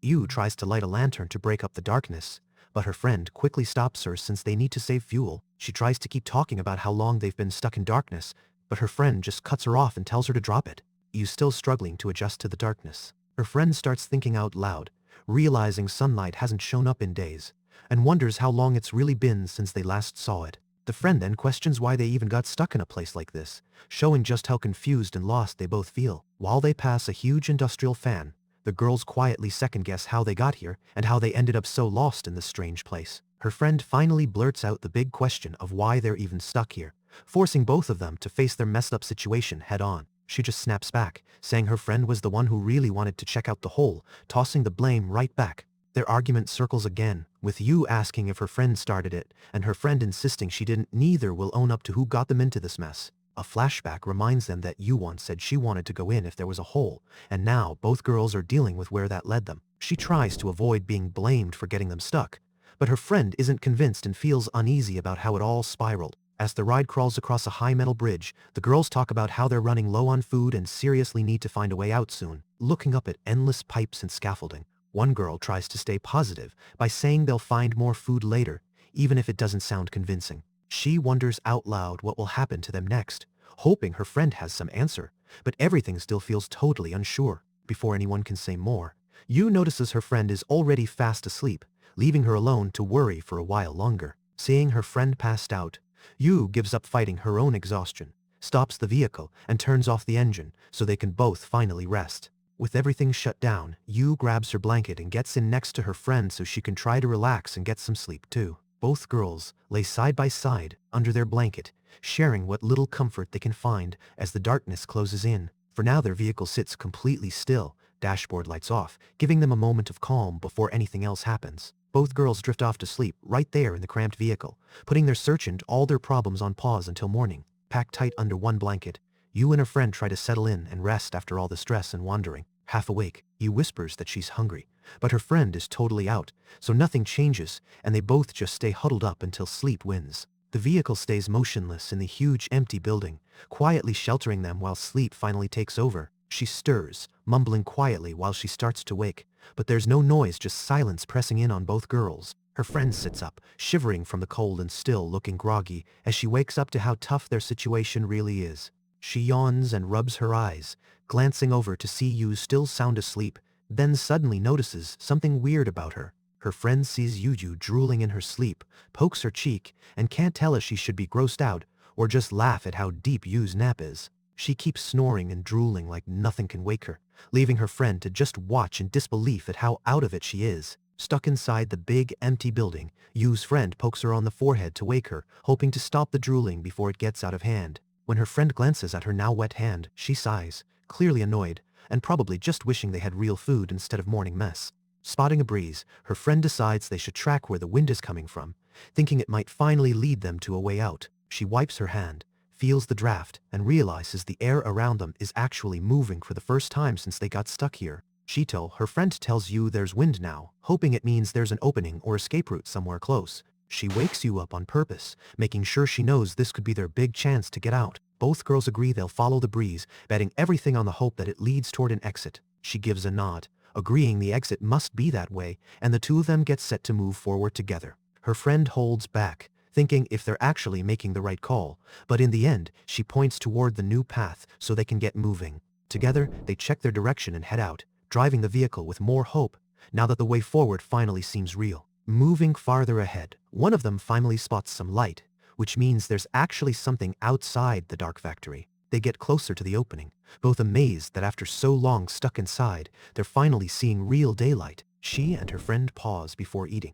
Yu tries to light a lantern to break up the darkness, but her friend quickly stops her since they need to save fuel. She tries to keep talking about how long they've been stuck in darkness, but her friend just cuts her off and tells her to drop it. Yu's still struggling to adjust to the darkness. Her friend starts thinking out loud, realizing sunlight hasn't shown up in days, and wonders how long it's really been since they last saw it. The friend then questions why they even got stuck in a place like this, showing just how confused and lost they both feel. While they pass a huge industrial fan, the girls quietly second-guess how they got here and how they ended up so lost in this strange place. Her friend finally blurts out the big question of why they're even stuck here, forcing both of them to face their messed-up situation head-on. She just snaps back, saying her friend was the one who really wanted to check out the hole, tossing the blame right back. Their argument circles again, with Yu asking if her friend started it, and her friend insisting she didn't. Neither will own up to who got them into this mess. A flashback reminds them that Yu once said she wanted to go in if there was a hole, and now both girls are dealing with where that led them. She tries to avoid being blamed for getting them stuck, but her friend isn't convinced and feels uneasy about how it all spiraled. As the ride crawls across a high metal bridge, the girls talk about how they're running low on food and seriously need to find a way out soon, looking up at endless pipes and scaffolding. One girl tries to stay positive by saying they'll find more food later, even if it doesn't sound convincing. She wonders out loud what will happen to them next, hoping her friend has some answer, but everything still feels totally unsure. Before anyone can say more, Yu notices her friend is already fast asleep, leaving her alone to worry for a while longer. Seeing her friend passed out, Yu gives up fighting her own exhaustion, stops the vehicle, and turns off the engine so they can both finally rest. With everything shut down, Yu grabs her blanket and gets in next to her friend so she can try to relax and get some sleep too. Both girls lay side by side under their blanket, sharing what little comfort they can find as the darkness closes in. For now their vehicle sits completely still, dashboard lights off, giving them a moment of calm before anything else happens. Both girls drift off to sleep right there in the cramped vehicle, putting their search and all their problems on pause until morning. Packed tight under one blanket, Yu and her friend try to settle in and rest after all the stress and wandering. Half awake, Yu whispers that she's hungry, but her friend is totally out, so nothing changes, and they both just stay huddled up until sleep wins. The vehicle stays motionless in the huge empty building, quietly sheltering them while sleep finally takes over. She stirs, mumbling quietly while she starts to wake, but there's no noise, just silence pressing in on both girls. Her friend sits up, shivering from the cold and still looking groggy as she wakes up to how tough their situation really is. She yawns and rubs her eyes, glancing over to see Yu still sound asleep, then suddenly notices something weird about her. Her friend sees Yu drooling in her sleep, pokes her cheek, and can't tell if she should be grossed out or just laugh at how deep Yu's nap is. She keeps snoring and drooling like nothing can wake her, leaving her friend to just watch in disbelief at how out of it she is. Stuck inside the big, empty building, Yu's friend pokes her on the forehead to wake her, hoping to stop the drooling before it gets out of hand. When her friend glances at her now wet hand, she sighs, clearly annoyed, and probably just wishing they had real food instead of morning mess. Spotting a breeze, her friend decides they should track where the wind is coming from, thinking it might finally lead them to a way out. She wipes her hand, feels the draft, and realizes the air around them is actually moving for the first time since they got stuck here. Chito, her friend, tells Yu there's wind now, hoping it means there's an opening or escape route somewhere close. She wakes Yu up on purpose, making sure she knows this could be their big chance to get out. Both girls agree they'll follow the breeze, betting everything on the hope that it leads toward an exit. She gives a nod, agreeing the exit must be that way, and the two of them get set to move forward together. Her friend holds back, thinking if they're actually making the right call, but in the end, she points toward the new path so they can get moving. Together, they check their direction and head out, driving the vehicle with more hope, now that the way forward finally seems real. Moving farther ahead, one of them finally spots some light, which means there's actually something outside the dark factory. They get closer to the opening, both amazed that after so long stuck inside, they're finally seeing real daylight. She and her friend pause before eating,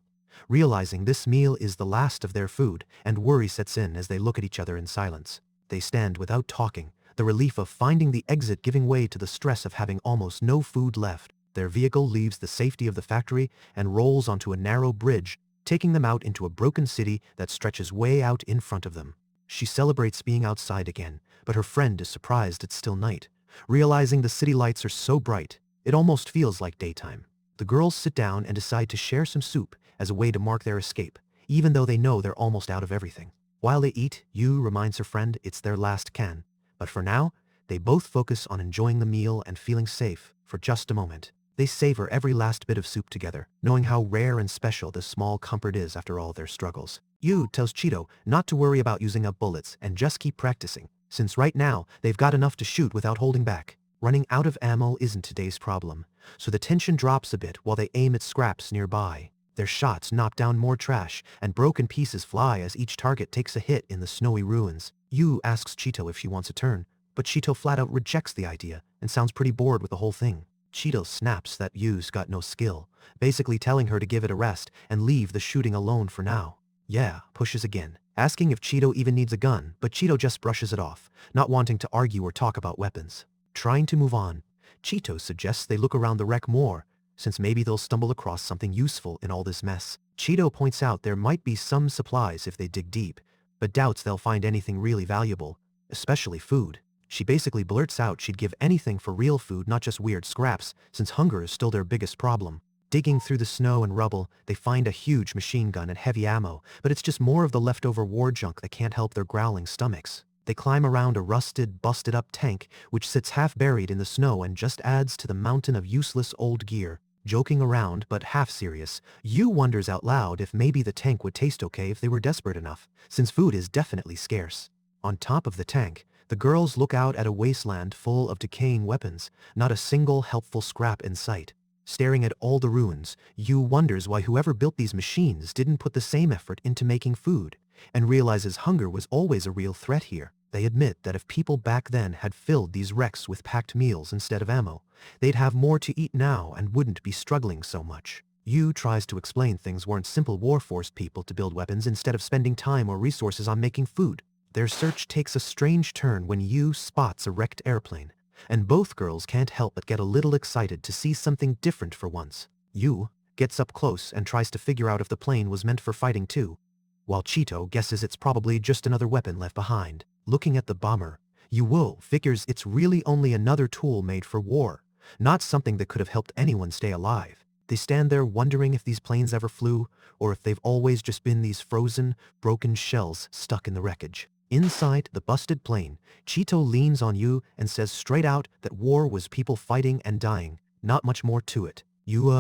realizing this meal is the last of their food, and worry sets in as they look at each other in silence. They stand without talking, the relief of finding the exit giving way to the stress of having almost no food left. Their vehicle leaves the safety of the factory and rolls onto a narrow bridge, taking them out into a broken city that stretches way out in front of them. She celebrates being outside again, but her friend is surprised it's still night, realizing the city lights are so bright, it almost feels like daytime. The girls sit down and decide to share some soup as a way to mark their escape, even though they know they're almost out of everything. While they eat, Yu reminds her friend it's their last can, but for now, they both focus on enjoying the meal and feeling safe for just a moment. They savor every last bit of soup together, knowing how rare and special this small comfort is after all their struggles. Yu tells Chito not to worry about using up bullets and just keep practicing, since right now they've got enough to shoot without holding back. Running out of ammo isn't today's problem, so the tension drops a bit while they aim at scraps nearby. Their shots knock down more trash, and broken pieces fly as each target takes a hit in the snowy ruins. Yu asks Chito if she wants a turn, but Chito flat out rejects the idea and sounds pretty bored with the whole thing. Chito snaps that Yu's got no skill, basically telling her to give it a rest and leave the shooting alone for now. Yeah, pushes again, asking if Chito even needs a gun, but Chito just brushes it off, not wanting to argue or talk about weapons. Trying to move on, Chito suggests they look around the wreck more, since maybe they'll stumble across something useful in all this mess. Chito points out there might be some supplies if they dig deep, but doubts they'll find anything really valuable, especially food. She basically blurts out she'd give anything for real food, not just weird scraps, since hunger is still their biggest problem. Digging through the snow and rubble, they find a huge machine gun and heavy ammo, but it's just more of the leftover war junk that can't help their growling stomachs. They climb around a rusted, busted-up tank, which sits half buried in the snow and just adds to the mountain of useless old gear. Joking around, but half serious, Yu wonders out loud if maybe the tank would taste okay if they were desperate enough, since food is definitely scarce. On top of the tank, the girls look out at a wasteland full of decaying weapons, not a single helpful scrap in sight. Staring at all the ruins, Yu wonders why whoever built these machines didn't put the same effort into making food, and realizes hunger was always a real threat here. They admit that if people back then had filled these wrecks with packed meals instead of ammo, they'd have more to eat now and wouldn't be struggling so much. Yu tries to explain things weren't simple war forced people to build weapons instead of spending time or resources on making food. Their search takes a strange turn when Yu spots a wrecked airplane, and both girls can't help but get a little excited to see something different for once. Yu gets up close and tries to figure out if the plane was meant for fighting too, while Chito guesses it's probably just another weapon left behind. Looking at the bomber, Yu figures it's really only another tool made for war, not something that could have helped anyone stay alive. They stand there wondering if these planes ever flew, or if they've always just been these frozen, broken shells stuck in the wreckage. Inside the busted plane, Chito leans on Yu and says straight out that war was people fighting and dying, not much more to it. Yu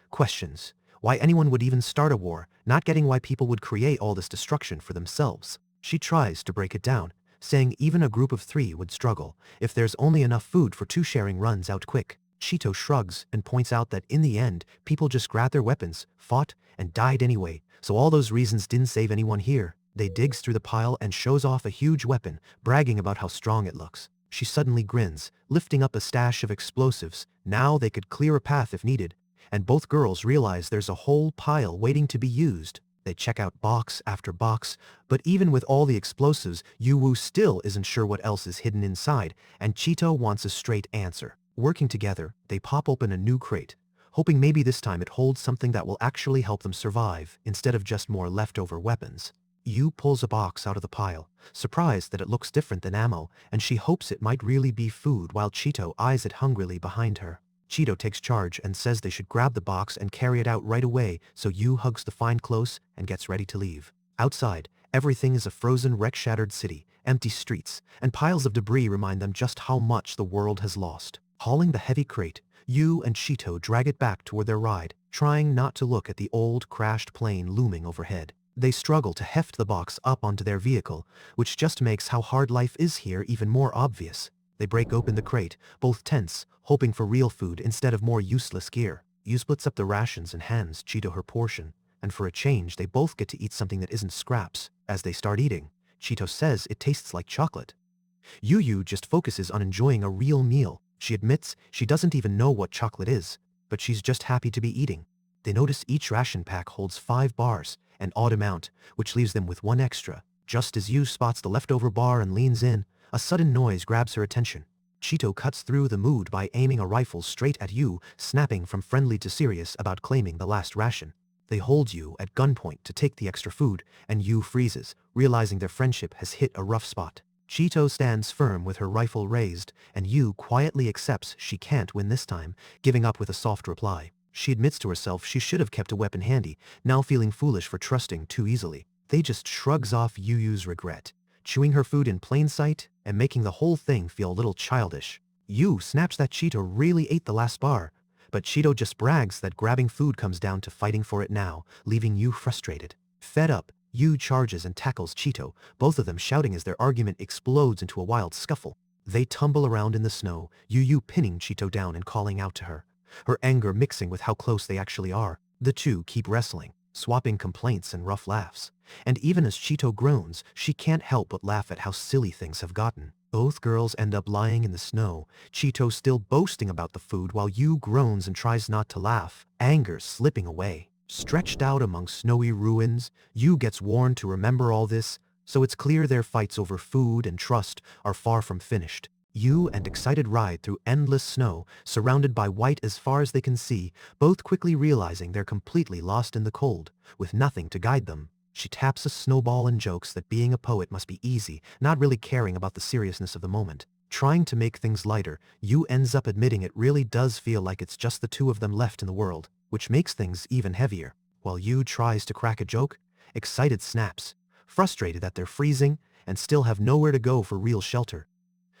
questions why anyone would even start a war, not getting why people would create all this destruction for themselves. She tries to break it down, saying even a group of 3 would struggle if there's only enough food for 2 sharing runs out quick. Chito shrugs and points out that in the end, people just grabbed their weapons, fought, and died anyway, so all those reasons didn't save anyone here. They digs through the pile and shows off a huge weapon, bragging about how strong it looks. She suddenly grins, lifting up a stash of explosives. Now they could clear a path if needed, and both girls realize there's a whole pile waiting to be used. They check out box after box, but even with all the explosives, Yu still isn't sure what else is hidden inside, and Chito wants a straight answer. Working together, they pop open a new crate, hoping maybe this time it holds something that will actually help them survive, instead of just more leftover weapons. Yu pulls a box out of the pile, surprised that it looks different than ammo, and she hopes it might really be food while Chito eyes it hungrily behind her. Chito takes charge and says they should grab the box and carry it out right away, so Yu hugs the find close and gets ready to leave. Outside, everything is a frozen, wreck-shattered city. Empty streets and piles of debris remind them just how much the world has lost. Hauling the heavy crate, Yu and Chito drag it back toward their ride, trying not to look at the old, crashed plane looming overhead. They struggle to heft the box up onto their vehicle, which just makes how hard life is here even more obvious. They break open the crate, both tense, hoping for real food instead of more useless gear. Yu splits up the rations and hands Chito her portion, and for a change they both get to eat something that isn't scraps. As they start eating, Chito says it tastes like chocolate. Yu just focuses on enjoying a real meal. She admits she doesn't even know what chocolate is, but she's just happy to be eating. They notice each ration pack holds 5 bars, an odd amount, which leaves them with 1 extra. Just as Yu spots the leftover bar and leans in, a sudden noise grabs her attention. Chito cuts through the mood by aiming a rifle straight at Yu, snapping from friendly to serious about claiming the last ration. They hold Yu at gunpoint to take the extra food, and Yu freezes, realizing their friendship has hit a rough spot. Chito stands firm with her rifle raised, and Yu quietly accepts she can't win this time, giving up with a soft reply. She admits to herself she should have kept a weapon handy, now feeling foolish for trusting too easily. They just shrugs off Yu's regret, chewing her food in plain sight and making the whole thing feel a little childish. Yu snaps that Chito really ate the last bar, But Chito just brags that grabbing food comes down to fighting for it now, leaving Yu frustrated. Fed up, Yu charges and tackles Chito, both of them shouting as their argument explodes into a wild scuffle. They tumble around in the snow, Yu pinning Chito down and calling out to her. Her anger mixing with how close they actually are. The two keep wrestling, swapping complaints and rough laughs. And even as Chito groans, she can't help but laugh at how silly things have gotten. Both girls end up lying in the snow, Chito still boasting about the food while Yu groans and tries not to laugh, anger slipping away. Stretched out among snowy ruins, Yu gets warned to remember all this, so it's clear their fights over food and trust are far from finished. Yu and Excited ride through endless snow, surrounded by white as far as they can see, both quickly realizing they're completely lost in the cold, with nothing to guide them. She taps a snowball and jokes that being a poet must be easy, not really caring about the seriousness of the moment. Trying to make things lighter, Yu ends up admitting it really does feel like it's just the two of them left in the world, which makes things even heavier. While Yu tries to crack a joke, Excited snaps, frustrated that they're freezing and still have nowhere to go for real shelter.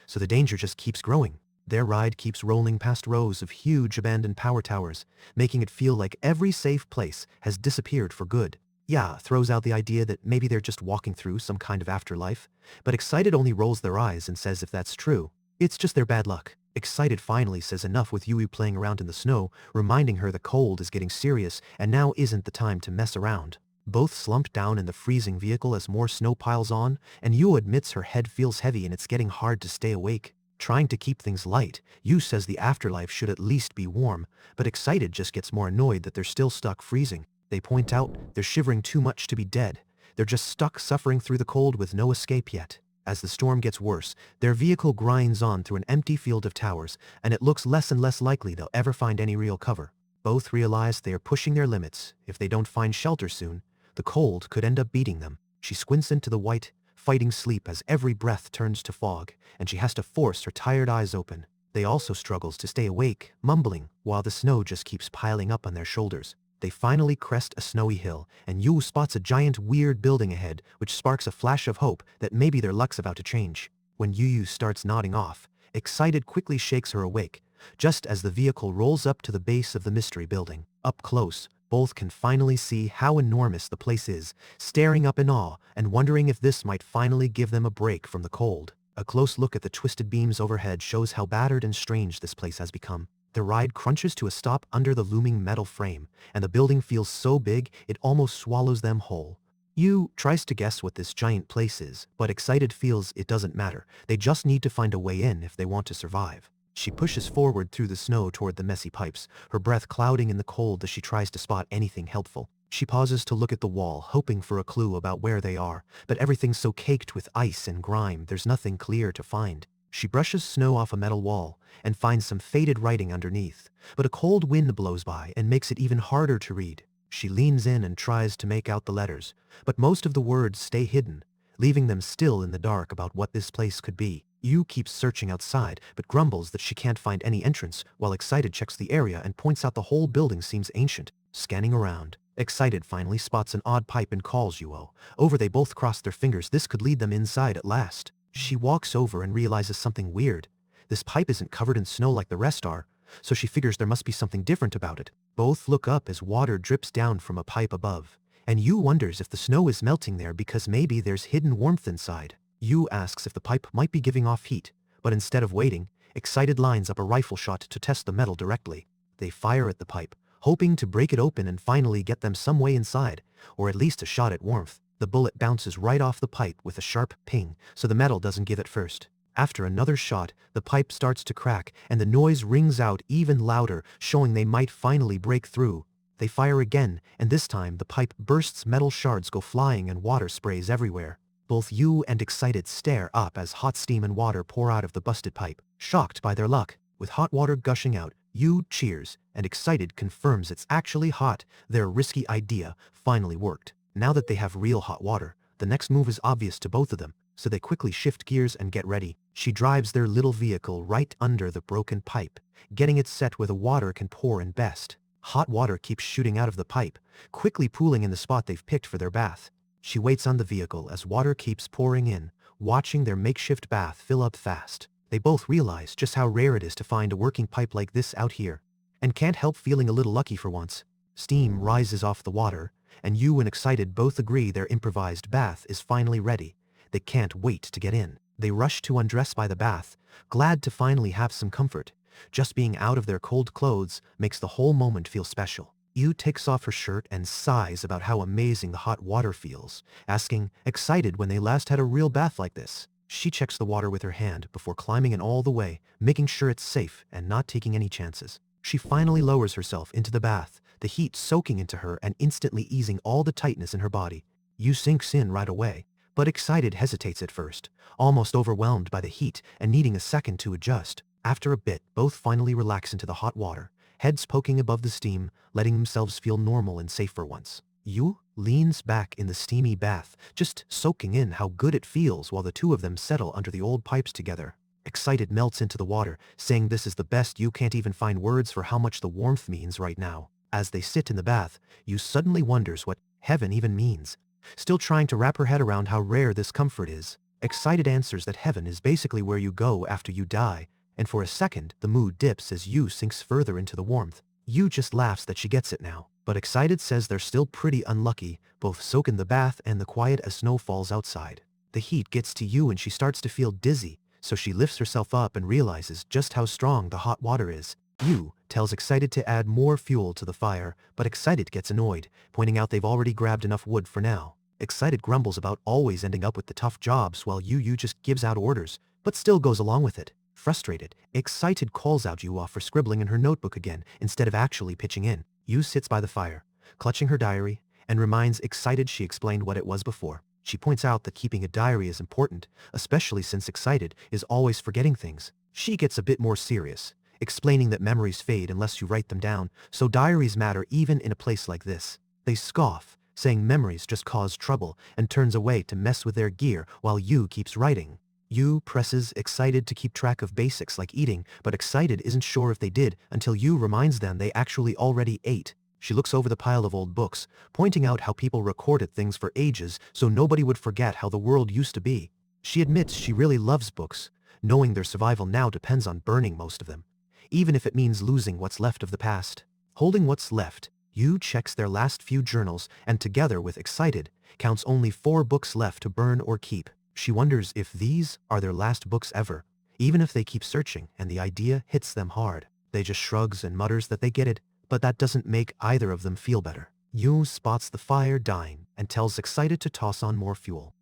So the danger just keeps growing. Their ride keeps rolling past rows of huge abandoned power towers, making it feel like every safe place has disappeared for good. Ya throws out the idea that maybe they're just walking through some kind of afterlife, but Excited only rolls their eyes and says if that's true, it's just their bad luck. Excited finally says enough with Yui playing around in the snow, reminding her the cold is getting serious and now isn't the time to mess around. Both slump down in the freezing vehicle as more snow piles on, and Yu admits her head feels heavy and it's getting hard to stay awake. Trying to keep things light, Yu says the afterlife should at least be warm, but Excited just gets more annoyed that they're still stuck freezing. They point out they're shivering too much to be dead. They're just stuck suffering through the cold with no escape yet. As the storm gets worse, their vehicle grinds on through an empty field of towers, and it looks less and less likely they'll ever find any real cover. Both realize they are pushing their limits. If they don't find shelter soon, the cold could end up beating them. She squints into the white, fighting sleep as every breath turns to fog, and she has to force her tired eyes open. They also struggles to stay awake, mumbling, while the snow just keeps piling up on their shoulders. They finally crest a snowy hill, and Yu spots a giant weird building ahead, which sparks a flash of hope that maybe their luck's about to change. When Yu starts nodding off, Excited quickly shakes her awake, just as the vehicle rolls up to the base of the mystery building. Up close, both can finally see how enormous the place is, staring up in awe and wondering if this might finally give them a break from the cold. A close look at the twisted beams overhead shows how battered and strange this place has become. The ride crunches to a stop under the looming metal frame, and the building feels so big it almost swallows them whole. Yu tries to guess what this giant place is, but Excited feels it doesn't matter. They just need to find a way in if they want to survive. She pushes forward through the snow toward the messy pipes, her breath clouding in the cold as she tries to spot anything helpful. She pauses to look at the wall, hoping for a clue about where they are, but everything's so caked with ice and grime there's nothing clear to find. She brushes snow off a metal wall and finds some faded writing underneath, but a cold wind blows by and makes it even harder to read. She leans in and tries to make out the letters, but most of the words stay hidden, leaving them still in the dark about what this place could be. Yu keeps searching outside, but grumbles that she can't find any entrance, while Excited checks the area and points out the whole building seems ancient. Scanning around, Excited finally spots an odd pipe and calls Yuo. Over they both cross their fingers. This could lead them inside at last. She walks over and realizes something weird. This pipe isn't covered in snow like the rest are, so she figures there must be something different about it. Both look up as water drips down from a pipe above, and Yu wonders if the snow is melting there because maybe there's hidden warmth inside. Yu asks if the pipe might be giving off heat, but instead of waiting, Excited lines up a rifle shot to test the metal directly. They fire at the pipe, hoping to break it open and finally get them some way inside, or at least a shot at warmth. The bullet bounces right off the pipe with a sharp ping, so the metal doesn't give it first. After another shot, the pipe starts to crack, and the noise rings out even louder, showing they might finally break through. They fire again, and this time the pipe bursts, metal shards go flying and water sprays everywhere. Both Yu and Excited stare up as hot steam and water pour out of the busted pipe. Shocked by their luck, with hot water gushing out, Yu cheers, and Excited confirms it's actually hot. Their risky idea finally worked. Now that they have real hot water, the next move is obvious to both of them, so they quickly shift gears and get ready. She drives their little vehicle right under the broken pipe, getting it set where the water can pour in best. Hot water keeps shooting out of the pipe, quickly pooling in the spot they've picked for their bath. She waits on the vehicle as water keeps pouring in, watching their makeshift bath fill up fast. They both realize just how rare it is to find a working pipe like this out here. and can't help feeling a little lucky for once. Steam rises off the water, and you and Excited both agree their improvised bath is finally ready. They can't wait to get in. They rush to undress by the bath, glad to finally have some comfort. Just being out of their cold clothes makes the whole moment feel special. Yu takes off her shirt and sighs about how amazing the hot water feels, asking, Excited, when they last had a real bath like this. She checks the water with her hand before climbing in all the way, making sure it's safe and not taking any chances. She finally lowers herself into the bath, the heat soaking into her and instantly easing all the tightness in her body. Yu sinks in right away, but Excited hesitates at first, almost overwhelmed by the heat and needing a second to adjust. After a bit, both finally relax into the hot water, heads poking above the steam, letting themselves feel normal and safe for once. Yu leans back in the steamy bath, just soaking in how good it feels while the two of them settle under the old pipes together. Excited melts into the water, saying this is the best. Yu can't even find words for how much the warmth means right now. As they sit in the bath, Yu suddenly wonders what heaven even means. Still trying to wrap her head around how rare this comfort is, Excited answers that heaven is basically where you go after you die, and for a second, the mood dips as Yu sinks further into the warmth. Yu just laughs that she gets it now, but Excited says they're still pretty unlucky, both soak in the bath and the quiet as snow falls outside. The heat gets to Yu and she starts to feel dizzy, so she lifts herself up and realizes just how strong the hot water is. Yu tells Excited to add more fuel to the fire, but Excited gets annoyed, pointing out they've already grabbed enough wood for now. Excited grumbles about always ending up with the tough jobs while Yu just gives out orders, but still goes along with it. Frustrated, Excited calls out Yu for scribbling in her notebook again instead of actually pitching in. Yu sits by the fire, clutching her diary, and reminds Excited she explained what it was before. She points out that keeping a diary is important, especially since Excited is always forgetting things. She gets a bit more serious, explaining that memories fade unless you write them down, so diaries matter even in a place like this. They scoff, saying memories just cause trouble, and turns away to mess with their gear while Yu keeps writing. Yu presses Excited to keep track of basics like eating, but Excited isn't sure if they did until Yu reminds them they actually already ate. She looks over the pile of old books, pointing out how people recorded things for ages so nobody would forget how the world used to be. She admits she really loves books, knowing their survival now depends on burning most of them, even if it means losing what's left of the past. Holding what's left, Yu checks their last few journals and together with Excited, counts only 4 books left to burn or keep. She wonders if these are their last books ever, even if they keep searching and the idea hits them hard. They just shrugs and mutters that they get it, but that doesn't make either of them feel better. Yu spots the fire dying and tells Excited to toss on more fuel.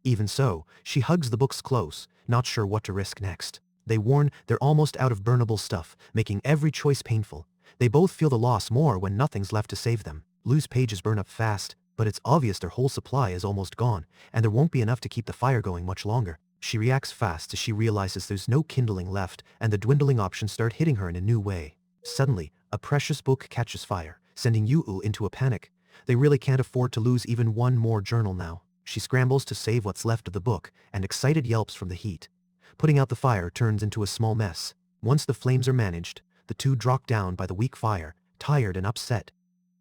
Even so, she hugs the books close, not sure what to risk next. They warn they're almost out of burnable stuff, making every choice painful. They both feel the loss more when nothing's left to save them. Loose pages burn up fast, but it's obvious their whole supply is almost gone, and there won't be enough to keep the fire going much longer. She reacts fast as she realizes there's no kindling left, and the dwindling options start hitting her in a new way. Suddenly, a precious book catches fire, sending Yu into a panic. They really can't afford to lose even one more journal now. She scrambles to save what's left of the book, and Excited yelps from the heat. Putting out the fire turns into a small mess. Once the flames are managed, the two drop down by the weak fire, tired and upset.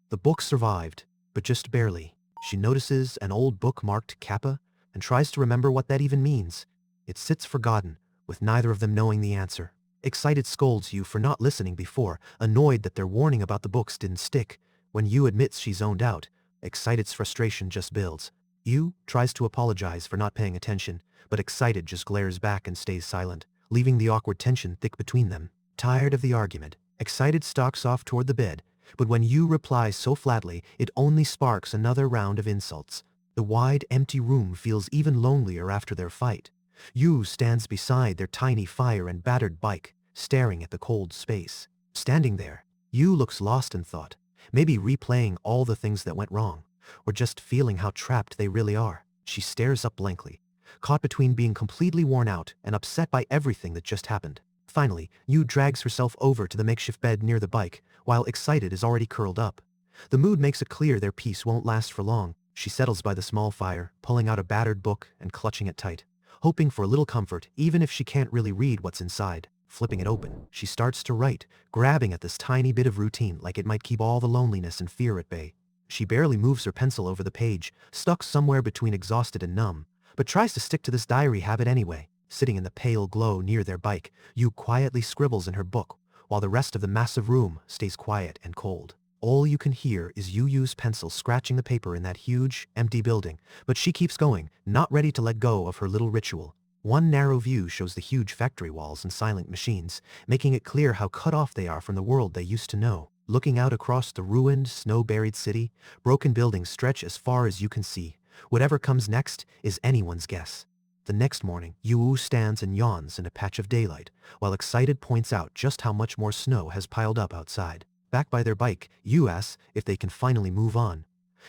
The book survived, but just barely. She notices an old book marked Kappa and tries to remember what that even means. It sits forgotten, with neither of them knowing the answer. Excited scolds Yu for not listening before, annoyed that their warning about the books didn't stick. When Yu admits she zoned out, Excited's frustration just builds. Yu tries to apologize for not paying attention, but Excited just glares back and stays silent, leaving the awkward tension thick between them. Tired of the argument, Excited stalks off toward the bed, but when Yu replies so flatly, it only sparks another round of insults. The wide, empty room feels even lonelier after their fight. Yu stands beside their tiny fire and battered bike, staring at the cold space. Standing there, Yu looks lost in thought, maybe replaying all the things that went wrong, or just feeling how trapped they really are. She stares up blankly, caught between being completely worn out and upset by everything that just happened. Finally, Yu drags herself over to the makeshift bed near the bike, while Excited is already curled up. The mood makes it clear their peace won't last for long. She settles by the small fire, pulling out a battered book and clutching it tight, hoping for a little comfort even if she can't really read what's inside. Flipping it open, she starts to write, grabbing at this tiny bit of routine like it might keep all the loneliness and fear at bay. She barely moves her pencil over the page, stuck somewhere between exhausted and numb, but tries to stick to this diary habit anyway. Sitting in the pale glow near their bike, Yu quietly scribbles in her book, while the rest of the massive room stays quiet and cold. All you can hear is Yu Yu's pencil scratching the paper in that huge, empty building, but she keeps going, not ready to let go of her little ritual. One narrow view shows the huge factory walls and silent machines, making it clear how cut off they are from the world they used to know. Looking out across the ruined, snow-buried city, broken buildings stretch as far as you can see. Whatever comes next is anyone's guess. The next morning, Yu stands and yawns in a patch of daylight, while Excited points out just how much more snow has piled up outside. Back by their bike, Yu asks if they can finally move on.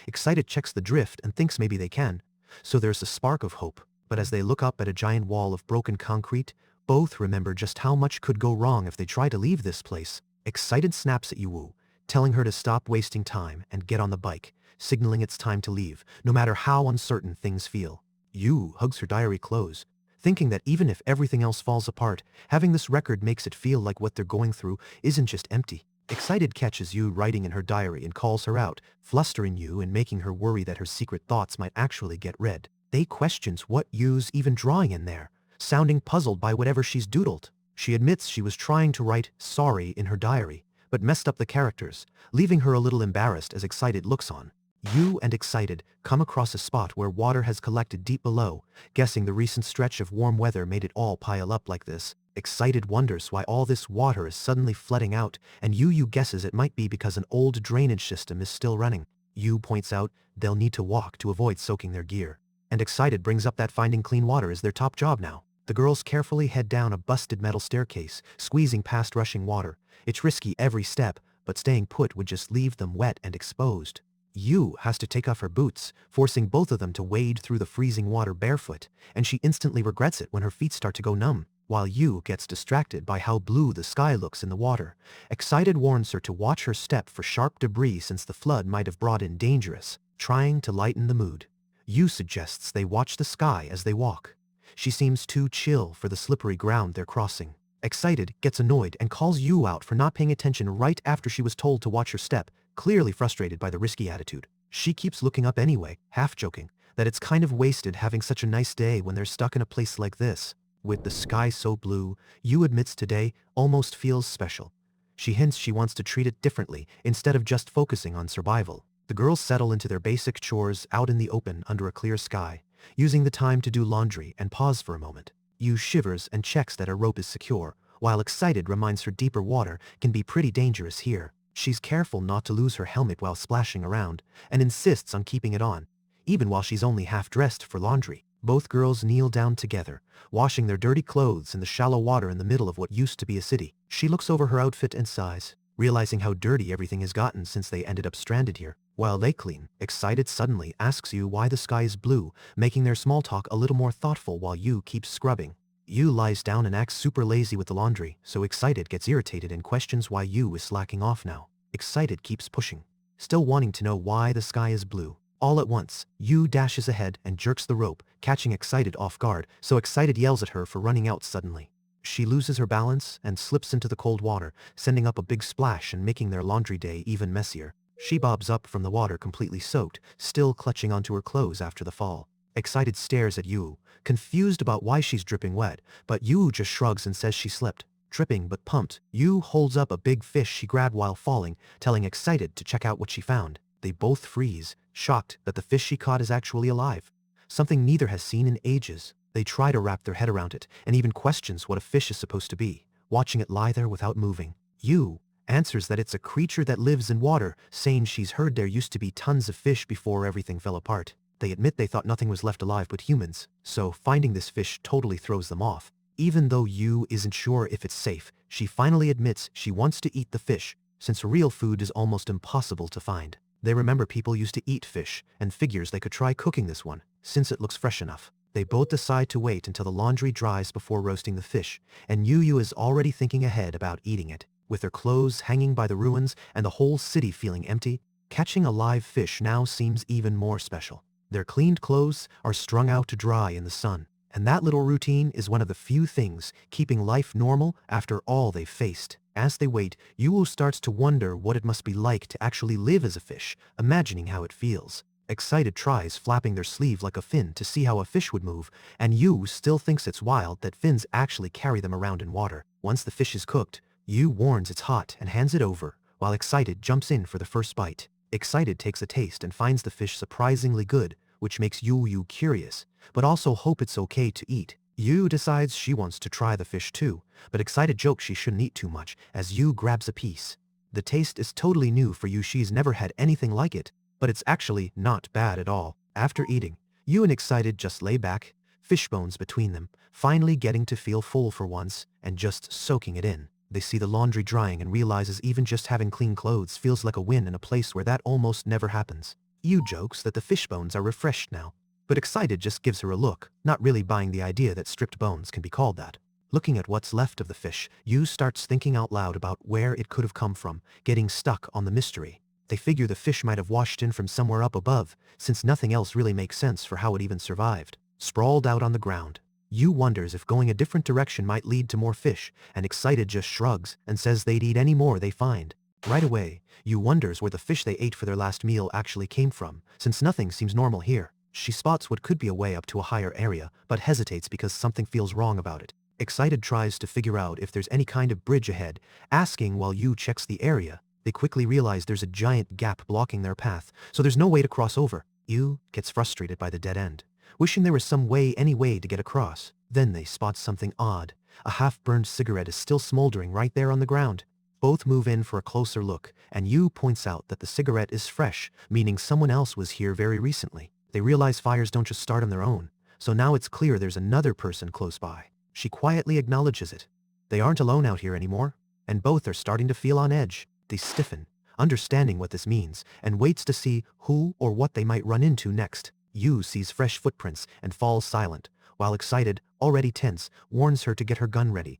Excited checks the drift and thinks maybe they can, so there's a spark of hope. But as they look up at a giant wall of broken concrete, both remember just how much could go wrong if they try to leave this place. Excited snaps at Yu, telling her to stop wasting time and get on the bike, signaling it's time to leave, no matter how uncertain things feel. Yu hugs her diary close, thinking that even if everything else falls apart, having this record makes it feel like what they're going through isn't just empty. Excited catches Yu writing in her diary and calls her out, flustering Yu and making her worry that her secret thoughts might actually get read. They questions what Yu's even drawing in there, sounding puzzled by whatever she's doodled. She admits she was trying to write sorry in her diary, but messed up the characters, leaving her a little embarrassed as Excited looks on. Yu and Excited come across a spot where water has collected deep below, guessing the recent stretch of warm weather made it all pile up like this. Excited wonders why all this water is suddenly flooding out, and Yu guesses it might be because an old drainage system is still running. Yu points out they'll need to walk to avoid soaking their gear. And Excited brings up that finding clean water is their top job now. The girls carefully head down a busted metal staircase, squeezing past rushing water. It's risky every step, but staying put would just leave them wet and exposed. Yu has to take off her boots, forcing both of them to wade through the freezing water barefoot, and she instantly regrets it when her feet start to go numb. While Yu gets distracted by how blue the sky looks in the water, Excited warns her to watch her step for sharp debris since the flood might have brought in dangerous. Trying to lighten the mood, Yu suggests they watch the sky as they walk. She seems too chill for the slippery ground they're crossing. Excited gets annoyed and calls Yu out for not paying attention right after she was told to watch her step, clearly frustrated by the risky attitude. She keeps looking up anyway, half joking, that it's kind of wasted having such a nice day when they're stuck in a place like this. With the sky so blue, Yu admits today almost feels special. She hints she wants to treat it differently instead of just focusing on survival. The girls settle into their basic chores out in the open under a clear sky, using the time to do laundry and pause for a moment. Yu shivers and checks that her rope is secure, while Excited reminds her deeper water can be pretty dangerous here. She's careful not to lose her helmet while splashing around, and insists on keeping it on, even while she's only half dressed for laundry. Both girls kneel down together, washing their dirty clothes in the shallow water in the middle of what used to be a city. She looks over her outfit and sighs, realizing how dirty everything has gotten since they ended up stranded here. While they clean, Excited suddenly asks Yu why the sky is blue, making their small talk a little more thoughtful while Yu keeps scrubbing. Yu lies down and acts super lazy with the laundry, so Excited gets irritated and questions why Yu is slacking off now. Excited keeps pushing, still wanting to know why the sky is blue. All at once, Yu dashes ahead and jerks the rope, catching Excited off guard, so Excited yells at her for running out suddenly. She loses her balance and slips into the cold water, sending up a big splash and making their laundry day even messier. She bobs up from the water completely soaked, still clutching onto her clothes after the fall. Excited stares at Yu, confused about why she's dripping wet, but Yu just shrugs and says she slipped. Tripping but pumped, Yu holds up a big fish she grabbed while falling, telling Excited to check out what she found. They both freeze, shocked that the fish she caught is actually alive, something neither has seen in ages. They try to wrap their head around it, and even questions what a fish is supposed to be, watching it lie there without moving. Yu answers that it's a creature that lives in water, saying she's heard there used to be tons of fish before everything fell apart. They admit they thought nothing was left alive but humans, so finding this fish totally throws them off. Even though Yu isn't sure if it's safe, she finally admits she wants to eat the fish, since real food is almost impossible to find. They remember people used to eat fish, and figures they could try cooking this one, since it looks fresh enough. They both decide to wait until the laundry dries before roasting the fish, and Yu is already thinking ahead about eating it. With their clothes hanging by the ruins and the whole city feeling empty, catching a live fish now seems even more special. Their cleaned clothes are strung out to dry in the sun, and that little routine is one of the few things keeping life normal after all they've faced. As they wait, Yu starts to wonder what it must be like to actually live as a fish, imagining how it feels. Excited tries flapping their sleeve like a fin to see how a fish would move, and Yu still thinks it's wild that fins actually carry them around in water. Once the fish is cooked, Yu warns it's hot and hands it over, while Excited jumps in for the first bite. Excited takes a taste and finds the fish surprisingly good, which makes Yu curious, but also hope it's okay to eat. Yu decides she wants to try the fish too, but Excited jokes she shouldn't eat too much as Yu grabs a piece. The taste is totally new for Yu. She's never had anything like it, but it's actually not bad at all. After eating, Yu and Excited just lay back, fish bones between them, finally getting to feel full for once and just soaking it in. They see the laundry drying and realizes even just having clean clothes feels like a win in a place where that almost never happens. Yu jokes that the fish bones are refreshed now, but Excited just gives her a look, not really buying the idea that stripped bones can be called that. Looking at what's left of the fish, Yu starts thinking out loud about where it could have come from, getting stuck on the mystery. They figure the fish might have washed in from somewhere up above, since nothing else really makes sense for how it even survived. Sprawled out on the ground, Yu wonders if going a different direction might lead to more fish, and Excited just shrugs and says they'd eat any more they find. Right away, Yu wonders where the fish they ate for their last meal actually came from, since nothing seems normal here. She spots what could be a way up to a higher area, but hesitates because something feels wrong about it. Excited tries to figure out if there's any kind of bridge ahead, asking while Yu checks the area. They quickly realize there's a giant gap blocking their path, so there's no way to cross over. Yu gets frustrated by the dead end, wishing there was any way to get across. Then they spot something odd. A half-burned cigarette is still smoldering right there on the ground. Both move in for a closer look, and Yu points out that the cigarette is fresh, meaning someone else was here very recently. They realize fires don't just start on their own, so now it's clear there's another person close by. She quietly acknowledges it. They aren't alone out here anymore, and both are starting to feel on edge. They stiffen, understanding what this means, and waits to see who or what they might run into next. Yu sees fresh footprints and falls silent, while Excited, already tense, warns her to get her gun ready.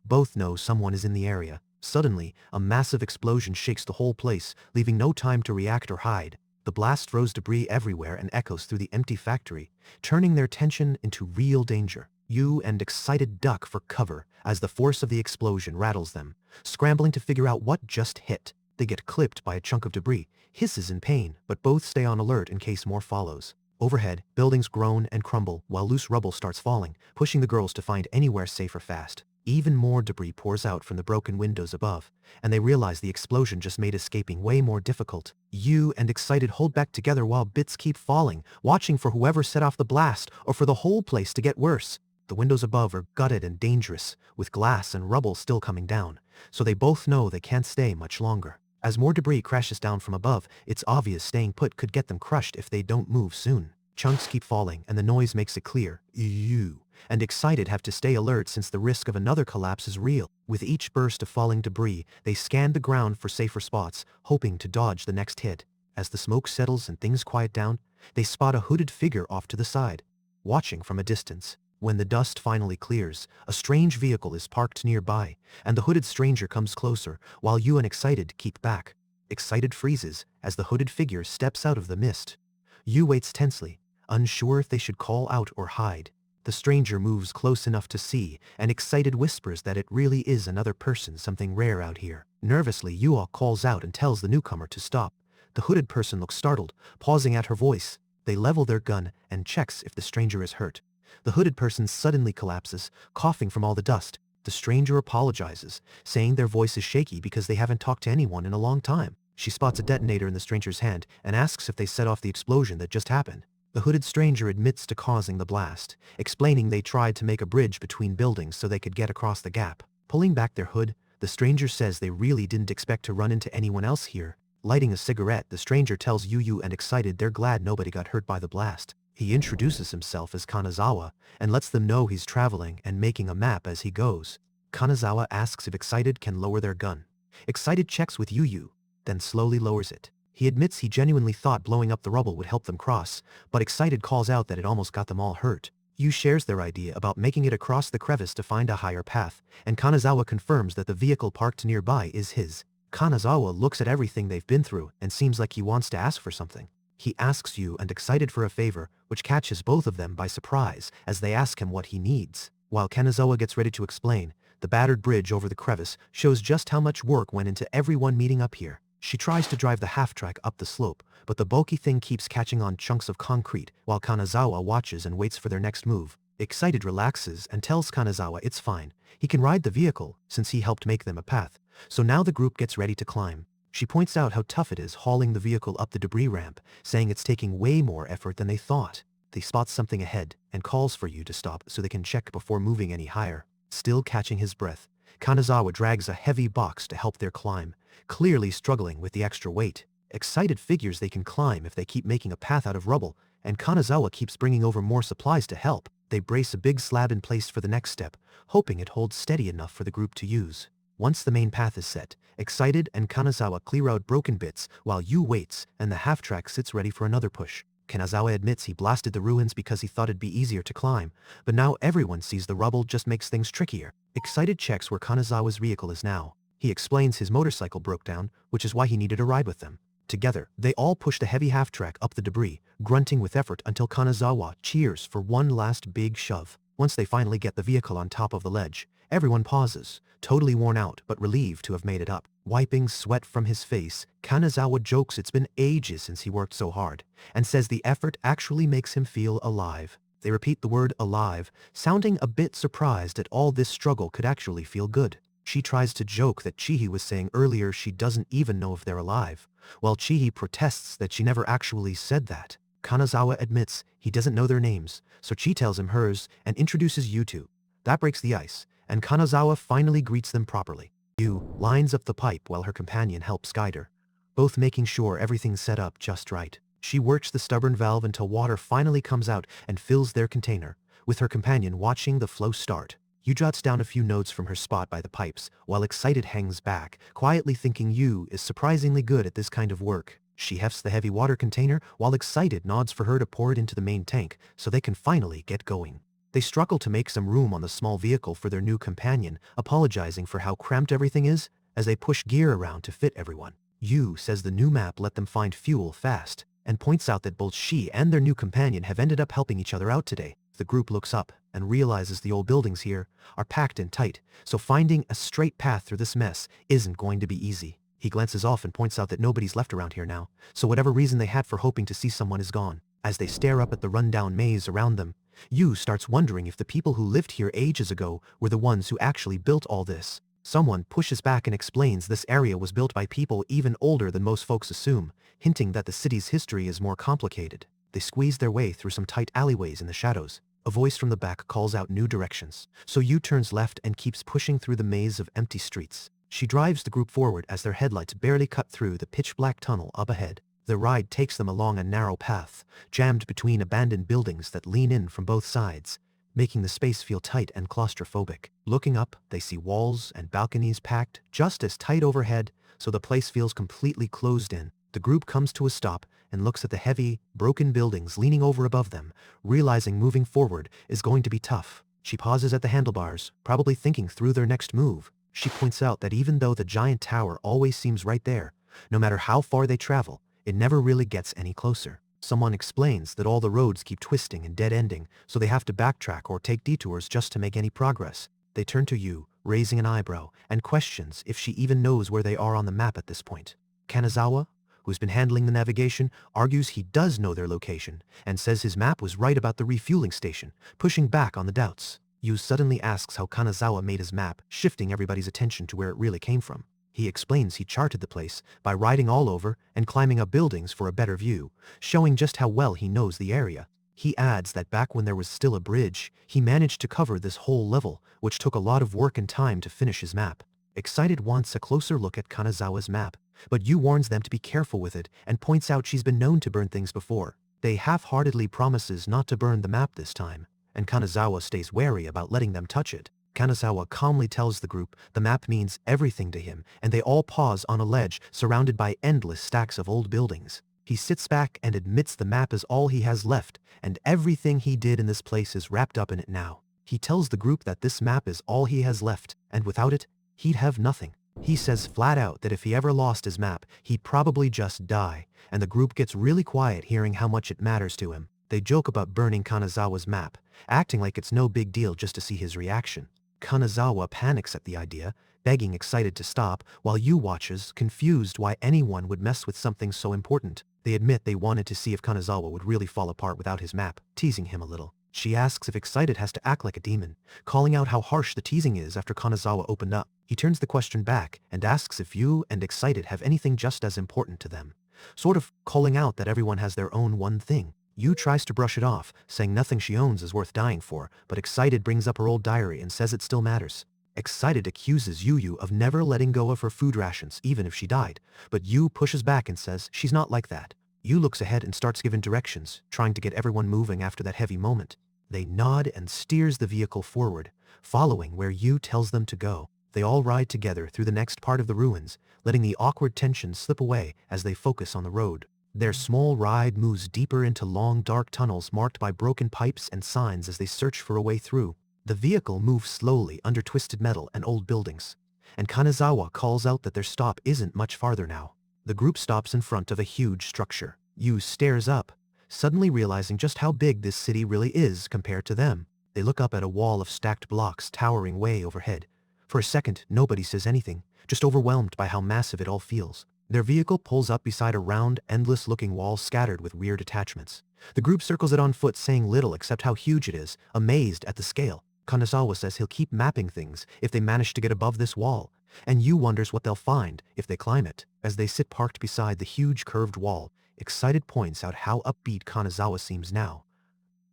Both know someone is in the area. Suddenly, a massive explosion shakes the whole place, leaving no time to react or hide. The blast throws debris everywhere and echoes through the empty factory, turning their tension into real danger. Yu and Excited duck for cover as the force of the explosion rattles them, scrambling to figure out what just hit. They get clipped by a chunk of debris, hisses in pain, but both stay on alert in case more follows. Overhead, buildings groan and crumble while loose rubble starts falling, pushing the girls to find anywhere safer fast. Even more debris pours out from the broken windows above, and they realize the explosion just made escaping way more difficult. Yu and Excited hold back together while bits keep falling, watching for whoever set off the blast or for the whole place to get worse. The windows above are gutted and dangerous, with glass and rubble still coming down, so they both know they can't stay much longer. As more debris crashes down from above, it's obvious staying put could get them crushed if they don't move soon. Chunks keep falling and the noise makes it clear. Yu and Excited have to stay alert since the risk of another collapse is real. With each burst of falling debris, they scan the ground for safer spots, hoping to dodge the next hit. As the smoke settles and things quiet down, they spot a hooded figure off to the side, watching from a distance. When the dust finally clears, a strange vehicle is parked nearby, and the hooded stranger comes closer, while Yu and Excited keep back. Excited freezes as the hooded figure steps out of the mist. Yu waits tensely, unsure if they should call out or hide. The stranger moves close enough to see, and Excited whispers that it really is another person, something rare out here. Nervously, Yu calls out and tells the newcomer to stop. The hooded person looks startled, pausing at her voice. They level their gun and checks if the stranger is hurt. The hooded person suddenly collapses, coughing from all the dust. The stranger apologizes, saying their voice is shaky because they haven't talked to anyone in a long time. She spots a detonator in the stranger's hand and asks if they set off the explosion that just happened. The hooded stranger admits to causing the blast, explaining they tried to make a bridge between buildings so they could get across the gap. Pulling back their hood, the stranger says they really didn't expect to run into anyone else here. Lighting a cigarette, the stranger tells Yu and Excited they're glad nobody got hurt by the blast. He introduces himself as Kanazawa and lets them know he's traveling and making a map as he goes. Kanazawa asks if Excited can lower their gun. Excited checks with Yu, then slowly lowers it. He admits he genuinely thought blowing up the rubble would help them cross, but Excited calls out that it almost got them all hurt. Yu shares their idea about making it across the crevice to find a higher path, and Kanazawa confirms that the vehicle parked nearby is his. Kanazawa looks at everything they've been through and seems like he wants to ask for something. He asks Yu and Excited for a favor, which catches both of them by surprise as they ask him what he needs. While Kanazawa gets ready to explain, the battered bridge over the crevice shows just how much work went into everyone meeting up here. She tries to drive the half-track up the slope, but the bulky thing keeps catching on chunks of concrete while Kanazawa watches and waits for their next move. Excited relaxes and tells Kanazawa it's fine. He can ride the vehicle since he helped make them a path. So now the group gets ready to climb. She points out how tough it is hauling the vehicle up the debris ramp, saying it's taking way more effort than they thought. They spot something ahead and calls for you to stop so they can check before moving any higher. Still catching his breath, Kanazawa drags a heavy box to help their climb, clearly struggling with the extra weight. Excited figures they can climb if they keep making a path out of rubble, and Kanazawa keeps bringing over more supplies to help. They brace a big slab in place for the next step, hoping it holds steady enough for the group to use. Once the main path is set, Excited and Kanazawa clear out broken bits while Yu waits and the half-track sits ready for another push. Kanazawa admits he blasted the ruins because he thought it'd be easier to climb, but now everyone sees the rubble just makes things trickier. Excited checks where Kanazawa's vehicle is now. He explains his motorcycle broke down, which is why he needed a ride with them. Together, they all push the heavy half-track up the debris, grunting with effort until Kanazawa cheers for one last big shove. Once they finally get the vehicle on top of the ledge, everyone pauses, totally worn out but relieved to have made it up. Wiping sweat from his face, Kanazawa jokes it's been ages since he worked so hard, and says the effort actually makes him feel alive. They repeat the word alive, sounding a bit surprised that all this struggle could actually feel good. She tries to joke that Chihi was saying earlier she doesn't even know if they're alive, while Chihi protests that she never actually said that. Kanazawa admits he doesn't know their names, so Chi tells him hers and introduces Yu to. That breaks the ice, and Kanazawa finally greets them properly. Yu lines up the pipe while her companion helps guide her, both making sure everything's set up just right. She works the stubborn valve until water finally comes out and fills their container, with her companion watching the flow start. Yu jots down a few notes from her spot by the pipes, while Excited hangs back, quietly thinking Yu is surprisingly good at this kind of work. She hefts the heavy water container, while Excited nods for her to pour it into the main tank so they can finally get going. They struggle to make some room on the small vehicle for their new companion, apologizing for how cramped everything is as they push gear around to fit everyone. Yu says the new map let them find fuel fast, and points out that both she and their new companion have ended up helping each other out today. The group looks up and realizes the old buildings here are packed in tight, so finding a straight path through this mess isn't going to be easy. He glances off and points out that nobody's left around here now, so whatever reason they had for hoping to see someone is gone. As they stare up at the rundown maze around them, Yu starts wondering if the people who lived here ages ago were the ones who actually built all this. Someone pushes back and explains this area was built by people even older than most folks assume, hinting that the city's history is more complicated. They squeeze their way through some tight alleyways in the shadows. A voice from the back calls out new directions, so Yu turns left and keeps pushing through the maze of empty streets. She drives the group forward as their headlights barely cut through the pitch-black tunnel up ahead. The ride takes them along a narrow path, jammed between abandoned buildings that lean in from both sides, making the space feel tight and claustrophobic. Looking up, they see walls and balconies packed just as tight overhead, so the place feels completely closed in. The group comes to a stop and looks at the heavy, broken buildings leaning over above them, realizing moving forward is going to be tough. She pauses at the handlebars, probably thinking through their next move. She points out that even though the giant tower always seems right there, no matter how far they travel, it never really gets any closer. Someone explains that all the roads keep twisting and dead-ending, so they have to backtrack or take detours just to make any progress. They turn to Yu, raising an eyebrow, and questions if she even knows where they are on the map at this point. Kanazawa, who's been handling the navigation, argues he does know their location, and says his map was right about the refueling station, pushing back on the doubts. Yu suddenly asks how Kanazawa made his map, shifting everybody's attention to where it really came from. He explains he charted the place by riding all over and climbing up buildings for a better view, showing just how well he knows the area. He adds that back when there was still a bridge, he managed to cover this whole level, which took a lot of work and time to finish his map. Excited wants a closer look at Kanazawa's map, but Yu warns them to be careful with it and points out she's been known to burn things before. They half-heartedly promises not to burn the map this time, and Kanazawa stays wary about letting them touch it. Kanazawa calmly tells the group the map means everything to him, and they all pause on a ledge surrounded by endless stacks of old buildings. He sits back and admits the map is all he has left, and everything he did in this place is wrapped up in it now. He tells the group that this map is all he has left, and without it, he'd have nothing. He says flat out that if he ever lost his map, he'd probably just die, and the group gets really quiet hearing how much it matters to him. They joke about burning Kanazawa's map, acting like it's no big deal just to see his reaction. Kanazawa panics at the idea, begging Excited to stop, while Yu watches, confused why anyone would mess with something so important. They admit they wanted to see if Kanazawa would really fall apart without his map, teasing him a little. She asks if Excited has to act like a demon, calling out how harsh the teasing is after Kanazawa opened up. He turns the question back and asks if you and Excited have anything just as important to them, sort of calling out that everyone has their own one thing. Yu tries to brush it off, saying nothing she owns is worth dying for, but Excited brings up her old diary and says it still matters. Excited accuses Yu of never letting go of her food rations even if she died, but Yu pushes back and says she's not like that. Yu looks ahead and starts giving directions, trying to get everyone moving after that heavy moment. They nod and steers the vehicle forward, following where Yu tells them to go. They all ride together through the next part of the ruins, letting the awkward tension slip away as they focus on the road. Their small ride moves deeper into long dark tunnels marked by broken pipes and signs as they search for a way through. The vehicle moves slowly under twisted metal and old buildings, and Kanazawa calls out that their stop isn't much farther now. The group stops in front of a huge structure. Yu stares up, suddenly realizing just how big this city really is compared to them. They look up at a wall of stacked blocks towering way overhead. For a second, nobody says anything, just overwhelmed by how massive it all feels. Their vehicle pulls up beside a round, endless-looking wall scattered with weird attachments. The group circles it on foot, saying little except how huge it is, amazed at the scale. Kanazawa says he'll keep mapping things if they manage to get above this wall, and Yu wonders what they'll find if they climb it. As they sit parked beside the huge curved wall, Excited points out how upbeat Kanazawa seems now,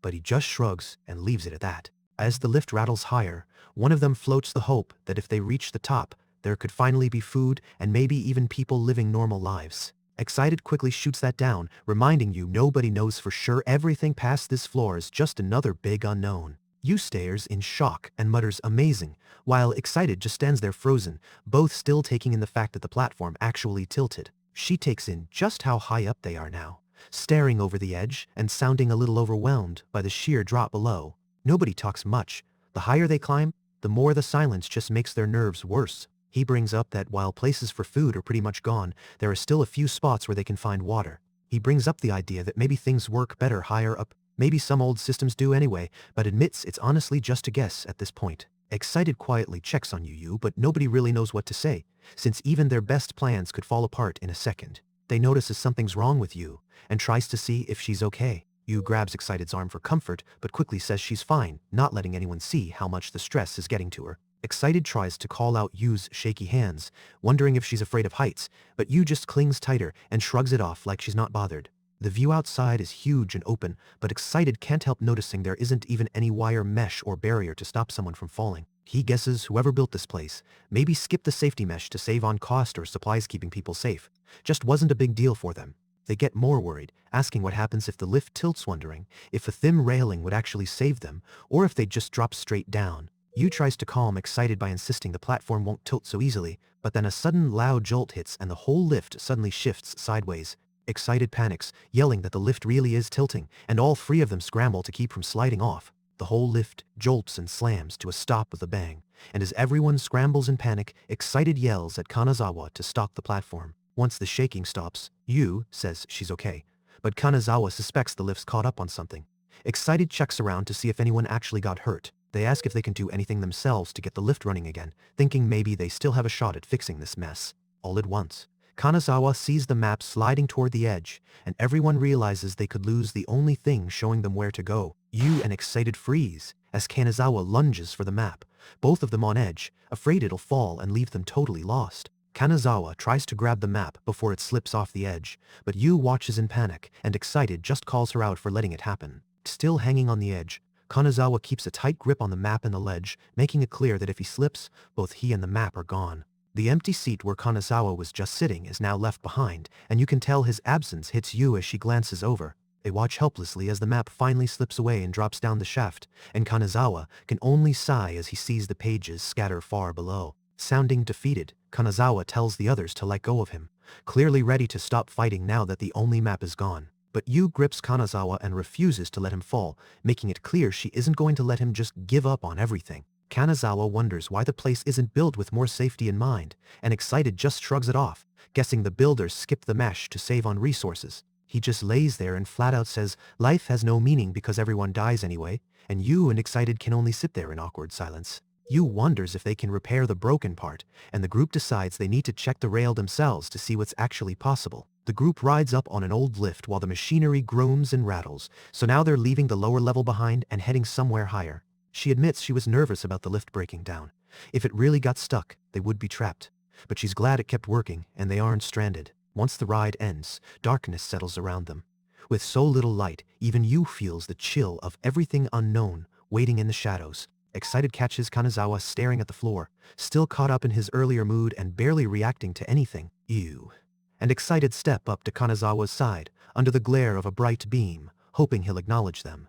but he just shrugs and leaves it at that. As the lift rattles higher, one of them floats the hope that if they reach the top, there could finally be food and maybe even people living normal lives. Excited quickly shoots that down, reminding you nobody knows for sure. Everything past this floor is just another big unknown. Yu stares in shock and mutters amazing, while Excited just stands there frozen, both still taking in the fact that the platform actually tilted. She takes in just how high up they are now, staring over the edge and sounding a little overwhelmed by the sheer drop below. Nobody talks much. The higher they climb, the more the silence just makes their nerves worse. He brings up that while places for food are pretty much gone, there are still a few spots where they can find water. He brings up the idea that maybe things work better higher up. Maybe some old systems do anyway, but admits it's honestly just a guess at this point. Excited quietly checks on Yu, but nobody really knows what to say, since even their best plans could fall apart in a second. They notices something's wrong with Yu, and tries to see if she's okay. Yu grabs Excited's arm for comfort, but quickly says she's fine, not letting anyone see how much the stress is getting to her. Excited tries to call out Yu's shaky hands, wondering if she's afraid of heights, but Yu just clings tighter and shrugs it off like she's not bothered. The view outside is huge and open, but Excited can't help noticing there isn't even any wire mesh or barrier to stop someone from falling. He guesses whoever built this place maybe skipped the safety mesh to save on cost or supplies keeping people safe. Just wasn't a big deal for them. They get more worried, asking what happens if the lift tilts, wondering if a thin railing would actually save them, or if they'd just drop straight down. Yu tries to calm Excited by insisting the platform won't tilt so easily, but then a sudden loud jolt hits and the whole lift suddenly shifts sideways. Excited panics, yelling that the lift really is tilting, and all three of them scramble to keep from sliding off. The whole lift jolts and slams to a stop with a bang, and as everyone scrambles in panic, Excited yells at Kanazawa to stop the platform. Once the shaking stops, Yu says she's okay, but Kanazawa suspects the lift's caught up on something. Excited checks around to see if anyone actually got hurt. They ask if they can do anything themselves to get the lift running again, thinking maybe they still have a shot at fixing this mess. All at once, Kanazawa sees the map sliding toward the edge, and everyone realizes they could lose the only thing showing them where to go. Yu and Excited freeze as Kanazawa lunges for the map, both of them on edge, afraid it'll fall and leave them totally lost. Kanazawa tries to grab the map before it slips off the edge, but Yu watches in panic, and Excited just calls her out for letting it happen. Still hanging on the edge, Kanazawa keeps a tight grip on the map and the ledge, making it clear that if he slips, both he and the map are gone. The empty seat where Kanazawa was just sitting is now left behind, and you can tell his absence hits Yu as she glances over. They watch helplessly as the map finally slips away and drops down the shaft, and Kanazawa can only sigh as he sees the pages scatter far below. Sounding defeated, Kanazawa tells the others to let go of him, clearly ready to stop fighting now that the only map is gone. But Yu grips Kanazawa and refuses to let him fall, making it clear she isn't going to let him just give up on everything. Kanazawa wonders why the place isn't built with more safety in mind, and Excited just shrugs it off, guessing the builders skipped the mesh to save on resources. He just lays there and flat out says life has no meaning because everyone dies anyway, and Yu and Excited can only sit there in awkward silence. Yu wonders if they can repair the broken part, and the group decides they need to check the rail themselves to see what's actually possible. The group rides up on an old lift while the machinery groans and rattles, so now they're leaving the lower level behind and heading somewhere higher. She admits she was nervous about the lift breaking down. If it really got stuck, they would be trapped. But she's glad it kept working and they aren't stranded. Once the ride ends, darkness settles around them. With so little light, even Yu feels the chill of everything unknown waiting in the shadows. Excited catches Kanazawa staring at the floor, still caught up in his earlier mood and barely reacting to anything. Ew. And Excited step up to Kanazawa's side, under the glare of a bright beam, hoping he'll acknowledge them.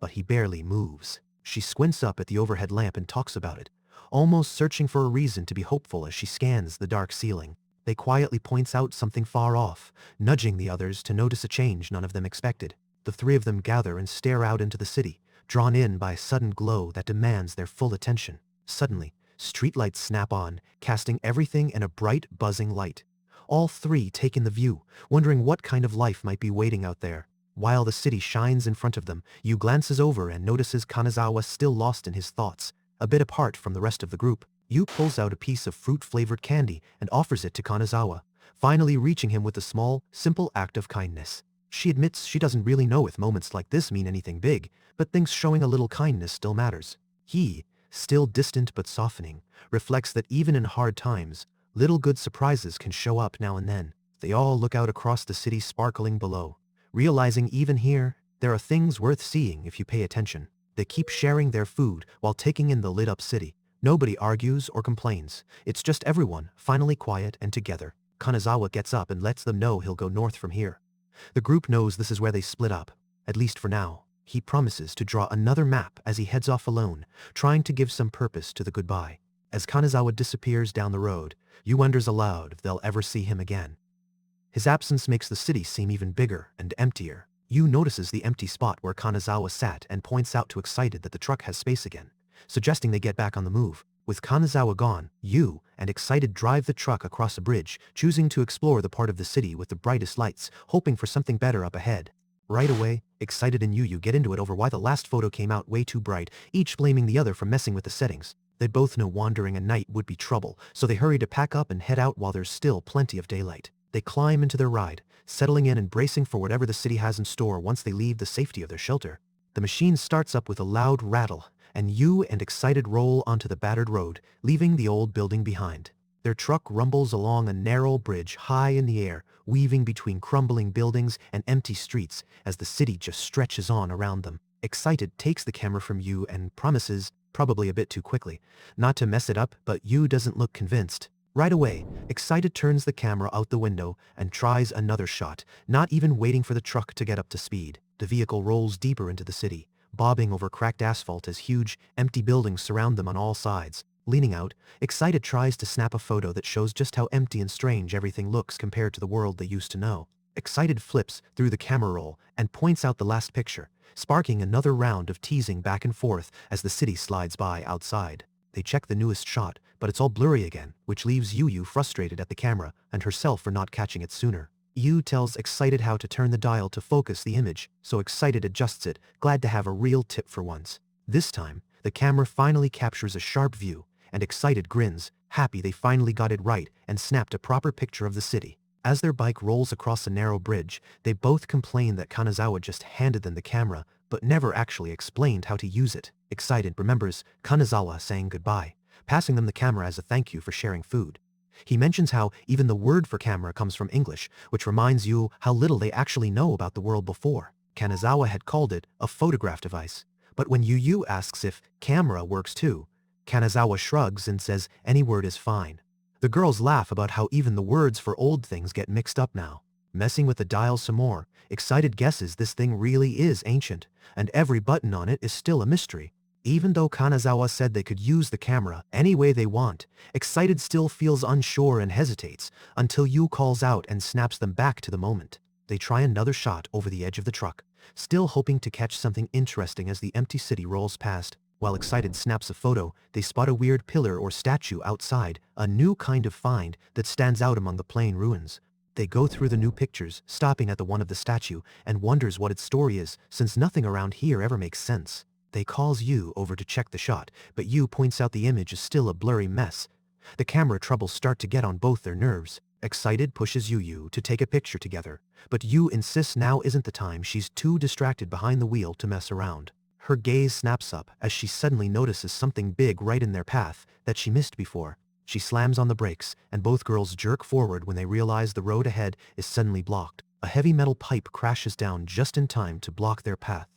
But he barely moves. She squints up at the overhead lamp and talks about it, almost searching for a reason to be hopeful as she scans the dark ceiling. They quietly points out something far off, nudging the others to notice a change none of them expected. The three of them gather and stare out into the city, drawn in by a sudden glow that demands their full attention. Suddenly, streetlights snap on, casting everything in a bright, buzzing light. All three take in the view, wondering what kind of life might be waiting out there. While the city shines in front of them, Yu glances over and notices Kanazawa still lost in his thoughts, a bit apart from the rest of the group. Yu pulls out a piece of fruit-flavored candy and offers it to Kanazawa, finally reaching him with a small, simple act of kindness. She admits she doesn't really know if moments like this mean anything big, but thinks showing a little kindness still matters. He, still distant but softening, reflects that even in hard times, little good surprises can show up now and then. They all look out across the city sparkling below, realizing even here, there are things worth seeing if you pay attention. They keep sharing their food while taking in the lit-up city. Nobody argues or complains. It's just everyone, finally quiet and together. Kanazawa gets up and lets them know he'll go north from here. The group knows this is where they split up, at least for now. He promises to draw another map as he heads off alone, trying to give some purpose to the goodbye. As Kanazawa disappears down the road, Yu wonders aloud if they'll ever see him again. His absence makes the city seem even bigger and emptier. Yu notices the empty spot where Kanazawa sat and points out to Excited that the truck has space again, suggesting they get back on the move. With Kanazawa gone, Yu and Excited drive the truck across a bridge, choosing to explore the part of the city with the brightest lights, hoping for something better up ahead. Right away, Excited and Yu get into it over why the last photo came out way too bright, each blaming the other for messing with the settings. They both know wandering at night would be trouble, so they hurry to pack up and head out while there's still plenty of daylight. They climb into their ride, settling in and bracing for whatever the city has in store once they leave the safety of their shelter. The machine starts up with a loud rattle, and Yu and Excited roll onto the battered road, leaving the old building behind. Their truck rumbles along a narrow bridge high in the air, weaving between crumbling buildings and empty streets as the city just stretches on around them. Excited takes the camera from Yu and promises, probably a bit too quickly, not to mess it up, but Yu doesn't look convinced. Right away, Excited turns the camera out the window and tries another shot, not even waiting for the truck to get up to speed. The vehicle rolls deeper into the city, bobbing over cracked asphalt as huge, empty buildings surround them on all sides. Leaning out, Excited tries to snap a photo that shows just how empty and strange everything looks compared to the world they used to know. Excited flips through the camera roll and points out the last picture, sparking another round of teasing back and forth as the city slides by outside. They check the newest shot, but it's all blurry again, which leaves Yu frustrated at the camera and herself for not catching it sooner. Yu tells Excited how to turn the dial to focus the image, so Excited adjusts it, glad to have a real tip for once. This time, the camera finally captures a sharp view, and Excited grins, happy they finally got it right and snapped a proper picture of the city. As their bike rolls across a narrow bridge, they both complain that Kanazawa just handed them the camera, but never actually explained how to use it. Excited remembers Kanazawa saying goodbye, passing them the camera as a thank you for sharing food. He mentions how even the word for camera comes from English, which reminds Yu how little they actually know about the world before. Kanazawa had called it a photograph device, but when Yu asks if camera works too, Kanazawa shrugs and says any word is fine. The girls laugh about how even the words for old things get mixed up now. Messing with the dial some more, Excited guesses this thing really is ancient, and every button on it is still a mystery. Even though Kanazawa said they could use the camera any way they want, Excited still feels unsure and hesitates, until Yu calls out and snaps them back to the moment. They try another shot over the edge of the truck, still hoping to catch something interesting as the empty city rolls past. While Excited snaps a photo, they spot a weird pillar or statue outside, a new kind of find that stands out among the plain ruins. They go through the new pictures, stopping at the one of the statue, and wonders what its story is, since nothing around here ever makes sense. They calls Yu over to check the shot, but Yu points out the image is still a blurry mess. The camera troubles start to get on both their nerves. Excited pushes Yu to take a picture together, but Yu insists now isn't the time. She's too distracted behind the wheel to mess around. Her gaze snaps up as she suddenly notices something big right in their path that she missed before. She slams on the brakes, and both girls jerk forward when they realize the road ahead is suddenly blocked. A heavy metal pipe crashes down just in time to block their path.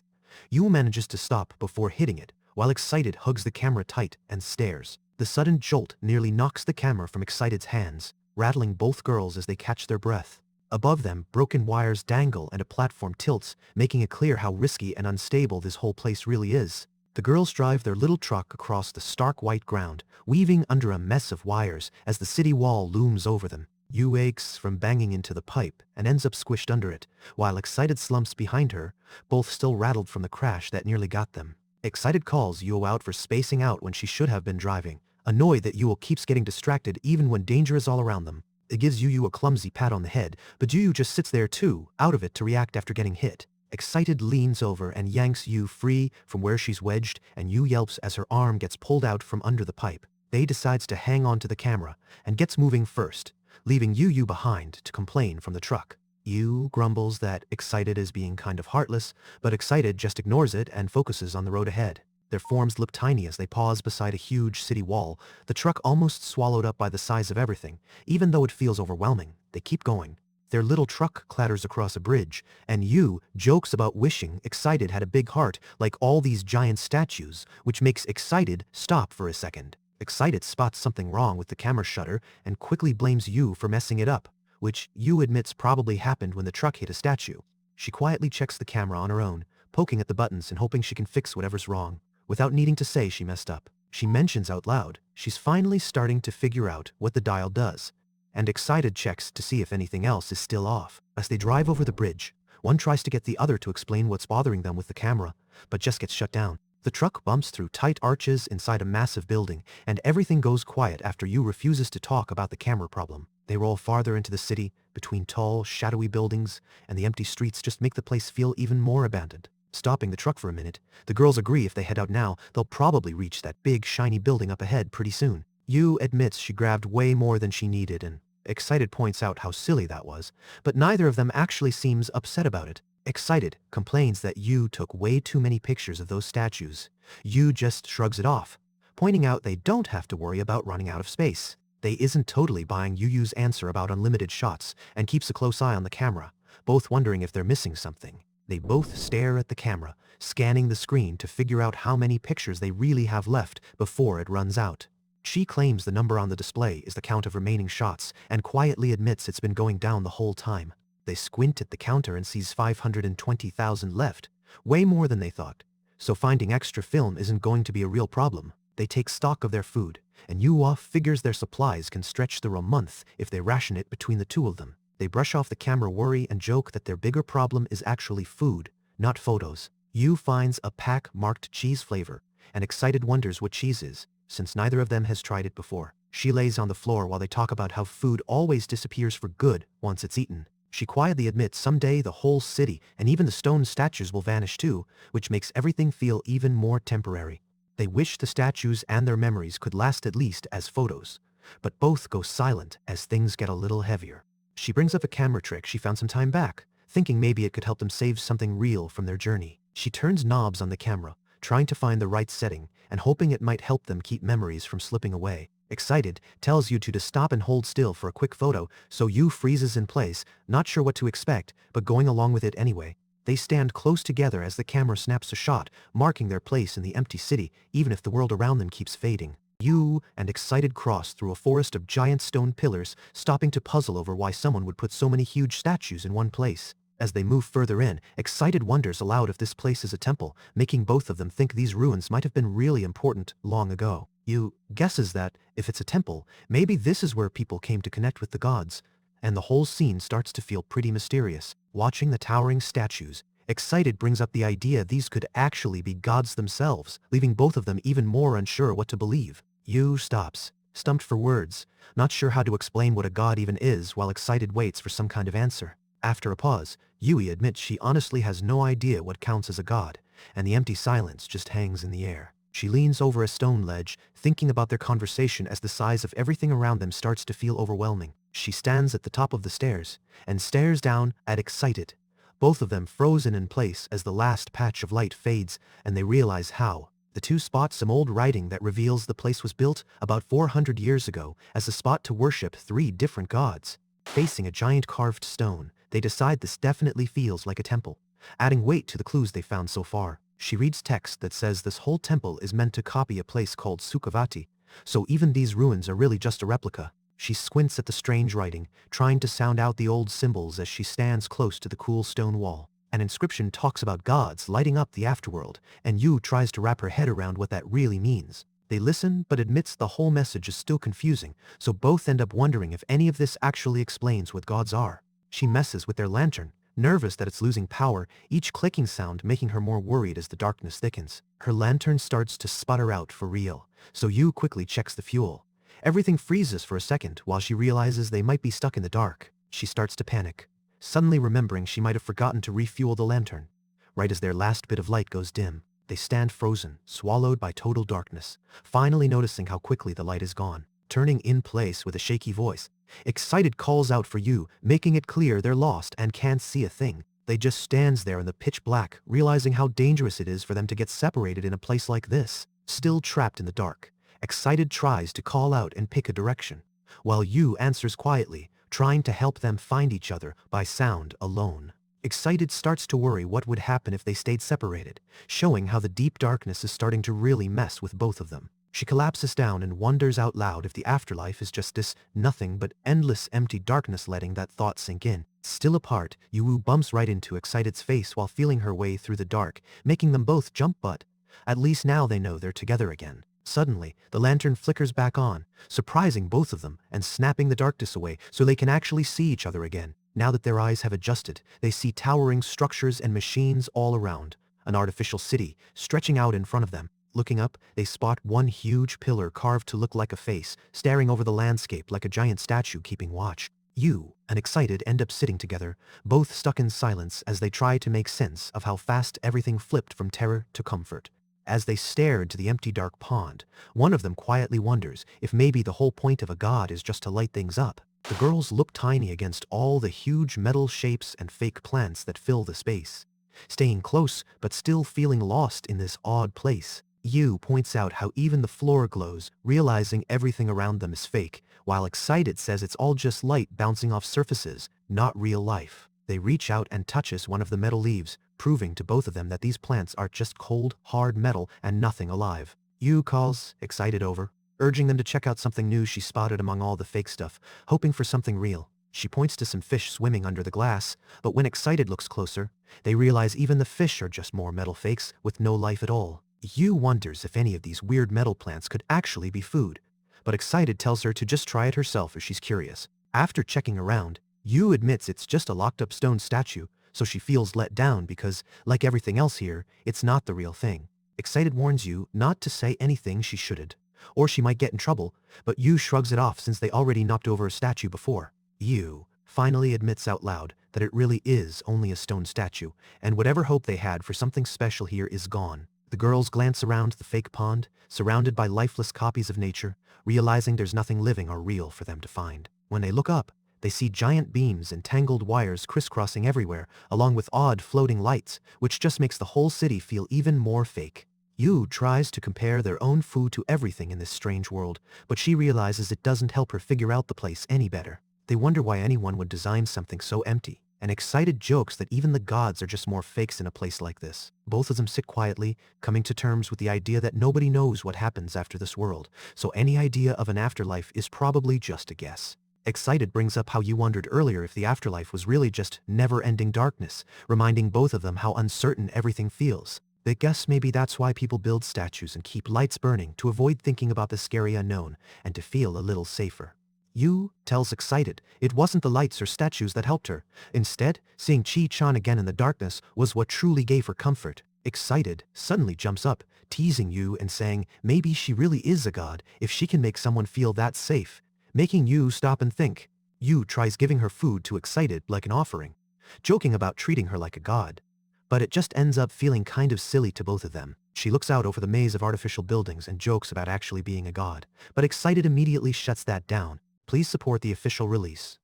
Yu manages to stop before hitting it, while Excited hugs the camera tight and stares. The sudden jolt nearly knocks the camera from Excited's hands, rattling both girls as they catch their breath. Above them, broken wires dangle and a platform tilts, making it clear how risky and unstable this whole place really is. The girls drive their little truck across the stark white ground, weaving under a mess of wires as the city wall looms over them. Yu aches from banging into the pipe and ends up squished under it, while Excited slumps behind her, both still rattled from the crash that nearly got them. Excited calls Yu out for spacing out when she should have been driving, annoyed that Yu keeps getting distracted even when danger is all around them. It gives Yu a clumsy pat on the head, but Yu just sits there too, out of it to react after getting hit. Excited leans over and yanks Yu free from where she's wedged, and Yu yelps as her arm gets pulled out from under the pipe. They decides to hang on to the camera and gets moving first, leaving Yu behind to complain from the truck. Yu grumbles that Excited is being kind of heartless, but Excited just ignores it and focuses on the road ahead. Their forms look tiny as they pause beside a huge city wall, the truck almost swallowed up by the size of everything. Even though it feels overwhelming, they keep going. Their little truck clatters across a bridge, and Yu jokes about wishing Excited had a big heart like all these giant statues, which makes Excited stop for a second. Excited spots something wrong with the camera shutter and quickly blames Yu for messing it up, which Yu admits probably happened when the truck hit a statue. She quietly checks the camera on her own, poking at the buttons and hoping she can fix whatever's wrong. Without needing to say she messed up, she mentions out loud she's finally starting to figure out what the dial does, and Excited checks to see if anything else is still off. As they drive over the bridge, one tries to get the other to explain what's bothering them with the camera, but just gets shut down. The truck bumps through tight arches inside a massive building, and everything goes quiet after Yu refuses to talk about the camera problem. They roll farther into the city, between tall, shadowy buildings, and the empty streets just make the place feel even more abandoned. Stopping the truck for a minute, the girls agree if they head out now, they'll probably reach that big shiny building up ahead pretty soon. Yu admits she grabbed way more than she needed, and Excited points out how silly that was, but neither of them actually seems upset about it. Excited complains that Yu took way too many pictures of those statues. Yu just shrugs it off, pointing out they don't have to worry about running out of space. They isn't totally buying Yu's answer about unlimited shots and keeps a close eye on the camera, both wondering if they're missing something. They both stare at the camera, scanning the screen to figure out how many pictures they really have left before it runs out. She claims the number on the display is the count of remaining shots and quietly admits it's been going down the whole time. They squint at the counter and sees 520,000 left, way more than they thought. So finding extra film isn't going to be a real problem. They take stock of their food, and Yu figures their supplies can stretch through a month if they ration it between the two of them. They brush off the camera worry and joke that their bigger problem is actually food, not photos. Yu finds a pack marked cheese flavor, and Excited wonders what cheese is, since neither of them has tried it before. She lays on the floor while they talk about how food always disappears for good once it's eaten. She quietly admits someday the whole city and even the stone statues will vanish too, which makes everything feel even more temporary. They wish the statues and their memories could last at least as photos, but both go silent as things get a little heavier. She brings up a camera trick she found some time back, thinking maybe it could help them save something real from their journey. She turns knobs on the camera, trying to find the right setting and hoping it might help them keep memories from slipping away. Excited tells Yu to stop and hold still for a quick photo, so Yu freezes in place, not sure what to expect, but going along with it anyway. They stand close together as the camera snaps a shot, marking their place in the empty city, even if the world around them keeps fading. Yu and Excited cross through a forest of giant stone pillars, stopping to puzzle over why someone would put so many huge statues in one place. As they move further in, Excited wonders aloud if this place is a temple, making both of them think these ruins might have been really important long ago. Yu guesses that, if it's a temple, maybe this is where people came to connect with the gods, and the whole scene starts to feel pretty mysterious. Watching the towering statues, Excited brings up the idea these could actually be gods themselves, leaving both of them even more unsure what to believe. Yu stops, stumped for words, not sure how to explain what a god even is, while Excited waits for some kind of answer. After a pause, Yui admits she honestly has no idea what counts as a god, and the empty silence just hangs in the air. She leans over a stone ledge, thinking about their conversation as the size of everything around them starts to feel overwhelming. She stands at the top of the stairs and stares down at Excited, both of them frozen in place as the last patch of light fades and they realize how. The two spot some old writing that reveals the place was built about 400 years ago as a spot to worship 3 different gods. Facing a giant carved stone, they decide this definitely feels like a temple. Adding weight to the clues they found so far, she reads text that says this whole temple is meant to copy a place called Sukhavati, so even these ruins are really just a replica. She squints at the strange writing, trying to sound out the old symbols as she stands close to the cool stone wall. An inscription talks about gods lighting up the afterworld, and Yu tries to wrap her head around what that really means. They listen, but admits the whole message is still confusing, so both end up wondering if any of this actually explains what gods are. She messes with their lantern, nervous that it's losing power, each clicking sound making her more worried as the darkness thickens. Her lantern starts to sputter out for real, so Yu quickly checks the fuel. Everything freezes for a second while she realizes they might be stuck in the dark. She starts to panic, suddenly remembering she might have forgotten to refuel the lantern. Right as their last bit of light goes dim, they stand frozen, swallowed by total darkness, finally noticing how quickly the light is gone. Turning in place with a shaky voice, Excited calls out for Yu, making it clear they're lost and can't see a thing. They just stands there in the pitch black, realizing how dangerous it is for them to get separated in a place like this. Still trapped in the dark, Excited tries to call out and pick a direction, while Yu answers quietly, trying to help them find each other by sound alone. Excited starts to worry what would happen if they stayed separated, showing how the deep darkness is starting to really mess with both of them. She collapses down and wonders out loud if the afterlife is just this nothing but endless empty darkness. Letting that thought sink in. Still apart, Yu bumps right into Excited's face while feeling her way through the dark, making them both jump, but at least now they know they're together again. Suddenly, the lantern flickers back on, surprising both of them and snapping the darkness away so they can actually see each other again. Now that their eyes have adjusted, they see towering structures and machines all around, an artificial city stretching out in front of them. Looking up, they spot one huge pillar carved to look like a face, staring over the landscape like a giant statue keeping watch. Yu and Excited end up sitting together, both stuck in silence as they try to make sense of how fast everything flipped from terror to comfort. As they stare into the empty dark pond, one of them quietly wonders if maybe the whole point of a god is just to light things up. The girls look tiny against all the huge metal shapes and fake plants that fill the space, staying close but still feeling lost in this odd place. Yu points out how even the floor glows, realizing everything around them is fake, while Excited says it's all just light bouncing off surfaces, not real life. They reach out and touches one of the metal leaves, proving to both of them that these plants are just cold, hard metal and nothing alive. Yu calls Excited over, urging them to check out something new she spotted among all the fake stuff, hoping for something real. She points to some fish swimming under the glass, but when Excited looks closer, they realize even the fish are just more metal fakes with no life at all. Yu wonders if any of these weird metal plants could actually be food, but Excited tells her to just try it herself if she's curious. After checking around, Yu admits it's just a locked-up stone statue, so she feels let down because, like everything else here, it's not the real thing. Excited warns Yu not to say anything she shouldn't, or she might get in trouble, but Yu shrugs it off since they already knocked over a statue before. Yu finally admits out loud that it really is only a stone statue, and whatever hope they had for something special here is gone. The girls glance around the fake pond, surrounded by lifeless copies of nature, realizing there's nothing living or real for them to find. When they look up, they see giant beams and tangled wires crisscrossing everywhere, along with odd floating lights, which just makes the whole city feel even more fake. Yu tries to compare their own food to everything in this strange world, but she realizes it doesn't help her figure out the place any better. They wonder why anyone would design something so empty, and Excited jokes that even the gods are just more fakes in a place like this. Both of them sit quietly, coming to terms with the idea that nobody knows what happens after this world, so any idea of an afterlife is probably just a guess. Excited brings up how you wondered earlier if the afterlife was really just never-ending darkness, reminding both of them how uncertain everything feels. They guess maybe that's why people build statues and keep lights burning to avoid thinking about the scary unknown and to feel a little safer. Yu tells Excited it wasn't the lights or statues that helped her. Instead, seeing Chi-chan again in the darkness was what truly gave her comfort. Excited suddenly jumps up, teasing Yu and saying maybe she really is a god if she can make someone feel that safe, making Yu stop and think. Yu tries giving her food to Excited like an offering, joking about treating her like a god, but it just ends up feeling kind of silly to both of them. She looks out over the maze of artificial buildings and jokes about actually being a god, but Excited immediately shuts that down, Please support the official release.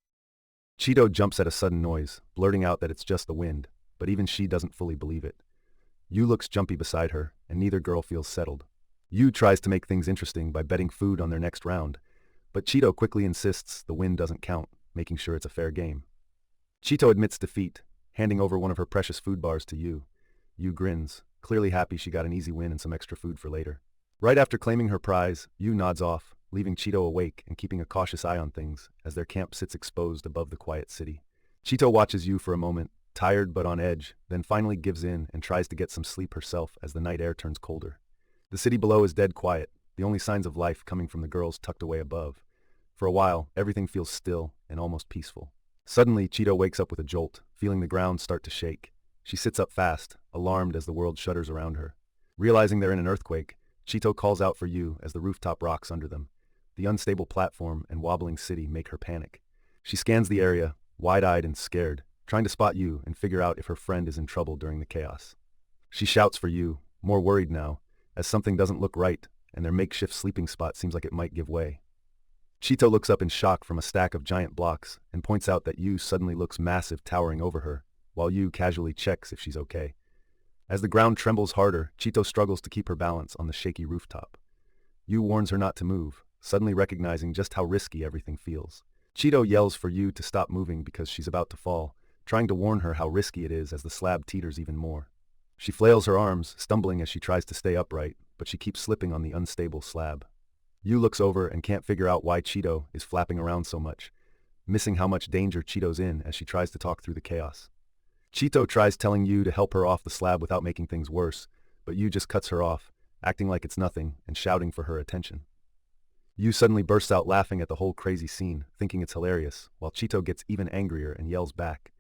Chito jumps at a sudden noise, blurting out that it's just the wind, but even she doesn't fully believe it. Yu looks jumpy beside her, and neither girl feels settled. Yu tries to make things interesting by betting food on their next round, but Chito quickly insists the win doesn't count, making sure it's a fair game. Chito admits defeat, handing over one of her precious food bars to Yu. Yu grins, clearly happy she got an easy win and some extra food for later. Right after claiming her prize, Yu nods off, leaving Chito awake and keeping a cautious eye on things as their camp sits exposed above the quiet city. Chito watches Yu for a moment, tired but on edge, then finally gives in and tries to get some sleep herself as the night air turns colder. The city below is dead quiet, the only signs of life coming from the girls tucked away above. For a while, everything feels still and almost peaceful. Suddenly, Chito wakes up with a jolt, feeling the ground start to shake. She sits up fast, alarmed as the world shudders around her. Realizing they're in an earthquake, Chito calls out for Yu as the rooftop rocks under them. The unstable platform and wobbling city make her panic. She scans the area, wide-eyed and scared, trying to spot Yu and figure out if her friend is in trouble during the chaos. She shouts for Yu, more worried now, as something doesn't look right and their makeshift sleeping spot seems like it might give way. Chito looks up in shock from a stack of giant blocks and points out that Yu suddenly looks massive towering over her, while Yu casually checks if she's okay. As the ground trembles harder, Chito struggles to keep her balance on the shaky rooftop. Yu warns her not to move, suddenly recognizing just how risky everything feels. Chito yells for Yu to stop moving because she's about to fall, trying to warn her how risky it is as the slab teeters even more. She flails her arms, stumbling as she tries to stay upright, but she keeps slipping on the unstable slab. Yu looks over and can't figure out why Chito is flapping around so much, missing how much danger Chito's in as she tries to talk through the chaos. Chito tries telling Yu to help her off the slab without making things worse, but Yu just cuts her off, acting like it's nothing and shouting for her attention. Yu suddenly bursts out laughing at the whole crazy scene, thinking it's hilarious, while Chito gets even angrier and yells back.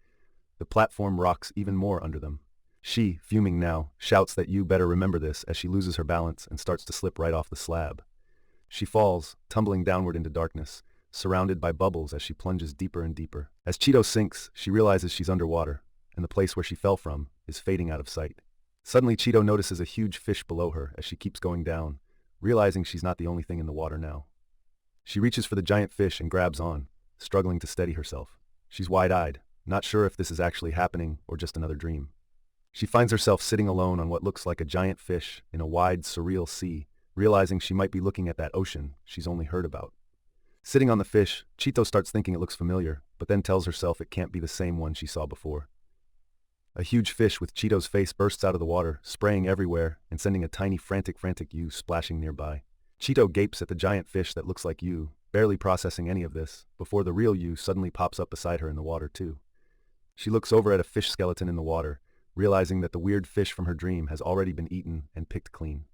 The platform rocks even more under them. She, fuming now, shouts that Yu better remember this as she loses her balance and starts to slip right off the slab. She falls, tumbling downward into darkness, surrounded by bubbles as she plunges deeper and deeper. As Chito sinks, she realizes she's underwater, and the place where she fell from is fading out of sight. Suddenly, Chito notices a huge fish below her as she keeps going down, realizing she's not the only thing in the water now. She reaches for the giant fish and grabs on, struggling to steady herself. She's wide-eyed, not sure if this is actually happening or just another dream. She finds herself sitting alone on what looks like a giant fish in a wide, surreal sea, realizing she might be looking at that ocean she's only heard about. Sitting on the fish, Chito starts thinking it looks familiar, but then tells herself it can't be the same one she saw before. A huge fish with Chito's face bursts out of the water, spraying everywhere and sending a tiny frantic Yu splashing nearby. Chito gapes at the giant fish that looks like Yu, barely processing any of this, before the real Yu suddenly pops up beside her in the water too. She looks over at a fish skeleton in the water, realizing that the weird fish from her dream has already been eaten and picked clean.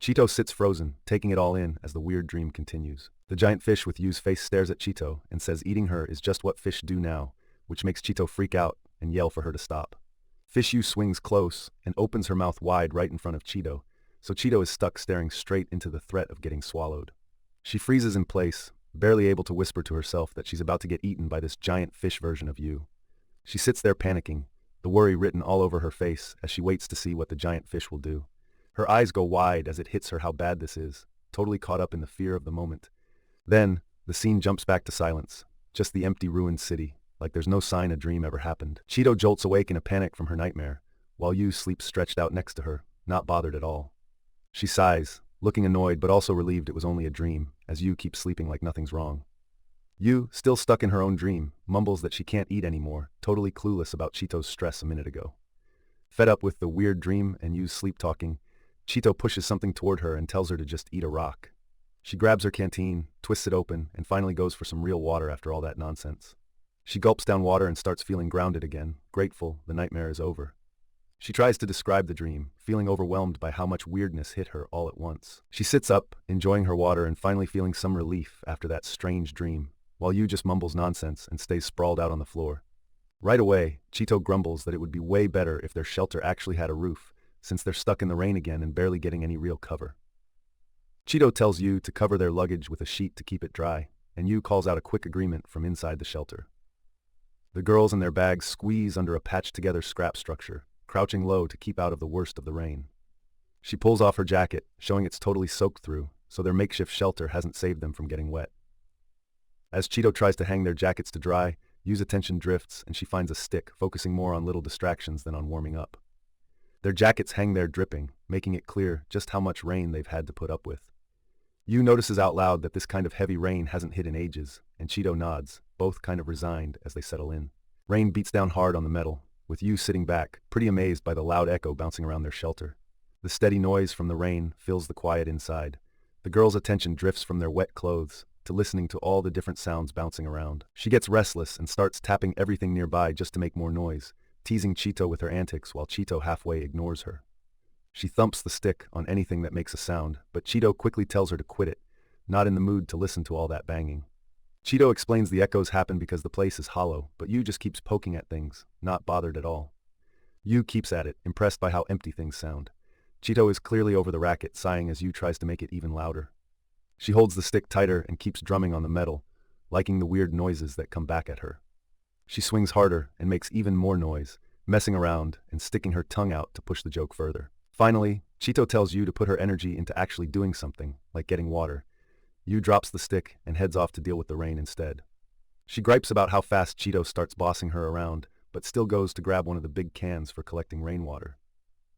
Chito sits frozen, taking it all in as the weird dream continues. The giant fish with Yu's face stares at Chito and says eating her is just what fish do now, which makes Chito freak out and yell for her to stop. Fish Yu swings close and opens her mouth wide right in front of Chito, so Chito is stuck staring straight into the threat of getting swallowed. She freezes in place, barely able to whisper to herself that she's about to get eaten by this giant fish version of Yu. She sits there panicking, the worry written all over her face as she waits to see what the giant fish will do. Her eyes go wide as it hits her how bad this is, totally caught up in the fear of the moment. Then, the scene jumps back to silence, just the empty ruined city, like there's no sign a dream ever happened. Chito jolts awake in a panic from her nightmare, while Yu sleeps stretched out next to her, not bothered at all. She sighs, looking annoyed but also relieved it was only a dream, as Yu keeps sleeping like nothing's wrong. Yu, still stuck in her own dream, mumbles that she can't eat anymore, totally clueless about Chito's stress a minute ago. Fed up with the weird dream and Yu's sleep-talking, Chito pushes something toward her and tells her to just eat a rock. She grabs her canteen, twists it open, and finally goes for some real water after all that nonsense. She gulps down water and starts feeling grounded again, grateful the nightmare is over. She tries to describe the dream, feeling overwhelmed by how much weirdness hit her all at once. She sits up, enjoying her water and finally feeling some relief after that strange dream, while Yu just mumbles nonsense and stays sprawled out on the floor. Right away, Chito grumbles that it would be way better if their shelter actually had a roof, since they're stuck in the rain again and barely getting any real cover. Chito tells Yu to cover their luggage with a sheet to keep it dry, and Yu calls out a quick agreement from inside the shelter. The girls and their bags squeeze under a patched-together scrap structure, crouching low to keep out of the worst of the rain. She pulls off her jacket, showing it's totally soaked through, so their makeshift shelter hasn't saved them from getting wet. As Chito tries to hang their jackets to dry, Yu's attention drifts and she finds a stick, focusing more on little distractions than on warming up. Their jackets hang there dripping, making it clear just how much rain they've had to put up with. Yu notices out loud that this kind of heavy rain hasn't hit in ages, and Chito nods, both kind of resigned as they settle in. Rain beats down hard on the metal, with Yu sitting back, pretty amazed by the loud echo bouncing around their shelter. The steady noise from the rain fills the quiet inside. The girl's attention drifts from their wet clothes to listening to all the different sounds bouncing around. She gets restless and starts tapping everything nearby just to make more noise, teasing Chito with her antics while Chito halfway ignores her. She thumps the stick on anything that makes a sound, but Chito quickly tells her to quit it, not in the mood to listen to all that banging. Chito explains the echoes happen because the place is hollow, but Yu just keeps poking at things, not bothered at all. Yu keeps at it, impressed by how empty things sound. Chito is clearly over the racket, sighing as Yu tries to make it even louder. She holds the stick tighter and keeps drumming on the metal, liking the weird noises that come back at her. She swings harder and makes even more noise, messing around and sticking her tongue out to push the joke further. Finally, Chito tells Yu to put her energy into actually doing something, like getting water. Yu drops the stick and heads off to deal with the rain instead. She gripes about how fast Chito starts bossing her around, but still goes to grab one of the big cans for collecting rainwater.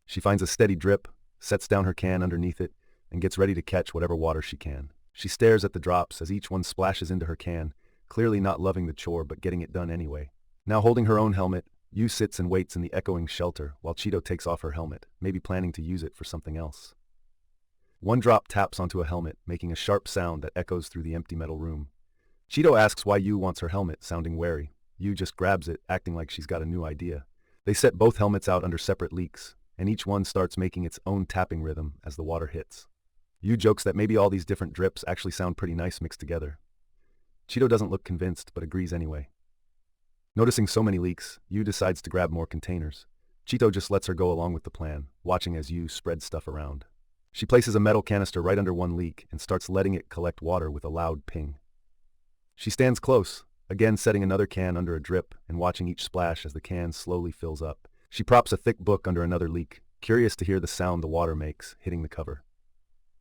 She finds a steady drip, sets down her can underneath it, and gets ready to catch whatever water she can. She stares at the drops as each one splashes into her can, clearly not loving the chore but getting it done anyway. Now holding her own helmet, Yu sits and waits in the echoing shelter while Chito takes off her helmet, maybe planning to use it for something else. One drop taps onto a helmet, making a sharp sound that echoes through the empty metal room. Chito asks why Yu wants her helmet, sounding wary. Yu just grabs it, acting like she's got a new idea. They set both helmets out under separate leaks, and each one starts making its own tapping rhythm as the water hits. Yu jokes that maybe all these different drips actually sound pretty nice mixed together. Chito doesn't look convinced, but agrees anyway. Noticing so many leaks, Yu decides to grab more containers. Chito just lets her go along with the plan, watching as Yu spreads stuff around. She places a metal canister right under one leak and starts letting it collect water with a loud ping. She stands close, again setting another can under a drip and watching each splash as the can slowly fills up. She props a thick book under another leak, curious to hear the sound the water makes hitting the cover.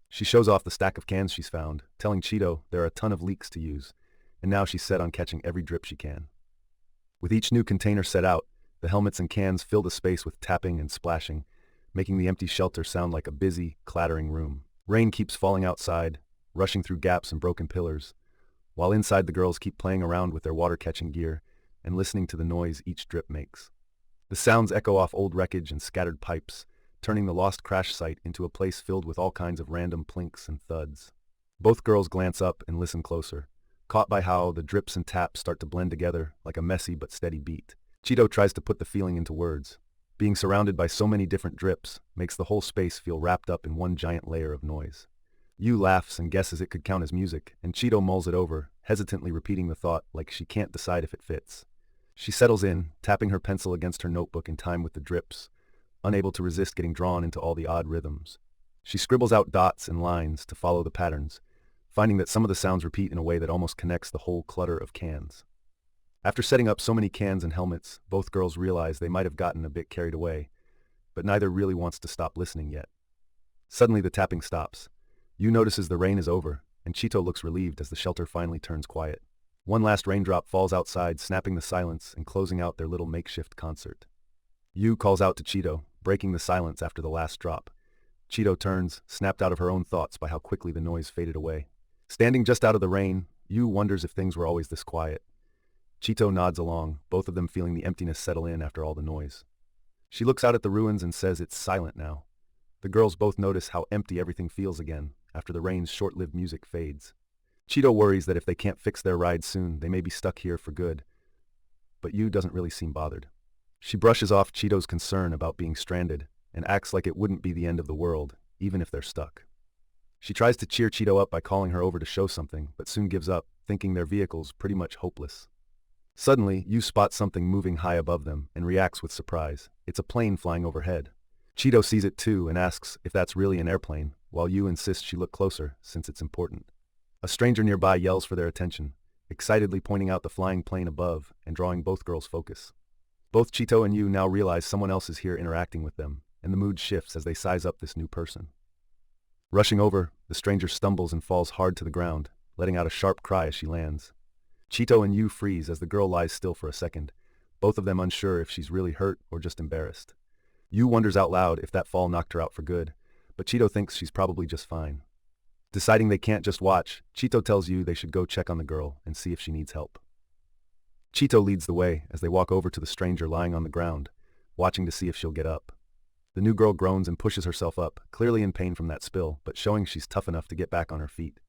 She shows off the stack of cans she's found, telling Chito there are a ton of leaks to use, and now she's set on catching every drip she can. With each new container set out, the helmets and cans fill the space with tapping and splashing, making the empty shelter sound like a busy, clattering room. Rain keeps falling outside, rushing through gaps and broken pillars, while inside the girls keep playing around with their water-catching gear and listening to the noise each drip makes. The sounds echo off old wreckage and scattered pipes, turning the lost crash site into a place filled with all kinds of random plinks and thuds. Both girls glance up and listen closer, caught by how the drips and taps start to blend together like a messy but steady beat. Chito tries to put the feeling into words. Being surrounded by so many different drips makes the whole space feel wrapped up in one giant layer of noise. Yu laughs and guesses it could count as music, and Chito mulls it over, hesitantly repeating the thought like she can't decide if it fits. She settles in, tapping her pencil against her notebook in time with the drips, unable to resist getting drawn into all the odd rhythms. She scribbles out dots and lines to follow the patterns, finding that some of the sounds repeat in a way that almost connects the whole clutter of cans. After setting up so many cans and helmets, both girls realize they might have gotten a bit carried away, but neither really wants to stop listening yet. Suddenly the tapping stops. Yu notices the rain is over, and Chito looks relieved as the shelter finally turns quiet. One last raindrop falls outside, snapping the silence and closing out their little makeshift concert. Yu calls out to Chito, breaking the silence after the last drop. Chito turns, snapped out of her own thoughts by how quickly the noise faded away. Standing just out of the rain, Yu wonders if things were always this quiet. Chito nods along, both of them feeling the emptiness settle in after all the noise. She looks out at the ruins and says it's silent now. The girls both notice how empty everything feels again after the rain's short-lived music fades. Chito worries that if they can't fix their ride soon, they may be stuck here for good. But Yu doesn't really seem bothered. She brushes off Chito's concern about being stranded and acts like it wouldn't be the end of the world, even if they're stuck. She tries to cheer Chito up by calling her over to show something, but soon gives up, thinking their vehicle's pretty much hopeless. Suddenly, Yu spots something moving high above them and reacts with surprise. It's a plane flying overhead. Chito sees it too and asks if that's really an airplane, while Yu insists she look closer since it's important. A stranger nearby yells for their attention, excitedly pointing out the flying plane above and drawing both girls' focus. Both Chito and Yu now realize someone else is here interacting with them, and the mood shifts as they size up this new person. Rushing over, the stranger stumbles and falls hard to the ground, letting out a sharp cry as she lands. Chito and Yu freeze as the girl lies still for a second, both of them unsure if she's really hurt or just embarrassed. Yu wonders out loud if that fall knocked her out for good, but Chito thinks she's probably just fine. Deciding they can't just watch, Chito tells Yu they should go check on the girl and see if she needs help. Chito leads the way as they walk over to the stranger lying on the ground, watching to see if she'll get up. The new girl groans and pushes herself up, clearly in pain from that spill, but showing she's tough enough to get back on her feet.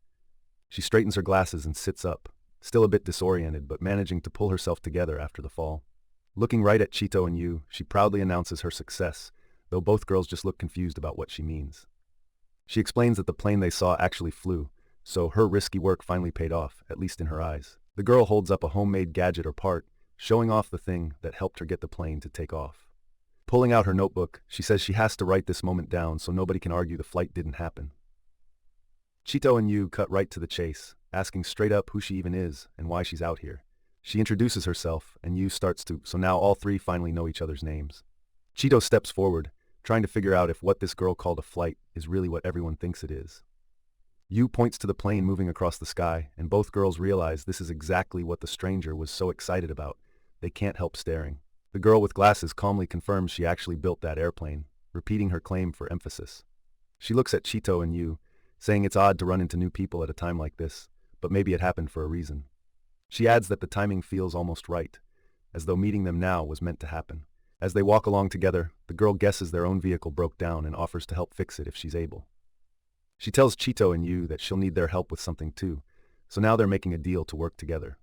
She straightens her glasses and sits up, still a bit disoriented but managing to pull herself together after the fall. Looking right at Chito and Yu, she proudly announces her success, though both girls just look confused about what she means. She explains that the plane they saw actually flew, so her risky work finally paid off, at least in her eyes. The girl holds up a homemade gadget or part, showing off the thing that helped her get the plane to take off. Pulling out her notebook, she says she has to write this moment down so nobody can argue the flight didn't happen. Chito and Yu cut right to the chase, asking straight up who she even is and why she's out here. She introduces herself, and Yu starts to, so now all three finally know each other's names. Chito steps forward, trying to figure out if what this girl called a flight is really what everyone thinks it is. Yu points to the plane moving across the sky, and both girls realize this is exactly what the stranger was so excited about. They can't help staring. The girl with glasses calmly confirms she actually built that airplane, repeating her claim for emphasis. She looks at Chito and Yu, saying it's odd to run into new people at a time like this, but maybe it happened for a reason. She adds that the timing feels almost right, as though meeting them now was meant to happen. As they walk along together, the girl guesses their own vehicle broke down and offers to help fix it if she's able. She tells Chito and Yu that she'll need their help with something too, so now they're making a deal to work together.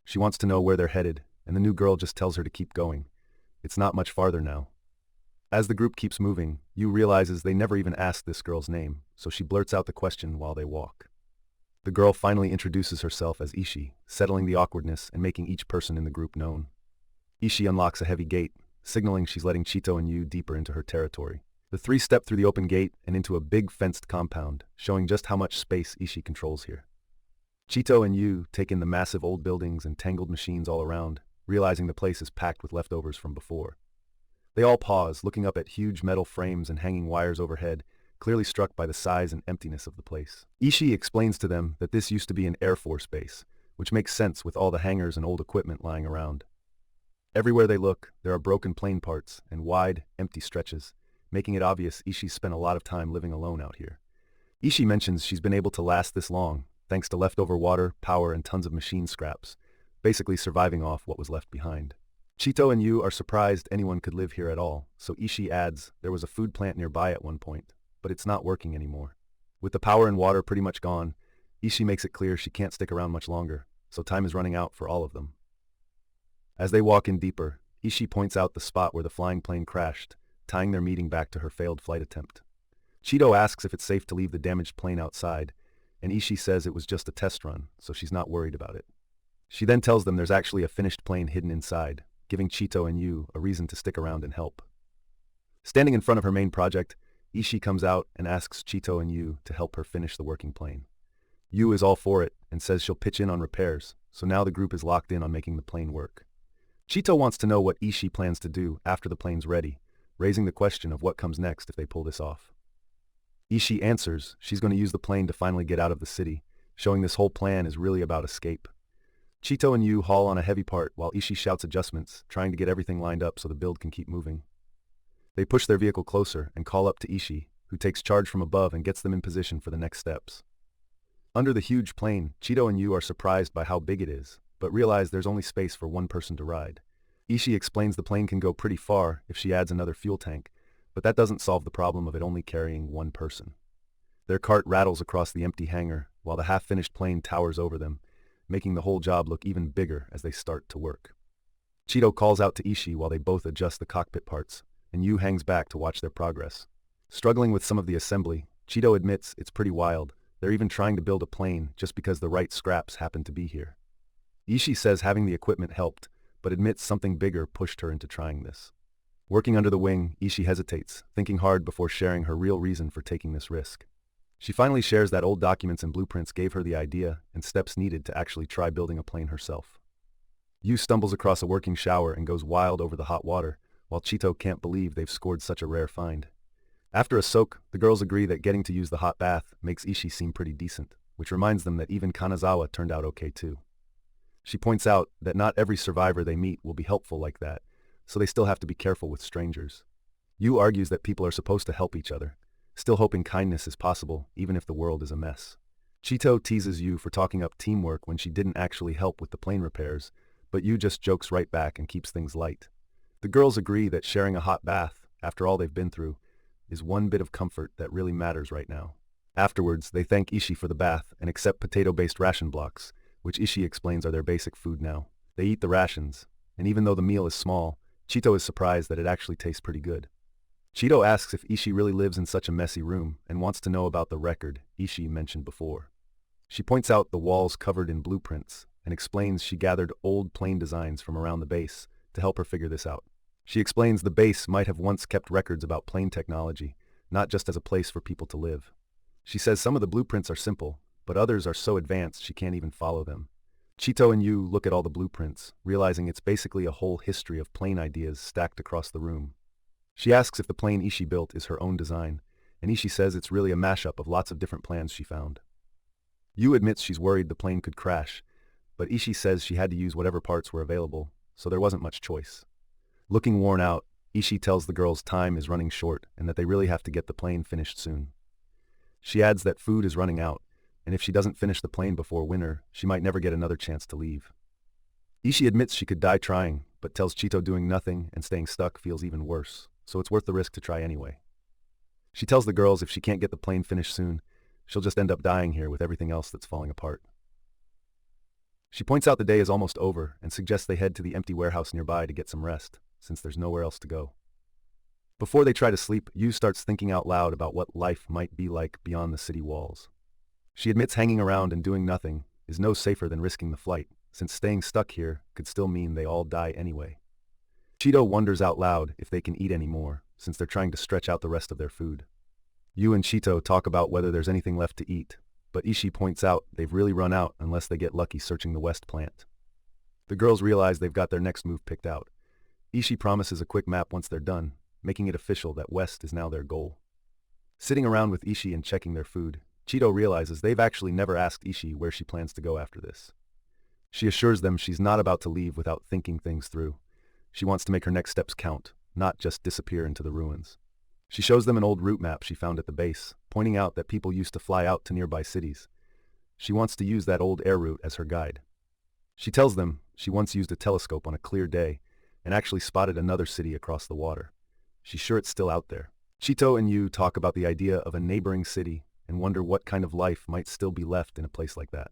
She wants to know where they're headed, and the new girl just tells her to keep going. It's not much farther now. As the group keeps moving, Yu realizes they never even asked this girl's name, so she blurts out the question while they walk. The girl finally introduces herself as Ishi, settling the awkwardness and making each person in the group known. Ishi unlocks a heavy gate, signaling she's letting Chito and Yu deeper into her territory. The three step through the open gate and into a big fenced compound, showing just how much space Ishi controls here. Chito and Yu take in the massive old buildings and tangled machines all around, realizing the place is packed with leftovers from before. They all pause, looking up at huge metal frames and hanging wires overhead, clearly struck by the size and emptiness of the place. Ishi explains to them that this used to be an Air Force base, which makes sense with all the hangars and old equipment lying around. Everywhere they look, there are broken plane parts and wide, empty stretches, making it obvious Ishi's spent a lot of time living alone out here. Ishi mentions she's been able to last this long, thanks to leftover water, power, and tons of machine scraps, basically surviving off what was left behind. Chito and Yu are surprised anyone could live here at all, so Ishi adds there was a food plant nearby at one point, but it's not working anymore. With the power and water pretty much gone, Ishi makes it clear she can't stick around much longer, so time is running out for all of them. As they walk in deeper, Ishi points out the spot where the flying plane crashed, tying their meeting back to her failed flight attempt. Chito asks if it's safe to leave the damaged plane outside, and Ishi says it was just a test run, so she's not worried about it. She then tells them there's actually a finished plane hidden inside, giving Chito and Yu a reason to stick around and help. Standing in front of her main project, Ishi comes out and asks Chito and Yu to help her finish the working plane. Yu is all for it and says she'll pitch in on repairs, so now the group is locked in on making the plane work. Chito wants to know what Ishi plans to do after the plane's ready, raising the question of what comes next if they pull this off. Ishi answers she's going to use the plane to finally get out of the city, showing this whole plan is really about escape. Chito and Yu haul on a heavy part while Ishi shouts adjustments, trying to get everything lined up so the build can keep moving. They push their vehicle closer and call up to Ishi, who takes charge from above and gets them in position for the next steps. Under the huge plane, Chito and Yu are surprised by how big it is, but realize there's only space for one person to ride. Ishi explains the plane can go pretty far if she adds another fuel tank, but that doesn't solve the problem of it only carrying one person. Their cart rattles across the empty hangar, while the half-finished plane towers over them, making the whole job look even bigger as they start to work. Chito calls out to Ishi while they both adjust the cockpit parts, and Yu hangs back to watch their progress. Struggling with some of the assembly, Chito admits it's pretty wild. They're even trying to build a plane just because the right scraps happen to be here. Ishi says having the equipment helped, but admits something bigger pushed her into trying this. Working under the wing, Ishi hesitates, thinking hard before sharing her real reason for taking this risk. She finally shares that old documents and blueprints gave her the idea and steps needed to actually try building a plane herself. Yu stumbles across a working shower and goes wild over the hot water, while Chito can't believe they've scored such a rare find. After a soak, the girls agree that getting to use the hot bath makes Ishi seem pretty decent, which reminds them that even Kanazawa turned out okay too. She points out that not every survivor they meet will be helpful like that, so they still have to be careful with strangers. Yu argues that people are supposed to help each other, still hoping kindness is possible even if the world is a mess. Chito teases Yu for talking up teamwork when she didn't actually help with the plane repairs, but Yu just jokes right back and keeps things light. The girls agree that sharing a hot bath, after all they've been through, is one bit of comfort that really matters right now. Afterwards, they thank Ishii for the bath and accept potato-based ration blocks, which Ishii explains are their basic food now. They eat the rations, and even though the meal is small, Chito is surprised that it actually tastes pretty good. Chito asks if Ishii really lives in such a messy room and wants to know about the record Ishii mentioned before. She points out the walls covered in blueprints and explains she gathered old plane designs from around the base to help her figure this out. She explains the base might have once kept records about plane technology, not just as a place for people to live. She says some of the blueprints are simple, but others are so advanced she can't even follow them. Chito and Yu look at all the blueprints, realizing it's basically a whole history of plane ideas stacked across the room. She asks if the plane Ishii built is her own design, and Ishii says it's really a mashup of lots of different plans she found. Yu admits she's worried the plane could crash, but Ishii says she had to use whatever parts were available, so there wasn't much choice. Looking worn out, Ishii tells the girls time is running short and that they really have to get the plane finished soon. She adds that food is running out, and if she doesn't finish the plane before winter, she might never get another chance to leave. Ishii admits she could die trying, but tells Chito doing nothing and staying stuck feels even worse, so it's worth the risk to try anyway. She tells the girls if she can't get the plane finished soon, she'll just end up dying here with everything else that's falling apart. She points out the day is almost over and suggests they head to the empty warehouse nearby to get some rest, since there's nowhere else to go. Before they try to sleep, Yu starts thinking out loud about what life might be like beyond the city walls. She admits hanging around and doing nothing is no safer than risking the flight, since staying stuck here could still mean they all die anyway. Chito wonders out loud if they can eat any more, since they're trying to stretch out the rest of their food. Yu and Chito talk about whether there's anything left to eat, but Ishii points out they've really run out unless they get lucky searching the west plant. The girls realize they've got their next move picked out. Ishii promises a quick map once they're done, making it official that west is now their goal. Sitting around with Ishii and checking their food, Chito realizes they've actually never asked Ishii where she plans to go after this. She assures them she's not about to leave without thinking things through. She wants to make her next steps count, not just disappear into the ruins. She shows them an old route map she found at the base, pointing out that people used to fly out to nearby cities. She wants to use that old air route as her guide. She tells them she once used a telescope on a clear day and actually spotted another city across the water. She's sure it's still out there. Chito and Yu talk about the idea of a neighboring city and wonder what kind of life might still be left in a place like that.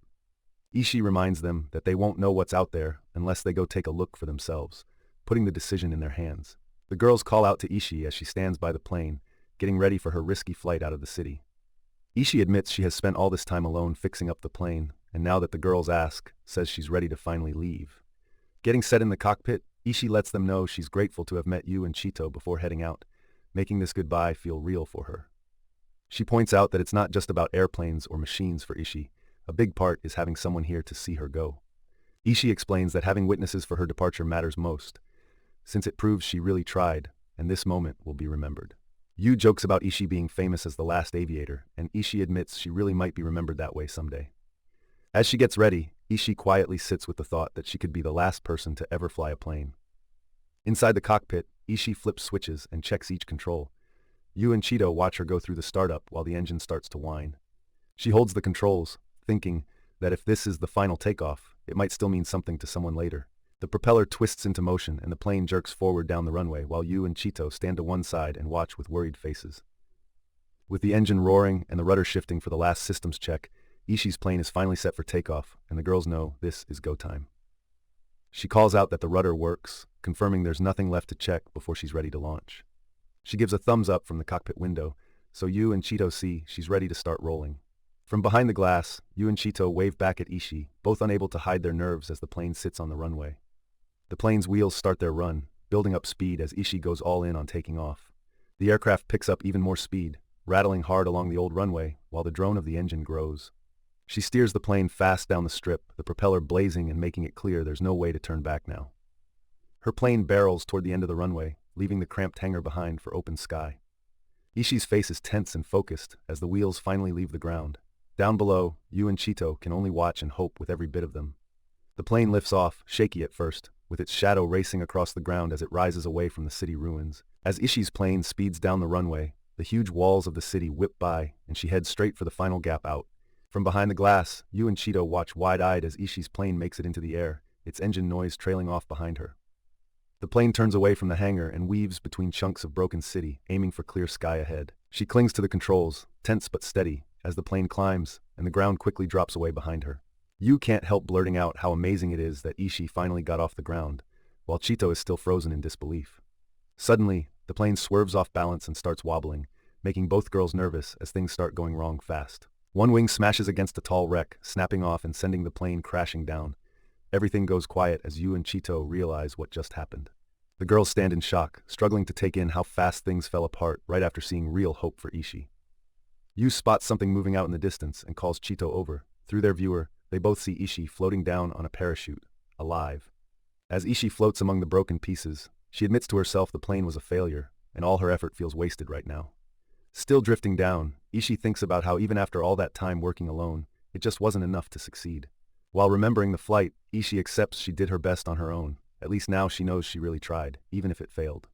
Ishii reminds them that they won't know what's out there unless they go take a look for themselves, putting the decision in their hands. The girls call out to Ishii as she stands by the plane, getting ready for her risky flight out of the city. Ishii admits she has spent all this time alone fixing up the plane, and now that the girls ask, says she's ready to finally leave. Getting set in the cockpit, Ishii lets them know she's grateful to have met Yu and Chito before heading out, making this goodbye feel real for her. She points out that it's not just about airplanes or machines for Ishii. A big part is having someone here to see her go. Ishii explains that having witnesses for her departure matters most, since it proves she really tried, and this moment will be remembered. Yu jokes about Ishii being famous as the last aviator, and Ishii admits she really might be remembered that way someday. As she gets ready, Ishii quietly sits with the thought that she could be the last person to ever fly a plane. Inside the cockpit, Ishii flips switches and checks each control. Yu and Chito watch her go through the startup while the engine starts to whine. She holds the controls, thinking that if this is the final takeoff, it might still mean something to someone later. The propeller twists into motion and the plane jerks forward down the runway while Yu and Chito stand to one side and watch with worried faces. With the engine roaring and the rudder shifting for the last systems check, Ishii's plane is finally set for takeoff, and the girls know this is go time. She calls out that the rudder works, confirming there's nothing left to check before she's ready to launch. She gives a thumbs up from the cockpit window, so Yu and Chito see she's ready to start rolling. From behind the glass, Yu and Chito wave back at Ishii, both unable to hide their nerves as the plane sits on the runway. The plane's wheels start their run, building up speed as Ishii goes all in on taking off. The aircraft picks up even more speed, rattling hard along the old runway while the drone of the engine grows. She steers the plane fast down the strip, the propeller blazing and making it clear there's no way to turn back now. Her plane barrels toward the end of the runway, leaving the cramped hangar behind for open sky. Ishii's face is tense and focused as the wheels finally leave the ground. Down below, Yu and Chito can only watch and hope with every bit of them. The plane lifts off, shaky at first, with its shadow racing across the ground as it rises away from the city ruins. As Ishii's plane speeds down the runway, the huge walls of the city whip by, and she heads straight for the final gap out. From behind the glass, Yu and Chito watch wide-eyed as Ishii's plane makes it into the air, its engine noise trailing off behind her. The plane turns away from the hangar and weaves between chunks of broken city, aiming for clear sky ahead. She clings to the controls, tense but steady, as the plane climbs, and the ground quickly drops away behind her. Yu can't help blurting out how amazing it is that Ishii finally got off the ground, while Chito is still frozen in disbelief. Suddenly, the plane swerves off balance and starts wobbling, making both girls nervous as things start going wrong fast. One wing smashes against a tall wreck, snapping off and sending the plane crashing down. Everything goes quiet as Yu and Chito realize what just happened. The girls stand in shock, struggling to take in how fast things fell apart right after seeing real hope for Ishii. Yu spots something moving out in the distance and calls Chito over. Through their viewer, they both see Ishii floating down on a parachute, alive. As Ishii floats among the broken pieces, she admits to herself the plane was a failure, and all her effort feels wasted right now. Still drifting down, Ishii thinks about how even after all that time working alone, it just wasn't enough to succeed. While remembering the flight, Ishii accepts she did her best on her own. At least now she knows she really tried, even if it failed.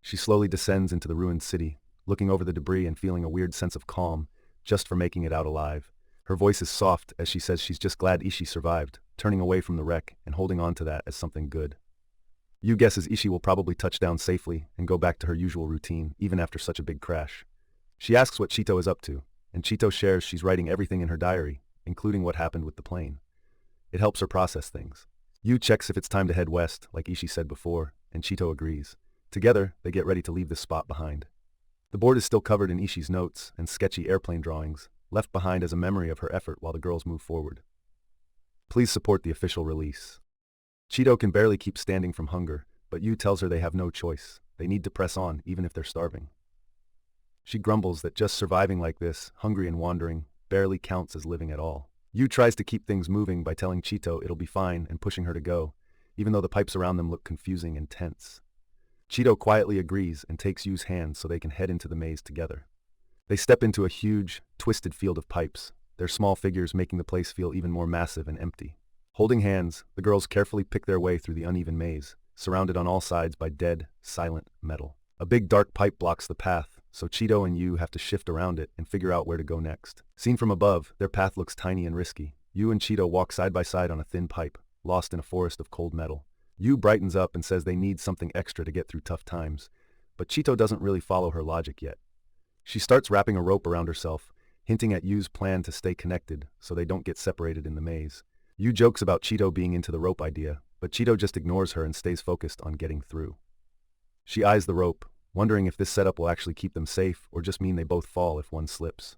She slowly descends into the ruined city, looking over the debris and feeling a weird sense of calm, just for making it out alive. Her voice is soft as she says she's just glad Ishii survived, turning away from the wreck and holding on to that as something good. Yu guesses Ishii will probably touch down safely and go back to her usual routine, even after such a big crash. She asks what Chito is up to, and Chito shares she's writing everything in her diary, including what happened with the plane. It helps her process things. Yu checks if it's time to head west, like Ishii said before, and Chito agrees. Together, they get ready to leave this spot behind. The board is still covered in Ishii's notes and sketchy airplane drawings, left behind as a memory of her effort while the girls move forward. Please support the official release. Chito can barely keep standing from hunger, but Yu tells her they have no choice. They need to press on, even if they're starving. She grumbles that just surviving like this, hungry and wandering, barely counts as living at all. Yu tries to keep things moving by telling Chito it'll be fine and pushing her to go, even though the pipes around them look confusing and tense. Chito quietly agrees and takes Yu's hand so they can head into the maze together. They step into a huge, twisted field of pipes, their small figures making the place feel even more massive and empty. Holding hands, the girls carefully pick their way through the uneven maze, surrounded on all sides by dead, silent metal. A big dark pipe blocks the path, so Chito and Yu have to shift around it and figure out where to go next. Seen from above, their path looks tiny and risky. Yu and Chito walk side by side on a thin pipe, lost in a forest of cold metal. Yu brightens up and says they need something extra to get through tough times, but Chito doesn't really follow her logic yet. She starts wrapping a rope around herself, hinting at Yu's plan to stay connected so they don't get separated in the maze. Yu jokes about Chito being into the rope idea, but Chito just ignores her and stays focused on getting through. She eyes the rope, wondering if this setup will actually keep them safe or just mean they both fall if one slips.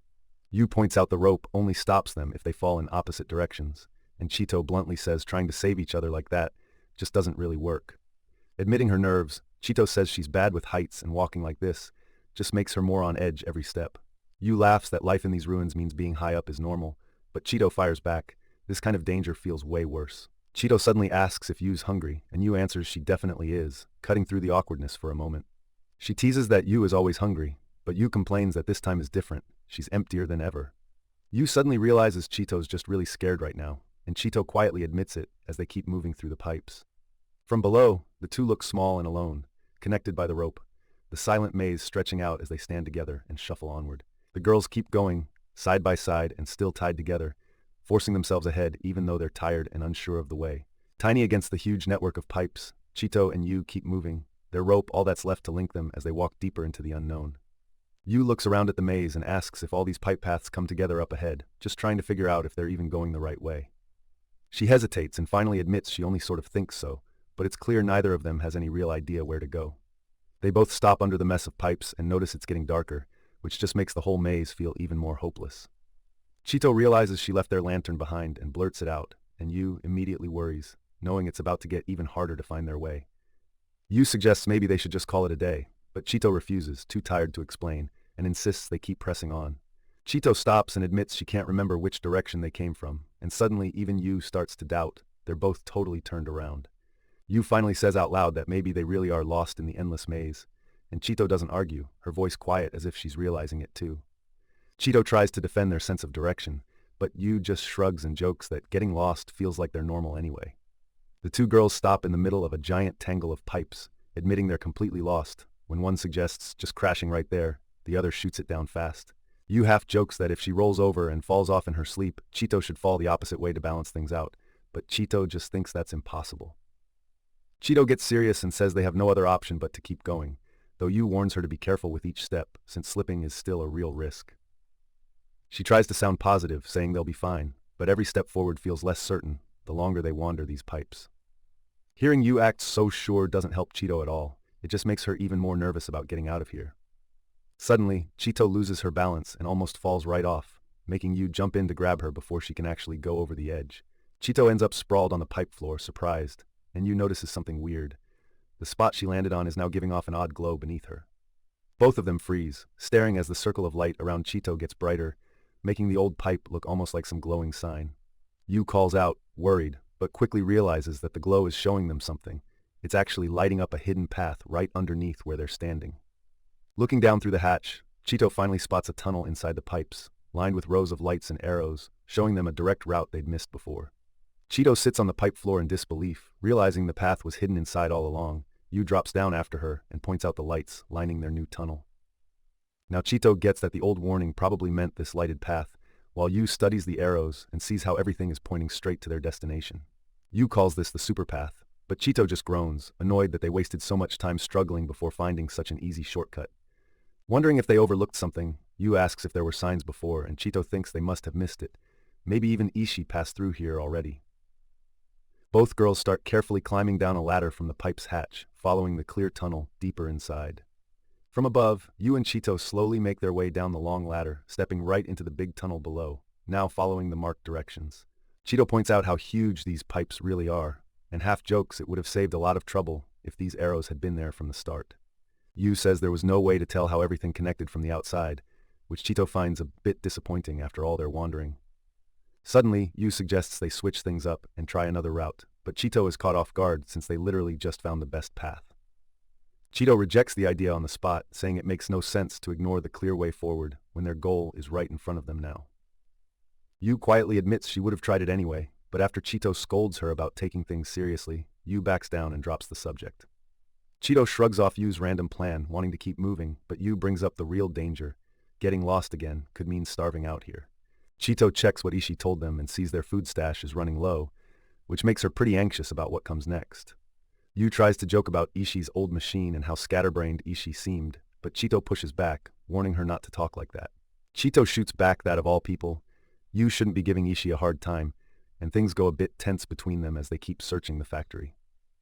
Yu points out the rope only stops them if they fall in opposite directions, and Chito bluntly says trying to save each other like that just doesn't really work. Admitting her nerves, Chito says she's bad with heights and walking like this just makes her more on edge every step. Yu laughs that life in these ruins means being high up is normal, but Chito fires back. This kind of danger feels way worse. Chito suddenly asks if Yu's hungry, and Yu answers she definitely is, cutting through the awkwardness for a moment. She teases that Yu is always hungry, but Yu complains that this time is different. She's emptier than ever. Yu suddenly realizes Chito's just really scared right now, and Chito quietly admits it as they keep moving through the pipes. From below, the two look small and alone, connected by the rope, the silent maze stretching out as they stand together and shuffle onward. The girls keep going, side by side and still tied together, forcing themselves ahead even though they're tired and unsure of the way. Tiny against the huge network of pipes, Chito and Yu keep moving, their rope all that's left to link them as they walk deeper into the unknown. Yu looks around at the maze and asks if all these pipe paths come together up ahead, just trying to figure out if they're even going the right way. She hesitates and finally admits she only sort of thinks so, but it's clear neither of them has any real idea where to go. They both stop under the mess of pipes and notice it's getting darker, which just makes the whole maze feel even more hopeless. Chito realizes she left their lantern behind and blurts it out, and Yu immediately worries, knowing it's about to get even harder to find their way. Yu suggests maybe they should just call it a day, but Chito refuses, too tired to explain, and insists they keep pressing on. Chito stops and admits she can't remember which direction they came from, and suddenly even Yu starts to doubt. They're both totally turned around. Yu finally says out loud that maybe they really are lost in the endless maze, and Chito doesn't argue, her voice quiet as if she's realizing it too. Chito tries to defend their sense of direction, but Yu just shrugs and jokes that getting lost feels like they're normal anyway. The two girls stop in the middle of a giant tangle of pipes, admitting they're completely lost. When one suggests just crashing right there, the other shoots it down fast. Yu half jokes that if she rolls over and falls off in her sleep, Chito should fall the opposite way to balance things out, but Chito just thinks that's impossible. Chito gets serious and says they have no other option but to keep going, though Yu warns her to be careful with each step, since slipping is still a real risk. She tries to sound positive, saying they'll be fine, but every step forward feels less certain the longer they wander these pipes. Hearing Yu act so sure doesn't help Chito at all. It just makes her even more nervous about getting out of here. Suddenly, Chito loses her balance and almost falls right off, making Yu jump in to grab her before she can actually go over the edge. Chito ends up sprawled on the pipe floor, surprised, and Yu notices something weird. The spot she landed on is now giving off an odd glow beneath her. Both of them freeze, staring as the circle of light around Chito gets brighter, making the old pipe look almost like some glowing sign. Yu calls out, worried, but quickly realizes that the glow is showing them something. It's actually lighting up a hidden path right underneath where they're standing. Looking down through the hatch, Chito finally spots a tunnel inside the pipes, lined with rows of lights and arrows, showing them a direct route they'd missed before. Chito sits on the pipe floor in disbelief, realizing the path was hidden inside all along. Yu drops down after her and points out the lights lining their new tunnel. Now Chito gets that the old warning probably meant this lighted path, while Yu studies the arrows and sees how everything is pointing straight to their destination. Yu calls this the superpath, but Chito just groans, annoyed that they wasted so much time struggling before finding such an easy shortcut. Wondering if they overlooked something, Yu asks if there were signs before, and Chito thinks they must have missed it. Maybe even Ishii passed through here already. Both girls start carefully climbing down a ladder from the pipe's hatch, following the clear tunnel deeper inside. From above, Yu and Chito slowly make their way down the long ladder, stepping right into the big tunnel below, now following the marked directions. Chito points out how huge these pipes really are, and half jokes it would have saved a lot of trouble if these arrows had been there from the start. Yu says there was no way to tell how everything connected from the outside, which Chito finds a bit disappointing after all their wandering. Suddenly, Yu suggests they switch things up and try another route, but Chito is caught off guard since they literally just found the best path. Chito rejects the idea on the spot, saying it makes no sense to ignore the clear way forward when their goal is right in front of them now. Yu quietly admits she would have tried it anyway, but after Chito scolds her about taking things seriously, Yu backs down and drops the subject. Chito shrugs off Yu's random plan, wanting to keep moving, but Yu brings up the real danger. Getting lost again could mean starving out here. Chito checks what Ishii told them and sees their food stash is running low, which makes her pretty anxious about what comes next. Yu tries to joke about Ishii's old machine and how scatterbrained Ishii seemed, but Chito pushes back, warning her not to talk like that. Chito shoots back that of all people, Yu shouldn't be giving Ishii a hard time, and things go a bit tense between them as they keep searching the factory.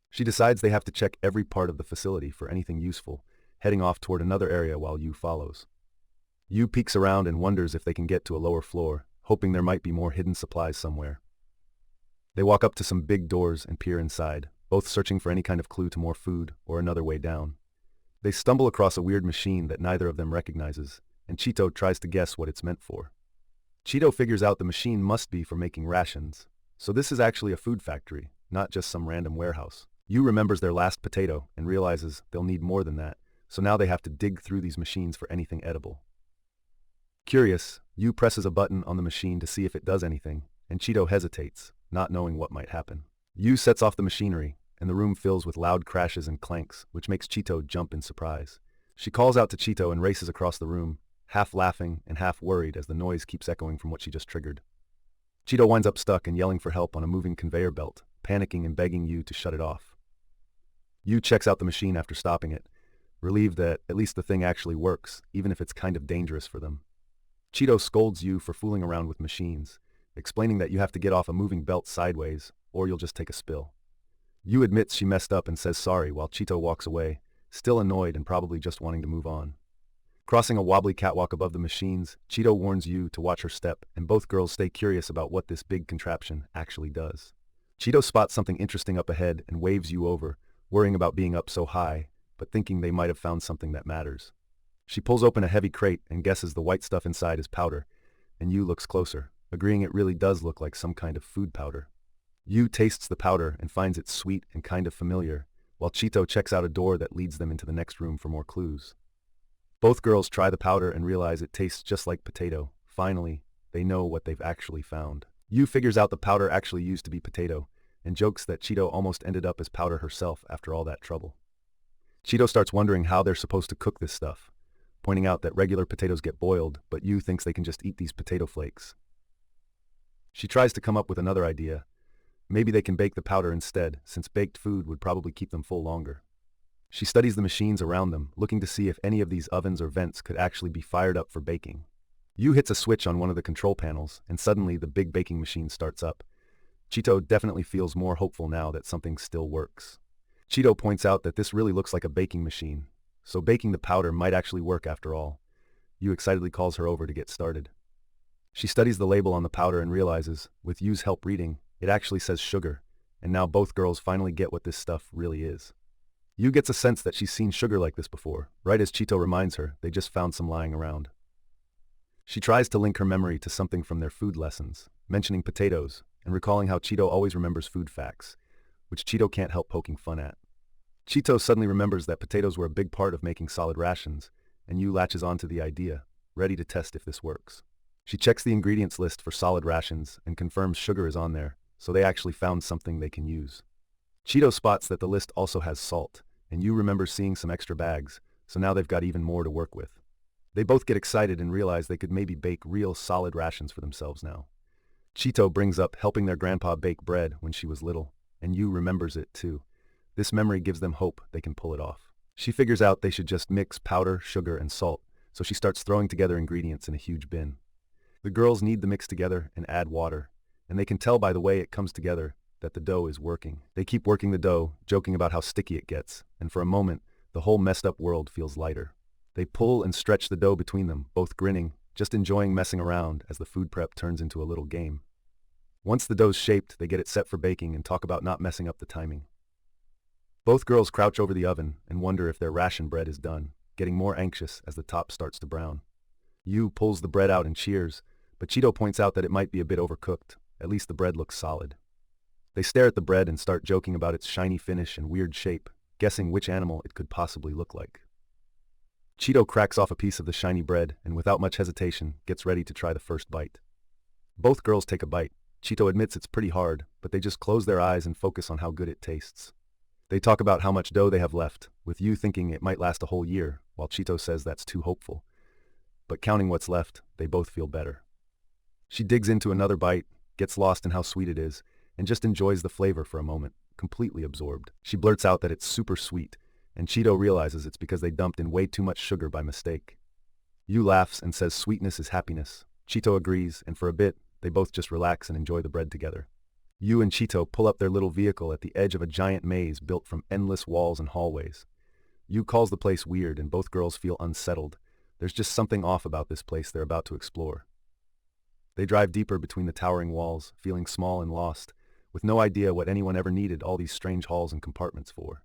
She decides they have to check every part of the facility for anything useful, heading off toward another area while Yu follows. Yu peeks around and wonders if they can get to a lower floor, hoping there might be more hidden supplies somewhere. They walk up to some big doors and peer inside, both searching for any kind of clue to more food or another way down. They stumble across a weird machine that neither of them recognizes, and Chito tries to guess what it's meant for. Chito figures out the machine must be for making rations, so this is actually a food factory, not just some random warehouse. Yu remembers their last potato and realizes they'll need more than that, so now they have to dig through these machines for anything edible. Curious, Yu presses a button on the machine to see if it does anything, and Chito hesitates, not knowing what might happen. Yu sets off the machinery, and the room fills with loud crashes and clanks, which makes Chito jump in surprise. She calls out to Chito and races across the room, half laughing and half worried as the noise keeps echoing from what she just triggered. Chito winds up stuck and yelling for help on a moving conveyor belt, panicking and begging Yu to shut it off. Yu checks out the machine after stopping it, relieved that at least the thing actually works, even if it's kind of dangerous for them. Chito scolds Yu for fooling around with machines, explaining that you have to get off a moving belt sideways, or you'll just take a spill. Yu admits she messed up and says sorry while Chito walks away, still annoyed and probably just wanting to move on. Crossing a wobbly catwalk above the machines, Chito warns Yu to watch her step, and both girls stay curious about what this big contraption actually does. Chito spots something interesting up ahead and waves Yu over, worrying about being up so high, but thinking they might have found something that matters. She pulls open a heavy crate and guesses the white stuff inside is powder, and Yu looks closer, agreeing it really does look like some kind of food powder. Yu tastes the powder and finds it sweet and kind of familiar, while Chito checks out a door that leads them into the next room for more clues. Both girls try the powder and realize it tastes just like potato. Finally, they know what they've actually found. Yu figures out the powder actually used to be potato, and jokes that Chito almost ended up as powder herself after all that trouble. Chito starts wondering how they're supposed to cook this stuff, pointing out that regular potatoes get boiled, but Yu thinks they can just eat these potato flakes. She tries to come up with another idea. Maybe they can bake the powder instead, since baked food would probably keep them full longer. She studies the machines around them, looking to see if any of these ovens or vents could actually be fired up for baking. Yu hits a switch on one of the control panels, and suddenly the big baking machine starts up. Chito definitely feels more hopeful now that something still works. Chito points out that this really looks like a baking machine, so baking the powder might actually work after all. Yu excitedly calls her over to get started. She studies the label on the powder and realizes, with Yu's help reading, it actually says sugar, and now both girls finally get what this stuff really is. Yu gets a sense that she's seen sugar like this before, right as Chito reminds her they just found some lying around. She tries to link her memory to something from their food lessons, mentioning potatoes, and recalling how Chito always remembers food facts, which Chito can't help poking fun at. Chito suddenly remembers that potatoes were a big part of making solid rations, and Yu latches onto the idea, ready to test if this works. She checks the ingredients list for solid rations and confirms sugar is on there, so they actually found something they can use. Chito spots that the list also has salt, and Yu remembers seeing some extra bags, so now they've got even more to work with. They both get excited and realize they could maybe bake real solid rations for themselves now. Chito brings up helping their grandpa bake bread when she was little, and Yu remembers it too. This memory gives them hope they can pull it off. She figures out they should just mix powder, sugar, and salt, so she starts throwing together ingredients in a huge bin. The girls knead the mix together and add water, and they can tell by the way it comes together that the dough is working. They keep working the dough, joking about how sticky it gets, and for a moment, the whole messed up world feels lighter. They pull and stretch the dough between them, both grinning, just enjoying messing around as the food prep turns into a little game. Once the dough's shaped, they get it set for baking and talk about not messing up the timing. Both girls crouch over the oven and wonder if their ration bread is done, getting more anxious as the top starts to brown. Yu pulls the bread out and cheers, but Chito points out that it might be a bit overcooked. At least the bread looks solid. They stare at the bread and start joking about its shiny finish and weird shape, guessing which animal it could possibly look like. Chito cracks off a piece of the shiny bread and without much hesitation gets ready to try the first bite. Both girls take a bite. Chito admits it's pretty hard, but they just close their eyes and focus on how good it tastes. They talk about how much dough they have left, with Yu thinking it might last a whole year, while Chito says that's too hopeful. But counting what's left, they both feel better. She digs into another bite, gets lost in how sweet it is, and just enjoys the flavor for a moment, completely absorbed. She blurts out that it's super sweet, and Chito realizes it's because they dumped in way too much sugar by mistake. Yu laughs and says sweetness is happiness. Chito agrees, and for a bit, they both just relax and enjoy the bread together. Yu and Chito pull up their little vehicle at the edge of a giant maze built from endless walls and hallways. Yu calls the place weird and both girls feel unsettled. There's just something off about this place they're about to explore. They drive deeper between the towering walls, feeling small and lost, with no idea what anyone ever needed all these strange halls and compartments for.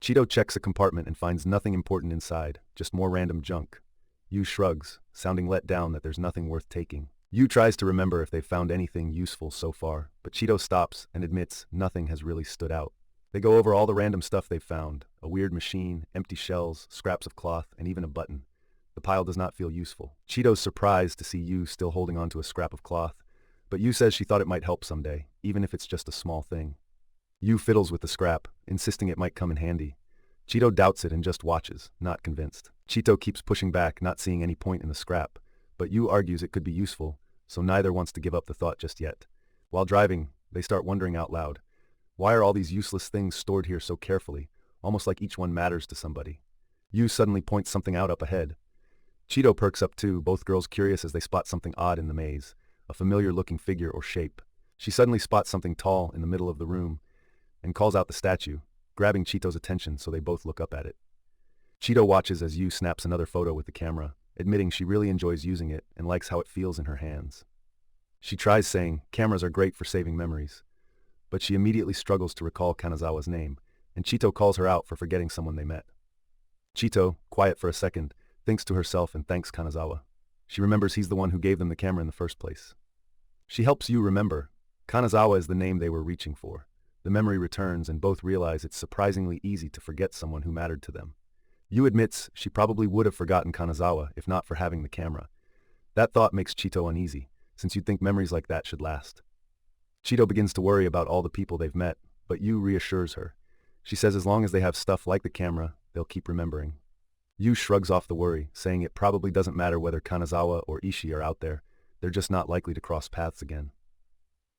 Chito checks a compartment and finds nothing important inside, just more random junk. Yu shrugs, sounding let down that there's nothing worth taking. Yu tries to remember if they've found anything useful so far, but Chito stops and admits nothing has really stood out. They go over all the random stuff they've found, a weird machine, empty shells, scraps of cloth, and even a button. The pile does not feel useful. Chito's surprised to see Yu still holding onto a scrap of cloth, but Yu says she thought it might help someday, even if it's just a small thing. Yu fiddles with the scrap, insisting it might come in handy. Chito doubts it and just watches, not convinced. Chito keeps pushing back, not seeing any point in the scrap, but Yu argues it could be useful, so neither wants to give up the thought just yet. While driving, they start wondering out loud, why are all these useless things stored here so carefully, almost like each one matters to somebody? Yu suddenly points something out up ahead. Chito perks up too, both girls curious as they spot something odd in the maze, a familiar-looking figure or shape. She suddenly spots something tall in the middle of the room and calls out the statue, grabbing Chito's attention so they both look up at it. Chito watches as Yu snaps another photo with the camera, admitting she really enjoys using it and likes how it feels in her hands. She tries saying, cameras are great for saving memories, but she immediately struggles to recall Kanazawa's name, and Chito calls her out for forgetting someone they met. Chito, quiet for a second, thinks to herself and thanks Kanazawa. She remembers he's the one who gave them the camera in the first place. She helps Yu remember. Kanazawa is the name they were reaching for. The memory returns and both realize it's surprisingly easy to forget someone who mattered to them. Yu admits she probably would have forgotten Kanazawa if not for having the camera. That thought makes Chito uneasy, since you'd think memories like that should last. Chito begins to worry about all the people they've met, but Yu reassures her. She says as long as they have stuff like the camera, they'll keep remembering. Yu shrugs off the worry, saying it probably doesn't matter whether Kanazawa or Ishii are out there, they're just not likely to cross paths again.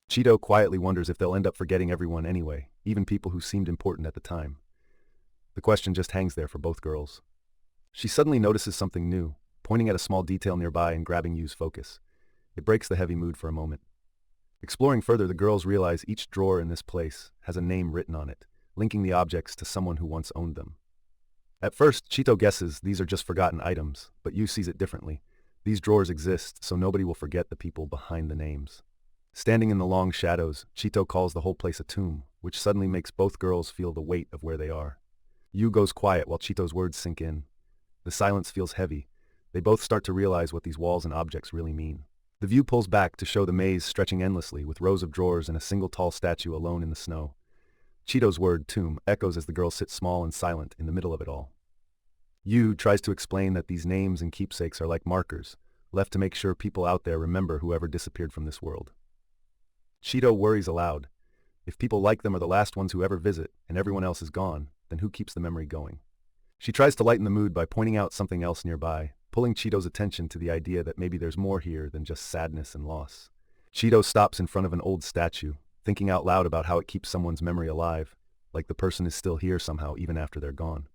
Chito quietly wonders if they'll end up forgetting everyone anyway, even people who seemed important at the time. The question just hangs there for both girls. She suddenly notices something new, pointing at a small detail nearby and grabbing Yu's focus. It breaks the heavy mood for a moment. Exploring further, the girls realize each drawer in this place has a name written on it, linking the objects to someone who once owned them. At first, Chito guesses these are just forgotten items, but Yu sees it differently. These drawers exist so nobody will forget the people behind the names. Standing in the long shadows, Chito calls the whole place a tomb, which suddenly makes both girls feel the weight of where they are. Yu goes quiet while Chito's words sink in. The silence feels heavy. They both start to realize what these walls and objects really mean. The view pulls back to show the maze stretching endlessly with rows of drawers and a single tall statue alone in the snow. Chito's word, tomb, echoes as the girls sit small and silent in the middle of it all. Yu tries to explain that these names and keepsakes are like markers, left to make sure people out there remember whoever disappeared from this world. Chito worries aloud. If people like them are the last ones who ever visit, and everyone else is gone, then who keeps the memory going? She tries to lighten the mood by pointing out something else nearby, pulling Chito's attention to the idea that maybe there's more here than just sadness and loss. Chito stops in front of an old statue, thinking out loud about how it keeps someone's memory alive, like the person is still here somehow even after they're gone.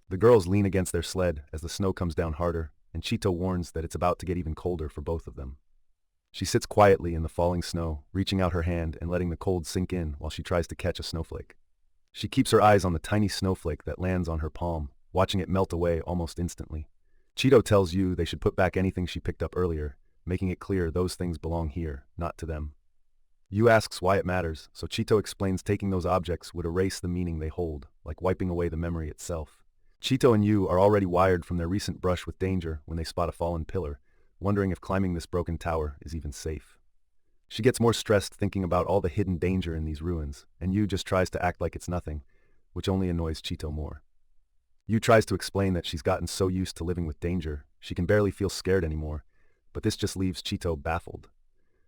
The girls lean against their sled as the snow comes down harder, and Chito warns that it's about to get even colder for both of them. She sits quietly in the falling snow, reaching out her hand and letting the cold sink in while she tries to catch a snowflake. She keeps her eyes on the tiny snowflake that lands on her palm, watching it melt away almost instantly. Chito tells Yu they should put back anything she picked up earlier, making it clear those things belong here, not to them. Yu asks why it matters, so Chito explains taking those objects would erase the meaning they hold, like wiping away the memory itself. Chito and Yu are already wired from their recent brush with danger when they spot a fallen pillar, wondering if climbing this broken tower is even safe. She gets more stressed thinking about all the hidden danger in these ruins, and Yu just tries to act like it's nothing, which only annoys Chito more. Yu tries to explain that she's gotten so used to living with danger, she can barely feel scared anymore, but this just leaves Chito baffled.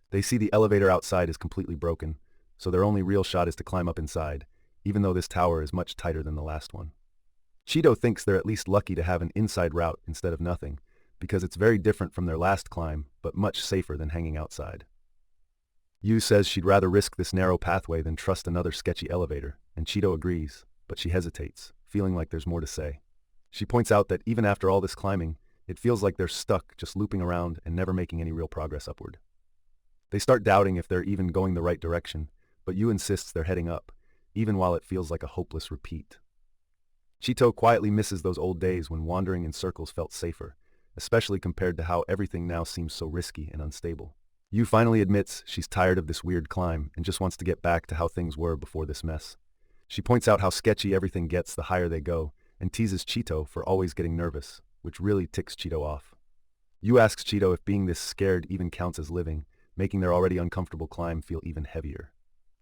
They see the elevator outside is completely broken, so their only real shot is to climb up inside, even though this tower is much tighter than the last one. Chito thinks they're at least lucky to have an inside route instead of nothing, because it's very different from their last climb, but much safer than hanging outside. Yu says she'd rather risk this narrow pathway than trust another sketchy elevator, and Chito agrees, but she hesitates, feeling like there's more to say. She points out that even after all this climbing, it feels like they're stuck, just looping around and never making any real progress upward. They start doubting if they're even going the right direction, but Yu insists they're heading up, even while it feels like a hopeless repeat. Chito quietly misses those old days when wandering in circles felt safer, especially compared to how everything now seems so risky and unstable. Yu finally admits she's tired of this weird climb and just wants to get back to how things were before this mess. She points out how sketchy everything gets the higher they go, and teases Chito for always getting nervous, which really ticks Chito off. Yu asks Chito if being this scared even counts as living, making their already uncomfortable climb feel even heavier.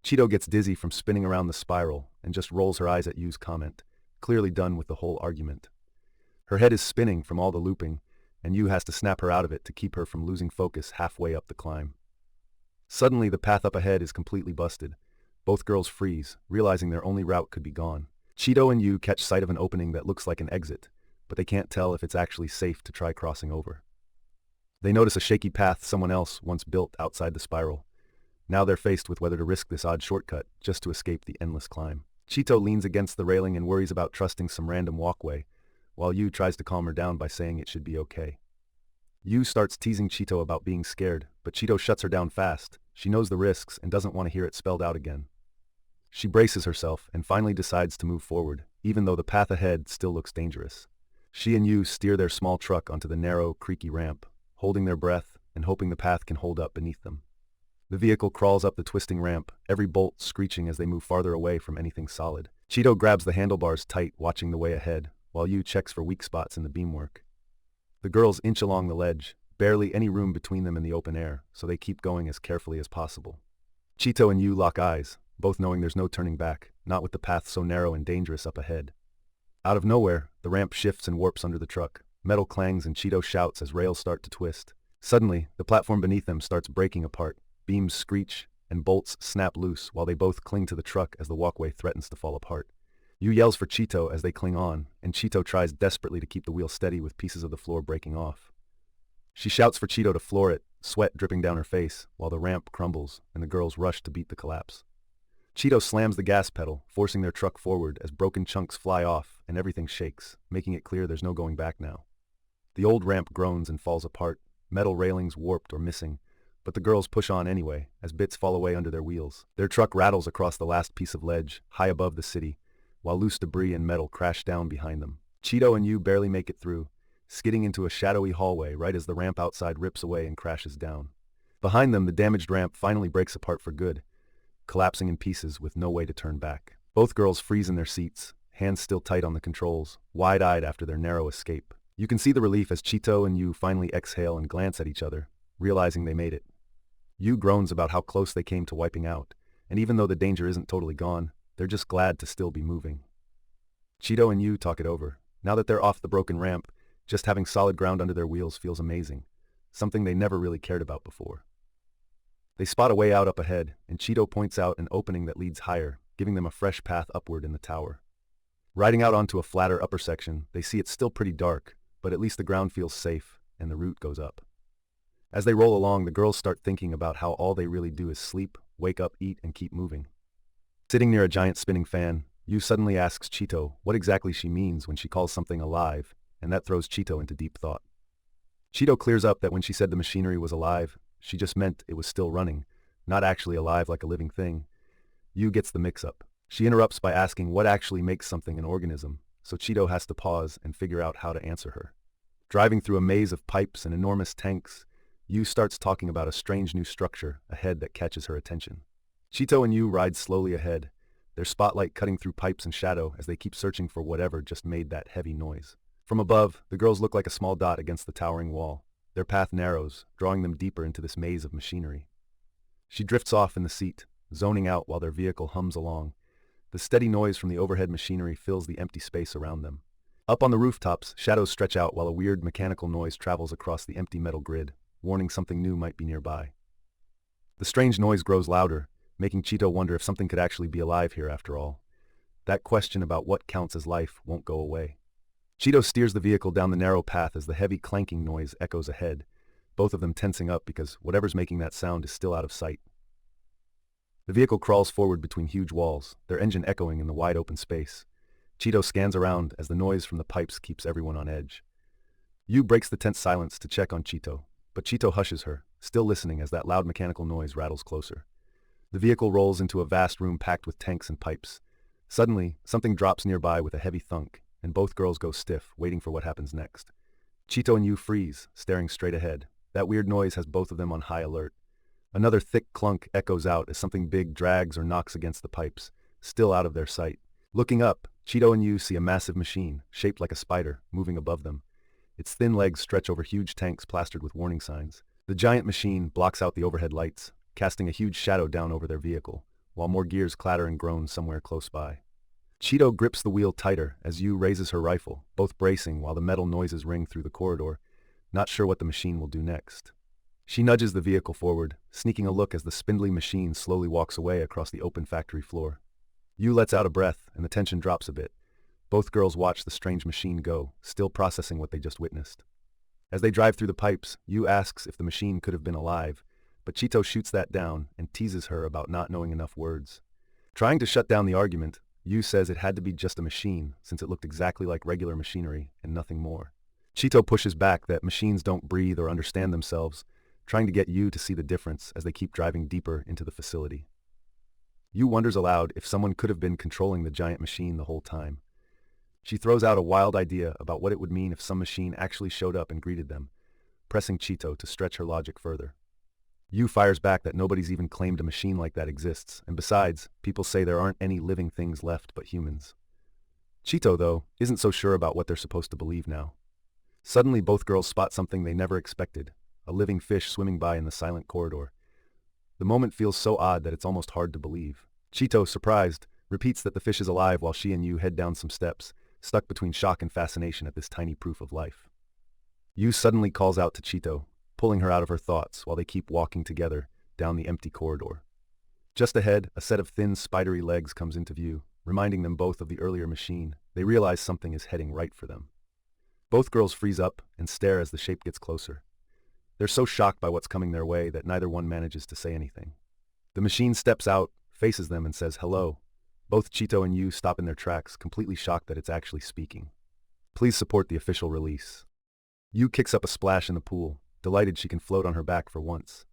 Chito gets dizzy from spinning around the spiral and just rolls her eyes at Yu's comment, clearly done with the whole argument. Her head is spinning from all the looping, and Yu has to snap her out of it to keep her from losing focus halfway up the climb. Suddenly, the path up ahead is completely busted. Both girls freeze, realizing their only route could be gone. Chito and Yu catch sight of an opening that looks like an exit, but they can't tell if it's actually safe to try crossing over. They notice a shaky path someone else once built outside the spiral. Now they're faced with whether to risk this odd shortcut just to escape the endless climb. Chito leans against the railing and worries about trusting some random walkway, while Yu tries to calm her down by saying it should be okay. Yu starts teasing Chito about being scared, but Chito shuts her down fast. She knows the risks and doesn't want to hear it spelled out again. She braces herself and finally decides to move forward, even though the path ahead still looks dangerous. She and Yu steer their small truck onto the narrow, creaky ramp, holding their breath and hoping the path can hold up beneath them. The vehicle crawls up the twisting ramp, every bolt screeching as they move farther away from anything solid. Chito grabs the handlebars tight, watching the way ahead, while Yu checks for weak spots in the beamwork. The girls inch along the ledge, barely any room between them and the open air, so they keep going as carefully as possible. Chito and Yu lock eyes, both knowing there's no turning back, not with the path so narrow and dangerous up ahead. Out of nowhere, the ramp shifts and warps under the truck. Metal clangs and Chito shouts as rails start to twist, Suddenly, the platform beneath them starts breaking apart. Beams screech, and bolts snap loose while they both cling to the truck as the walkway threatens to fall apart. Yu yells for Chito as they cling on, and Chito tries desperately to keep the wheel steady with pieces of the floor breaking off. She shouts for Chito to floor it, sweat dripping down her face, while the ramp crumbles and the girls rush to beat the collapse. Chito slams the gas pedal, forcing their truck forward as broken chunks fly off and everything shakes, making it clear there's no going back now. The old ramp groans and falls apart, metal railings warped or missing, but the girls push on anyway as bits fall away under their wheels. Their truck rattles across the last piece of ledge, high above the city, while loose debris and metal crash down behind them. Chito and Yu barely make it through, skidding into a shadowy hallway right as the ramp outside rips away and crashes down. Behind them, the damaged ramp finally breaks apart for good, collapsing in pieces with no way to turn back. Both girls freeze in their seats, hands still tight on the controls, wide-eyed after their narrow escape. You can see the relief as Chito and Yu finally exhale and glance at each other, realizing they made it. Yu groans about how close they came to wiping out, and even though the danger isn't totally gone, they're just glad to still be moving. Chito and Yu talk it over. Now that they're off the broken ramp, just having solid ground under their wheels feels amazing, something they never really cared about before. They spot a way out up ahead, and Chito points out an opening that leads higher, giving them a fresh path upward in the tower. Riding out onto a flatter upper section, they see it's still pretty dark, but at least the ground feels safe, and the route goes up. As they roll along, the girls start thinking about how all they really do is sleep, wake up, eat, and keep moving. Sitting near a giant spinning fan, Yu suddenly asks Chito what exactly she means when she calls something alive, and that throws Chito into deep thought. Chito clears up that when she said the machinery was alive, she just meant it was still running, not actually alive like a living thing. Yu gets the mix-up. She interrupts by asking what actually makes something an organism, so Chito has to pause and figure out how to answer her. Driving through a maze of pipes and enormous tanks, Yu starts talking about a strange new structure ahead that catches her attention. Chito and Yu ride slowly ahead, their spotlight cutting through pipes and shadow as they keep searching for whatever just made that heavy noise. From above, the girls look like a small dot against the towering wall. Their path narrows, drawing them deeper into this maze of machinery. She drifts off in the seat, zoning out while their vehicle hums along. The steady noise from the overhead machinery fills the empty space around them. Up on the rooftops, shadows stretch out while a weird mechanical noise travels across the empty metal grid, warning something new might be nearby. The strange noise grows louder, making Chito wonder if something could actually be alive here after all. That question about what counts as life won't go away. Chito steers the vehicle down the narrow path as the heavy clanking noise echoes ahead, both of them tensing up because whatever's making that sound is still out of sight. The vehicle crawls forward between huge walls, their engine echoing in the wide open space. Chito scans around as the noise from the pipes keeps everyone on edge. Yu breaks the tense silence to check on Chito, but Chito hushes her, still listening as that loud mechanical noise rattles closer. The vehicle rolls into a vast room packed with tanks and pipes. Suddenly, something drops nearby with a heavy thunk, and both girls go stiff, waiting for what happens next. Chito and Yu freeze, staring straight ahead. That weird noise has both of them on high alert. Another thick clunk echoes out as something big drags or knocks against the pipes, still out of their sight. Looking up, Chito and Yu see a massive machine, shaped like a spider, moving above them. Its thin legs stretch over huge tanks plastered with warning signs. The giant machine blocks out the overhead lights, casting a huge shadow down over their vehicle, while more gears clatter and groan somewhere close by. Chito grips the wheel tighter as Yu raises her rifle, both bracing while the metal noises ring through the corridor, not sure what the machine will do next. She nudges the vehicle forward, sneaking a look as the spindly machine slowly walks away across the open factory floor. Yu lets out a breath, and the tension drops a bit. Both girls watch the strange machine go, still processing what they just witnessed. As they drive through the pipes, Yu asks if the machine could have been alive, but Chito shoots that down and teases her about not knowing enough words. Trying to shut down the argument, Yu says it had to be just a machine, since it looked exactly like regular machinery and nothing more. Chito pushes back that machines don't breathe or understand themselves, trying to get Yu to see the difference as they keep driving deeper into the facility. Yu wonders aloud if someone could have been controlling the giant machine the whole time. She throws out a wild idea about what it would mean if some machine actually showed up and greeted them, pressing Chito to stretch her logic further. Yu fires back that nobody's even claimed a machine like that exists, and besides, people say there aren't any living things left but humans. Chito, though, isn't so sure about what they're supposed to believe now. Suddenly both girls spot something they never expected, a living fish swimming by in the silent corridor. The moment feels so odd that it's almost hard to believe. Chito, surprised, repeats that the fish is alive while she and Yu head down some steps, stuck between shock and fascination at this tiny proof of life. Yu suddenly calls out to Chito, pulling her out of her thoughts while they keep walking together down the empty corridor. Just ahead, a set of thin, spidery legs comes into view, reminding them both of the earlier machine. They realize something is heading right for them. Both girls freeze up and stare as the shape gets closer. They're so shocked by what's coming their way that neither one manages to say anything. The machine steps out, faces them, and says hello. Both Chito and Yu stop in their tracks, completely shocked that it's actually speaking. Please support the official release. Yu kicks up a splash in the pool, delighted she can float on her back for once.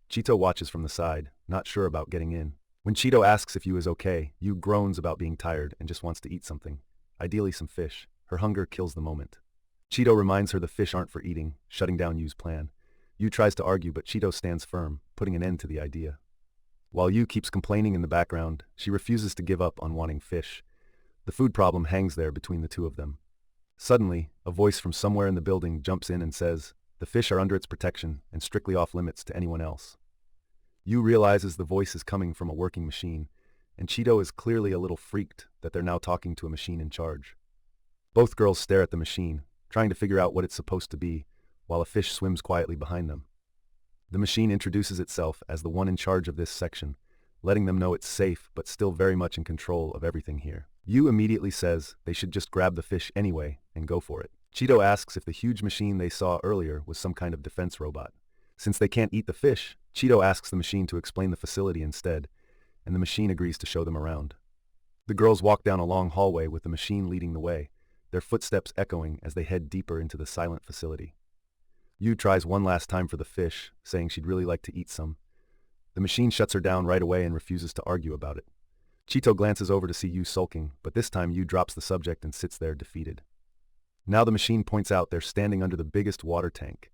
Chito watches from the side, not sure about getting in. When Chito asks if Yu is okay, Yu groans about being tired and just wants to eat something. Ideally some fish. Her hunger kills the moment. Chito reminds her the fish aren't for eating, shutting down Yu's plan. Yu tries to argue, but Chito stands firm, putting an end to the idea. While Yu keeps complaining in the background, she refuses to give up on wanting fish. The food problem hangs there between the two of them. Suddenly, a voice from somewhere in the building jumps in and says, "The fish are under its protection and strictly off limits to anyone else." Yu realizes the voice is coming from a working machine, and Chito is clearly a little freaked that they're now talking to a machine in charge. Both girls stare at the machine, trying to figure out what it's supposed to be, while a fish swims quietly behind them. The machine introduces itself as the one in charge of this section, letting them know it's safe but still very much in control of everything here. Yu immediately says they should just grab the fish anyway and go for it. Chito asks if the huge machine they saw earlier was some kind of defense robot. Since they can't eat the fish, Chito asks the machine to explain the facility instead, and the machine agrees to show them around. The girls walk down a long hallway with the machine leading the way, their footsteps echoing as they head deeper into the silent facility. Yu tries one last time for the fish, saying she'd really like to eat some. The machine shuts her down right away and refuses to argue about it. Chito glances over to see Yu sulking, but this time Yu drops the subject and sits there defeated. Now the machine points out they're standing under the biggest water tank.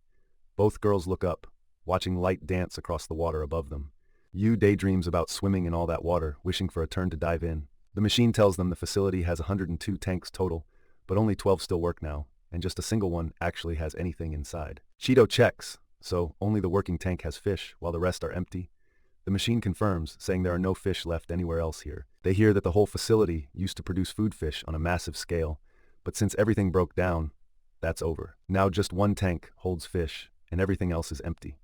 Both girls look up, watching light dance across the water above them. Yu daydreams about swimming in all that water, wishing for a turn to dive in. The machine tells them the facility has 102 tanks total, but only 12 still work now, and just a single one actually has anything inside. Chito checks, so only the working tank has fish, while the rest are empty. The machine confirms, saying there are no fish left anywhere else here. They hear that the whole facility used to produce food fish on a massive scale, but since everything broke down, that's over. Now just one tank holds fish, and everything else is empty.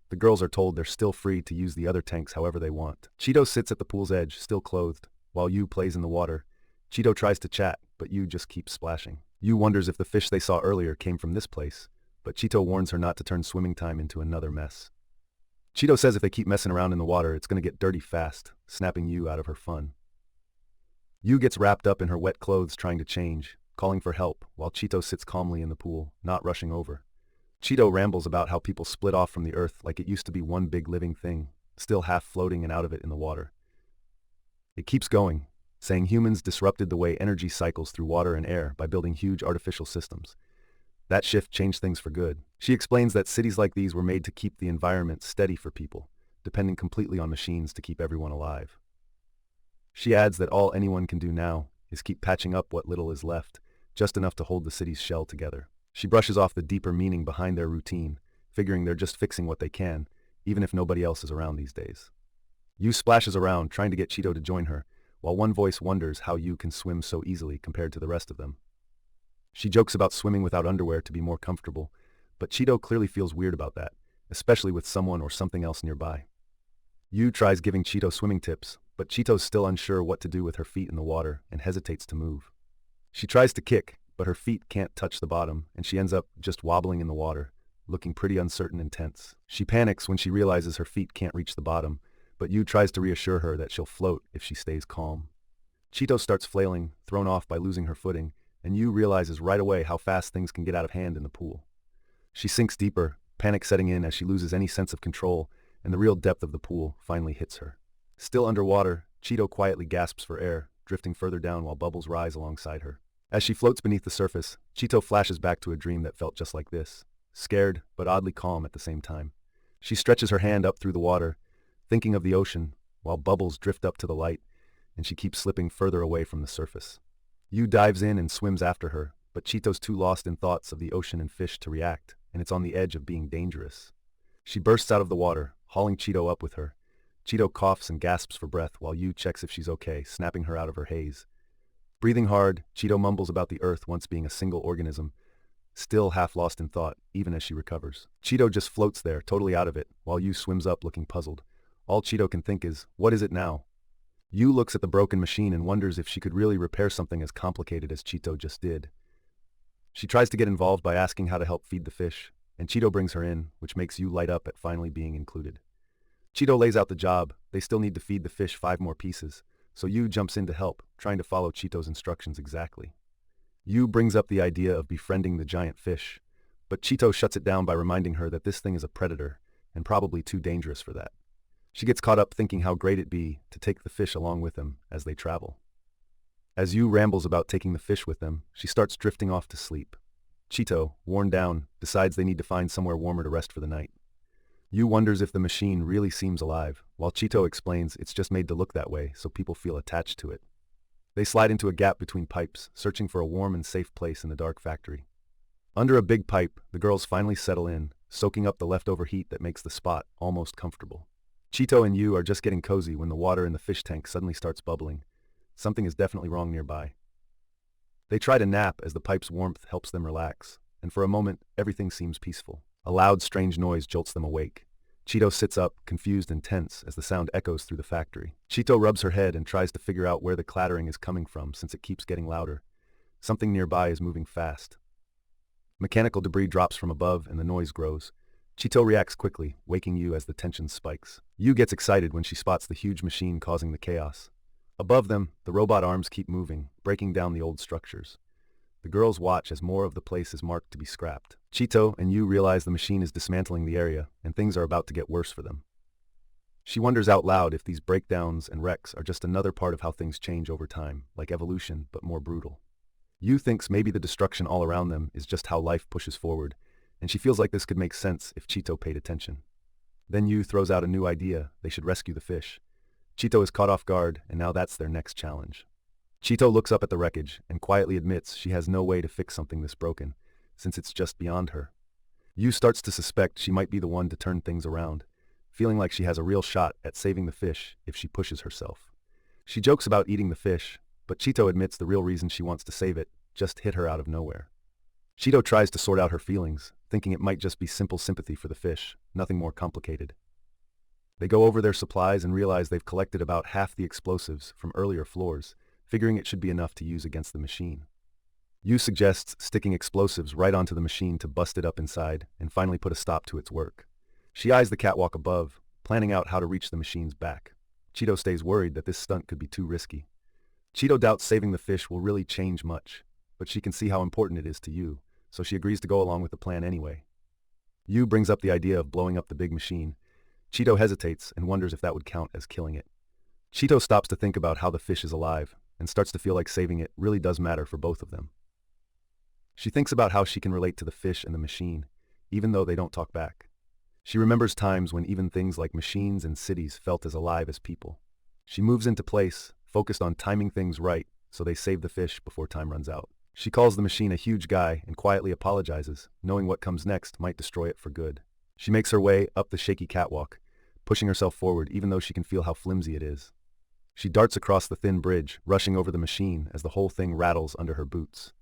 The girls are told they're still free to use the other tanks however they want. Chito sits at the pool's edge, still clothed, while Yu plays in the water. Chito tries to chat, but Yu just keeps splashing. Yu wonders if the fish they saw earlier came from this place, but Chito warns her not to turn swimming time into another mess. Chito says if they keep messing around in the water, it's going to get dirty fast, snapping Yu out of her fun. Yu gets wrapped up in her wet clothes trying to change, calling for help, while Chito sits calmly in the pool, not rushing over. Chito rambles about how people split off from the earth like it used to be one big living thing, still half floating and out of it in the water. It keeps going, saying humans disrupted the way energy cycles through water and air by building huge artificial systems. That shift changed things for good. She explains that cities like these were made to keep the environment steady for people, depending completely on machines to keep everyone alive. She adds that all anyone can do now is keep patching up what little is left, just enough to hold the city's shell together. She brushes off the deeper meaning behind their routine, figuring they're just fixing what they can, even if nobody else is around these days. Yu splashes around, trying to get Chito to join her, while one voice wonders how Yu can swim so easily compared to the rest of them. She jokes about swimming without underwear to be more comfortable, but Chito clearly feels weird about that, especially with someone or something else nearby. Yu tries giving Chito swimming tips, but Chito's still unsure what to do with her feet in the water and hesitates to move. She tries to kick, but her feet can't touch the bottom, and she ends up just wobbling in the water, looking pretty uncertain and tense. She panics when she realizes her feet can't reach the bottom, but Yu tries to reassure her that she'll float if she stays calm. Chito starts flailing, thrown off by losing her footing, and Yu realizes right away how fast things can get out of hand in the pool. She sinks deeper, panic setting in as she loses any sense of control, and the real depth of the pool finally hits her. Still underwater, Chito quietly gasps for air, drifting further down while bubbles rise alongside her. As she floats beneath the surface, Chito flashes back to a dream that felt just like this, scared but oddly calm at the same time. She stretches her hand up through the water, thinking of the ocean, while bubbles drift up to the light, and she keeps slipping further away from the surface. Yu dives in and swims after her, but Chito's too lost in thoughts of the ocean and fish to react, and it's on the edge of being dangerous. She bursts out of the water, hauling Chito up with her. Chito coughs and gasps for breath while Yu checks if she's okay, snapping her out of her haze. Breathing hard, Chito mumbles about the earth once being a single organism, still half lost in thought, even as she recovers. Chito just floats there, totally out of it, while Yu swims up looking puzzled. All Chito can think is, what is it now? Yu looks at the broken machine and wonders if she could really repair something as complicated as Chito just did. She tries to get involved by asking how to help feed the fish, and Chito brings her in, which makes Yu light up at finally being included. Chito lays out the job. They still need to feed the fish 5 more pieces, so Yu jumps in to help, trying to follow Chito's instructions exactly. Yu brings up the idea of befriending the giant fish, but Chito shuts it down by reminding her that this thing is a predator, and probably too dangerous for that. She gets caught up thinking how great it'd be to take the fish along with them as they travel. As Yu rambles about taking the fish with them, she starts drifting off to sleep. Chito, worn down, decides they need to find somewhere warmer to rest for the night. Yu wonders if the machine really seems alive, while Chito explains it's just made to look that way so people feel attached to it. They slide into a gap between pipes, searching for a warm and safe place in the dark factory. Under a big pipe, the girls finally settle in, soaking up the leftover heat that makes the spot almost comfortable. Chito and Yu are just getting cozy when the water in the fish tank suddenly starts bubbling. Something is definitely wrong nearby. They try to nap as the pipe's warmth helps them relax, and for a moment, everything seems peaceful. A loud, strange noise jolts them awake. Chito sits up, confused and tense, as the sound echoes through the factory. Chito rubs her head and tries to figure out where the clattering is coming from since it keeps getting louder. Something nearby is moving fast. Mechanical debris drops from above and the noise grows. Chito reacts quickly, waking Yu as the tension spikes. Yu gets excited when she spots the huge machine causing the chaos. Above them, the robot arms keep moving, breaking down the old structures. The girls watch as more of the place is marked to be scrapped. Chito and Yu realize the machine is dismantling the area, and things are about to get worse for them. She wonders out loud if these breakdowns and wrecks are just another part of how things change over time, like evolution, but more brutal. Yu thinks maybe the destruction all around them is just how life pushes forward, and she feels like this could make sense if Chito paid attention. Then Yu throws out a new idea: they should rescue the fish. Chito is caught off guard, and now that's their next challenge. Chito looks up at the wreckage and quietly admits she has no way to fix something this broken, since it's just beyond her. Yu starts to suspect she might be the one to turn things around, feeling like she has a real shot at saving the fish if she pushes herself. She jokes about eating the fish, but Chito admits the real reason she wants to save it just hit her out of nowhere. Chito tries to sort out her feelings, thinking it might just be simple sympathy for the fish, nothing more complicated. They go over their supplies and realize they've collected about half the explosives from earlier floors, figuring it should be enough to use against the machine. Yu suggests sticking explosives right onto the machine to bust it up inside and finally put a stop to its work. She eyes the catwalk above, planning out how to reach the machine's back. Chito stays worried that this stunt could be too risky. Chito doubts saving the fish will really change much, but she can see how important it is to Yu, so she agrees to go along with the plan anyway. Yu brings up the idea of blowing up the big machine. Chito hesitates and wonders if that would count as killing it. Chito stops to think about how the fish is alive and starts to feel like saving it really does matter for both of them. She thinks about how she can relate to the fish and the machine, even though they don't talk back. She remembers times when even things like machines and cities felt as alive as people. She moves into place, focused on timing things right so they save the fish before time runs out. She calls the machine a huge guy and quietly apologizes, knowing what comes next might destroy it for good. She makes her way up the shaky catwalk, pushing herself forward even though she can feel how flimsy it is. She darts across the thin bridge, rushing over the machine as the whole thing rattles under her boots.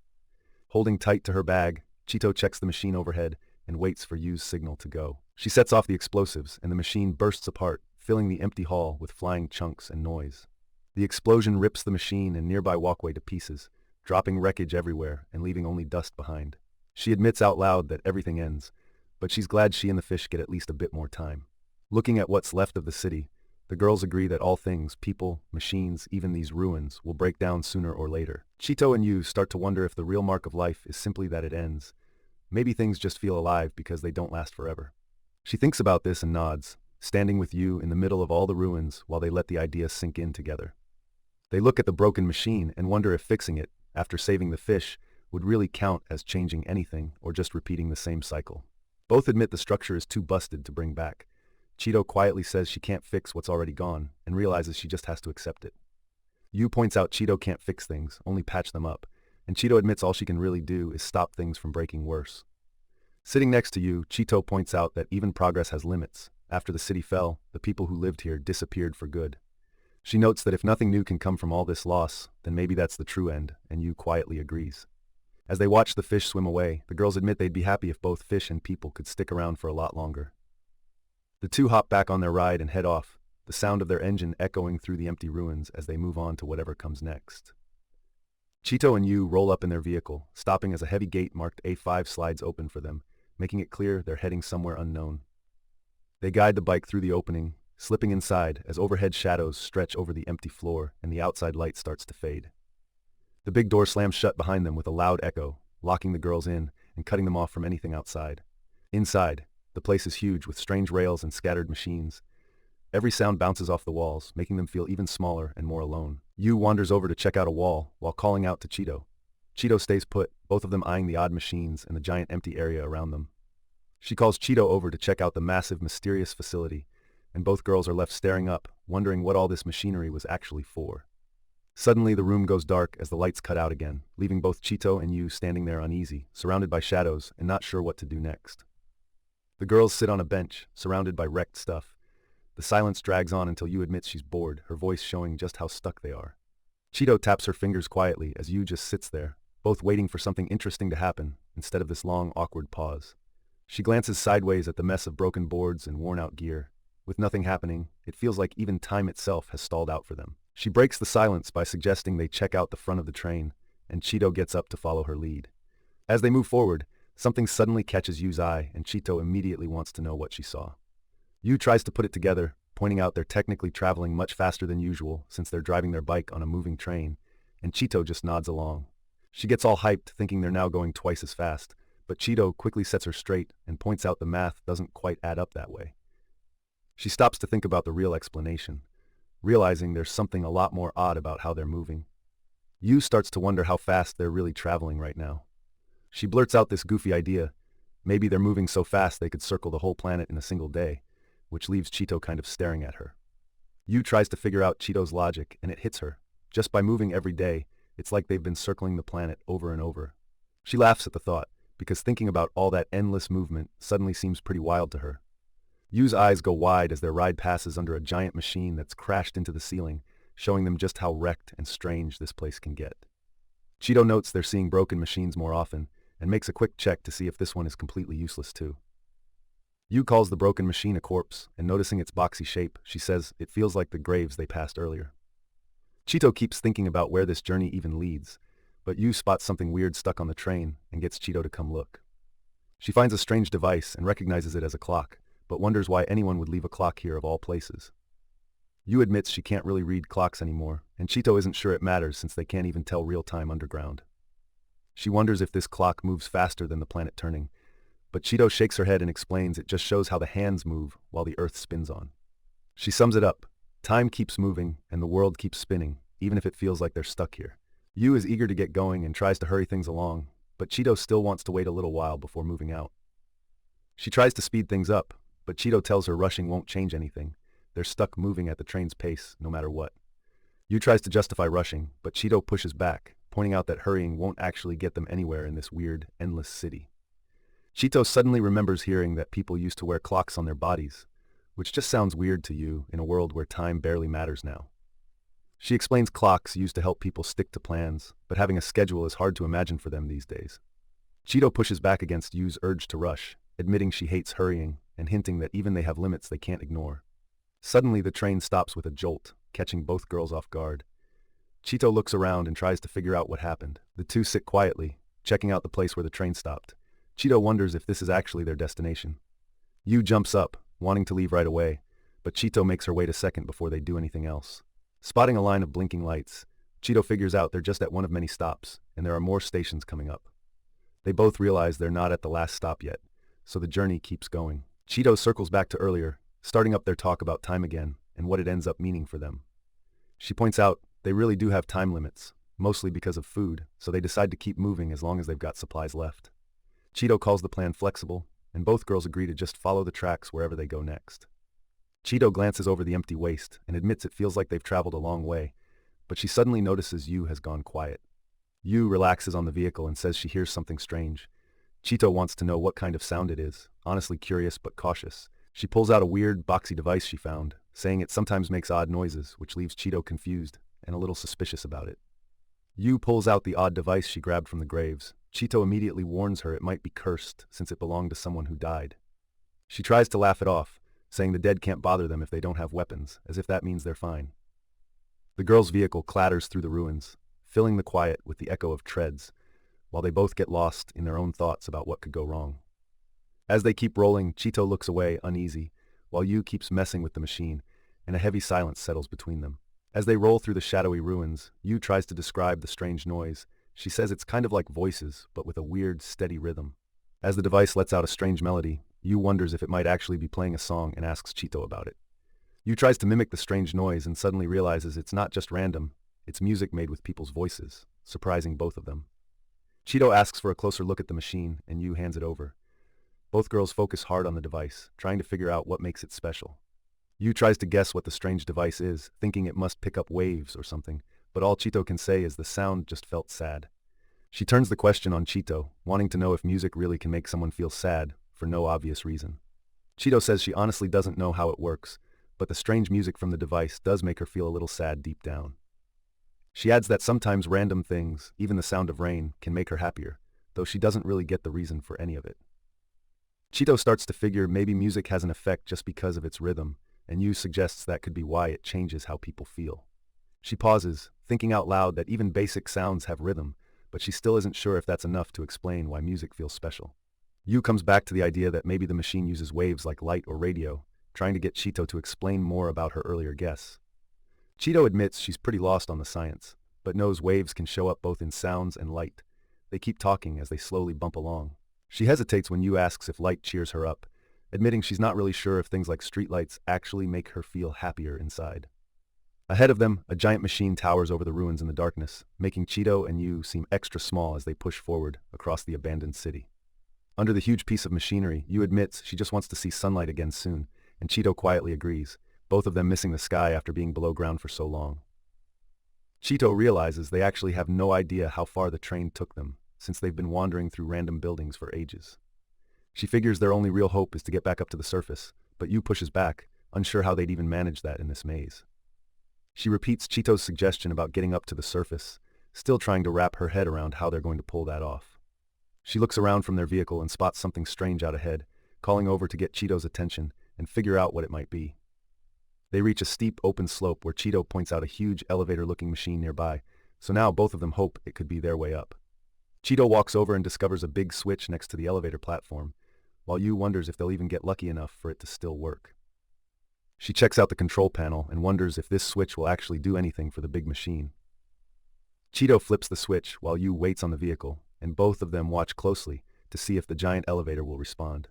Holding tight to her bag, Chito checks the machine overhead and waits for Yu's signal to go. She sets off the explosives and the machine bursts apart, filling the empty hall with flying chunks and noise. The explosion rips the machine and nearby walkway to pieces, dropping wreckage everywhere and leaving only dust behind. She admits out loud that everything ends, but she's glad she and the fish get at least a bit more time. Looking at what's left of the city, the girls agree that all things, people, machines, even these ruins, will break down sooner or later. Chito and Yu start to wonder if the real mark of life is simply that it ends. Maybe things just feel alive because they don't last forever. She thinks about this and nods, standing with Yu in the middle of all the ruins while they let the idea sink in together. They look at the broken machine and wonder if fixing it, after saving the fish, would really count as changing anything or just repeating the same cycle. Both admit the structure is too busted to bring back. Chito quietly says she can't fix what's already gone and realizes she just has to accept it. Yu points out Chito can't fix things, only patch them up, and Chito admits all she can really do is stop things from breaking worse. Sitting next to Yu, Chito points out that even progress has limits. After the city fell, the people who lived here disappeared for good. She notes that if nothing new can come from all this loss, then maybe that's the true end, and Yu quietly agrees. As they watch the fish swim away, the girls admit they'd be happy if both fish and people could stick around for a lot longer. The two hop back on their ride and head off, the sound of their engine echoing through the empty ruins as they move on to whatever comes next. Chito and Yu roll up in their vehicle, stopping as a heavy gate marked A5 slides open for them, making it clear they're heading somewhere unknown. They guide the bike through the opening, slipping inside as overhead shadows stretch over the empty floor and the outside light starts to fade. The big door slams shut behind them with a loud echo, locking the girls in and cutting them off from anything outside. Inside, the place is huge with strange rails and scattered machines. Every sound bounces off the walls, making them feel even smaller and more alone. Yu wanders over to check out a wall while calling out to Chito. Chito stays put, both of them eyeing the odd machines and the giant empty area around them. She calls Chito over to check out the massive, mysterious facility, and both girls are left staring up, wondering what all this machinery was actually for. Suddenly, the room goes dark as the lights cut out again, leaving both Chito and Yu standing there uneasy, surrounded by shadows and not sure what to do next. The girls sit on a bench, surrounded by wrecked stuff. The silence drags on until Yu admits she's bored, her voice showing just how stuck they are. Chito taps her fingers quietly as Yu just sits there, both waiting for something interesting to happen instead of this long, awkward pause. She glances sideways at the mess of broken boards and worn-out gear. With nothing happening, it feels like even time itself has stalled out for them. She breaks the silence by suggesting they check out the front of the train, and Chito gets up to follow her lead. As they move forward, something suddenly catches Yu's eye, and Chito immediately wants to know what she saw. Yu tries to put it together, pointing out they're technically traveling much faster than usual since they're driving their bike on a moving train, and Chito just nods along. She gets all hyped, thinking they're now going twice as fast, but Chito quickly sets her straight and points out the math doesn't quite add up that way. She stops to think about the real explanation, realizing there's something a lot more odd about how they're moving. Yu starts to wonder how fast they're really traveling right now. She blurts out this goofy idea. Maybe they're moving so fast they could circle the whole planet in a single day, which leaves Chito kind of staring at her. Yu tries to figure out Chito's logic, and it hits her. Just by moving every day, it's like they've been circling the planet over and over. She laughs at the thought, because thinking about all that endless movement suddenly seems pretty wild to her. Yu's eyes go wide as their ride passes under a giant machine that's crashed into the ceiling, showing them just how wrecked and strange this place can get. Chito notes they're seeing broken machines more often, and makes a quick check to see if this one is completely useless too. Yu calls the broken machine a corpse, and noticing its boxy shape, she says it feels like the graves they passed earlier. Chito keeps thinking about where this journey even leads, but Yu spots something weird stuck on the train and gets Chito to come look. She finds a strange device and recognizes it as a clock, but wonders why anyone would leave a clock here of all places. Yu admits she can't really read clocks anymore, and Chito isn't sure it matters since they can't even tell real time underground. She wonders if this clock moves faster than the planet turning, but Chito shakes her head and explains it just shows how the hands move while the earth spins on. She sums it up. Time keeps moving and the world keeps spinning, even if it feels like they're stuck here. Yu is eager to get going and tries to hurry things along, but Chito still wants to wait a little while before moving out. She tries to speed things up, but Chito tells her rushing won't change anything. They're stuck moving at the train's pace, no matter what. Yu tries to justify rushing, but Chito pushes back, pointing out that hurrying won't actually get them anywhere in this weird, endless city. Chito suddenly remembers hearing that people used to wear clocks on their bodies, which just sounds weird to Yu in a world where time barely matters now. She explains clocks used to help people stick to plans, but having a schedule is hard to imagine for them these days. Chito pushes back against Yu's urge to rush, admitting she hates hurrying and hinting that even they have limits they can't ignore. Suddenly, the train stops with a jolt, catching both girls off guard. Chito looks around and tries to figure out what happened. The two sit quietly, checking out the place where the train stopped. Chito wonders if this is actually their destination. Yu jumps up, wanting to leave right away, but Chito makes her wait a second before they do anything else. Spotting a line of blinking lights, Chito figures out they're just at one of many stops, and there are more stations coming up. They both realize they're not at the last stop yet, so the journey keeps going. Chito circles back to earlier, starting up their talk about time again and what it ends up meaning for them. She points out they really do have time limits, mostly because of food, so they decide to keep moving as long as they've got supplies left. Chito calls the plan flexible, and both girls agree to just follow the tracks wherever they go next. Chito glances over the empty waste and admits it feels like they've traveled a long way, but she suddenly notices Yu has gone quiet. Yu relaxes on the vehicle and says she hears something strange. Chito wants to know what kind of sound it is, honestly curious but cautious. She pulls out a weird, boxy device she found, saying it sometimes makes odd noises, which leaves Chito confused and a little suspicious about it. Yu pulls out the odd device she grabbed from the graves, Chito immediately warns her it might be cursed since it belonged to someone who died. She tries to laugh it off, saying the dead can't bother them if they don't have weapons, as if that means they're fine. The girl's vehicle clatters through the ruins, filling the quiet with the echo of treads, while they both get lost in their own thoughts about what could go wrong. As they keep rolling, Chito looks away, uneasy, while Yu keeps messing with the machine, and a heavy silence settles between them. As they roll through the shadowy ruins, Yu tries to describe the strange noise. She says it's kind of like voices, but with a weird, steady rhythm. As the device lets out a strange melody, Yu wonders if it might actually be playing a song and asks Chito about it. Yu tries to mimic the strange noise and suddenly realizes it's not just random, it's music made with people's voices, surprising both of them. Chito asks for a closer look at the machine, and Yu hands it over. Both girls focus hard on the device, trying to figure out what makes it special. Yu tries to guess what the strange device is, thinking it must pick up waves or something, but all Chito can say is the sound just felt sad. She turns the question on Chito, wanting to know if music really can make someone feel sad, for no obvious reason. Chito says she honestly doesn't know how it works, but the strange music from the device does make her feel a little sad deep down. She adds that sometimes random things, even the sound of rain, can make her happier, though she doesn't really get the reason for any of it. Chito starts to figure maybe music has an effect just because of its rhythm, and Yu suggests that could be why it changes how people feel. She pauses, thinking out loud that even basic sounds have rhythm, but she still isn't sure if that's enough to explain why music feels special. Yu comes back to the idea that maybe the machine uses waves like light or radio, trying to get Chito to explain more about her earlier guess. Chito admits she's pretty lost on the science, but knows waves can show up both in sounds and light. They keep talking as they slowly bump along. She hesitates when Yu asks if light cheers her up, admitting she's not really sure if things like streetlights actually make her feel happier inside. Ahead of them, a giant machine towers over the ruins in the darkness, making Chito and Yu seem extra small as they push forward across the abandoned city. Under the huge piece of machinery, Yu admits she just wants to see sunlight again soon, and Chito quietly agrees, both of them missing the sky after being below ground for so long. Chito realizes they actually have no idea how far the train took them, since they've been wandering through random buildings for ages. She figures their only real hope is to get back up to the surface, but Yu pushes back, unsure how they'd even manage that in this maze. She repeats Chito's suggestion about getting up to the surface, still trying to wrap her head around how they're going to pull that off. She looks around from their vehicle and spots something strange out ahead, calling over to get Chito's attention and figure out what it might be. They reach a steep, open slope where Chito points out a huge elevator-looking machine nearby, so now both of them hope it could be their way up. Chito walks over and discovers a big switch next to the elevator platform, while Yu wonders if they'll even get lucky enough for it to still work. She checks out the control panel and wonders if this switch will actually do anything for the big machine. Chito flips the switch while Yu waits on the vehicle, and both of them watch closely to see if the giant elevator will respond.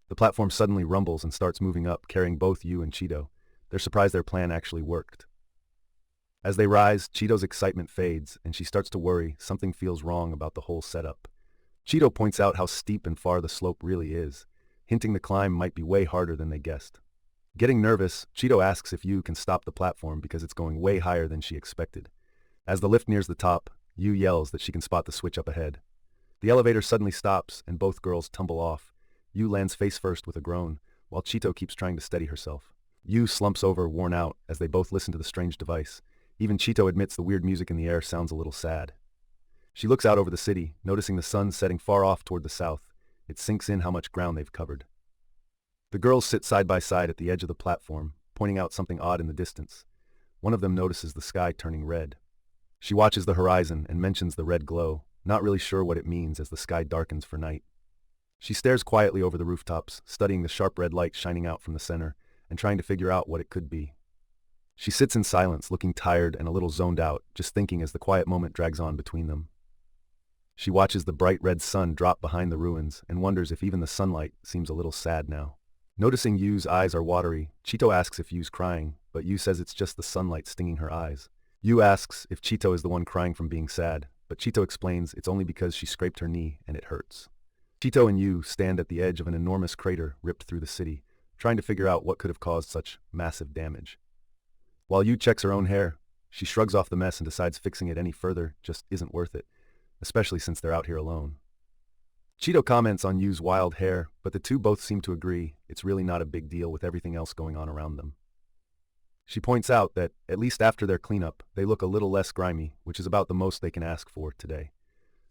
The platform suddenly rumbles and starts moving up, carrying both Yu and Chito. They're surprised their plan actually worked. As they rise, Chito's excitement fades, and she starts to worry something feels wrong about the whole setup. Chito points out how steep and far the slope really is, hinting the climb might be way harder than they guessed. Getting nervous, Chito asks if Yu can stop the platform because it's going way higher than she expected. As the lift nears the top, Yu yells that she can spot the switch up ahead. The elevator suddenly stops, and both girls tumble off. Yu lands face first with a groan, while Chito keeps trying to steady herself. Yu slumps over, worn out, as they both listen to the strange device. Even Chito admits the weird music in the air sounds a little sad. She looks out over the city, noticing the sun setting far off toward the south. It sinks in how much ground they've covered. The girls sit side by side at the edge of the platform, pointing out something odd in the distance. One of them notices the sky turning red. She watches the horizon and mentions the red glow, not really sure what it means as the sky darkens for night. She stares quietly over the rooftops, studying the sharp red light shining out from the center, and trying to figure out what it could be. She sits in silence, looking tired and a little zoned out, just thinking as the quiet moment drags on between them. She watches the bright red sun drop behind the ruins and wonders if even the sunlight seems a little sad now. Noticing Yu's eyes are watery, Chito asks if Yu's crying, but Yu says it's just the sunlight stinging her eyes. Yu asks if Chito is the one crying from being sad, but Chito explains it's only because she scraped her knee and it hurts. Chito and Yu stand at the edge of an enormous crater ripped through the city, trying to figure out what could have caused such massive damage. While Yu checks her own hair, she shrugs off the mess and decides fixing it any further just isn't worth it, especially since they're out here alone. Chito comments on Yu's wild hair, but the two both seem to agree it's really not a big deal with everything else going on around them. She points out that, at least after their cleanup, they look a little less grimy, which is about the most they can ask for today.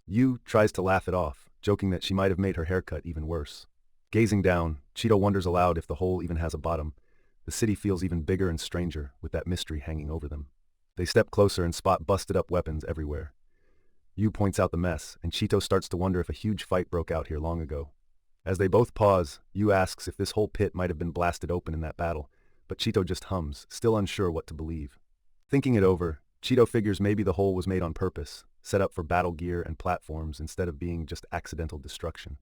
Yu tries to laugh it off, joking that she might have made her haircut even worse. Gazing down, Chito wonders aloud if the hole even has a bottom. The city feels even bigger and stranger, with that mystery hanging over them. They step closer and spot busted-up weapons everywhere. Yu points out the mess, and Chito starts to wonder if a huge fight broke out here long ago. As they both pause, Yu asks if this whole pit might have been blasted open in that battle, but Chito just hums, still unsure what to believe. Thinking it over, Chito figures maybe the hole was made on purpose, set up for battle gear and platforms instead of being just accidental destruction.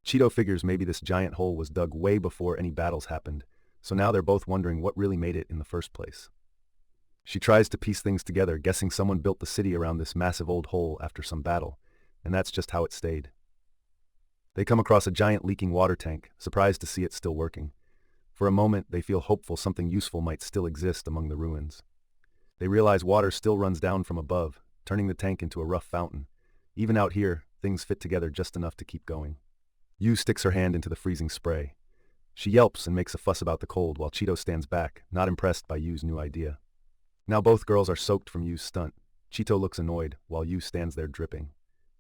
Chito figures maybe this giant hole was dug way before any battles happened, so now they're both wondering what really made it in the first place. She tries to piece things together, guessing someone built the city around this massive old hole after some battle, and that's just how it stayed. They come across a giant leaking water tank, surprised to see it still working. For a moment, they feel hopeful something useful might still exist among the ruins. They realize water still runs down from above, turning the tank into a rough fountain. Even out here, things fit together just enough to keep going. Yu sticks her hand into the freezing spray. She yelps and makes a fuss about the cold while Chito stands back, not impressed by Yu's new idea. Now both girls are soaked from Yu's stunt. Chito looks annoyed, while Yu stands there dripping.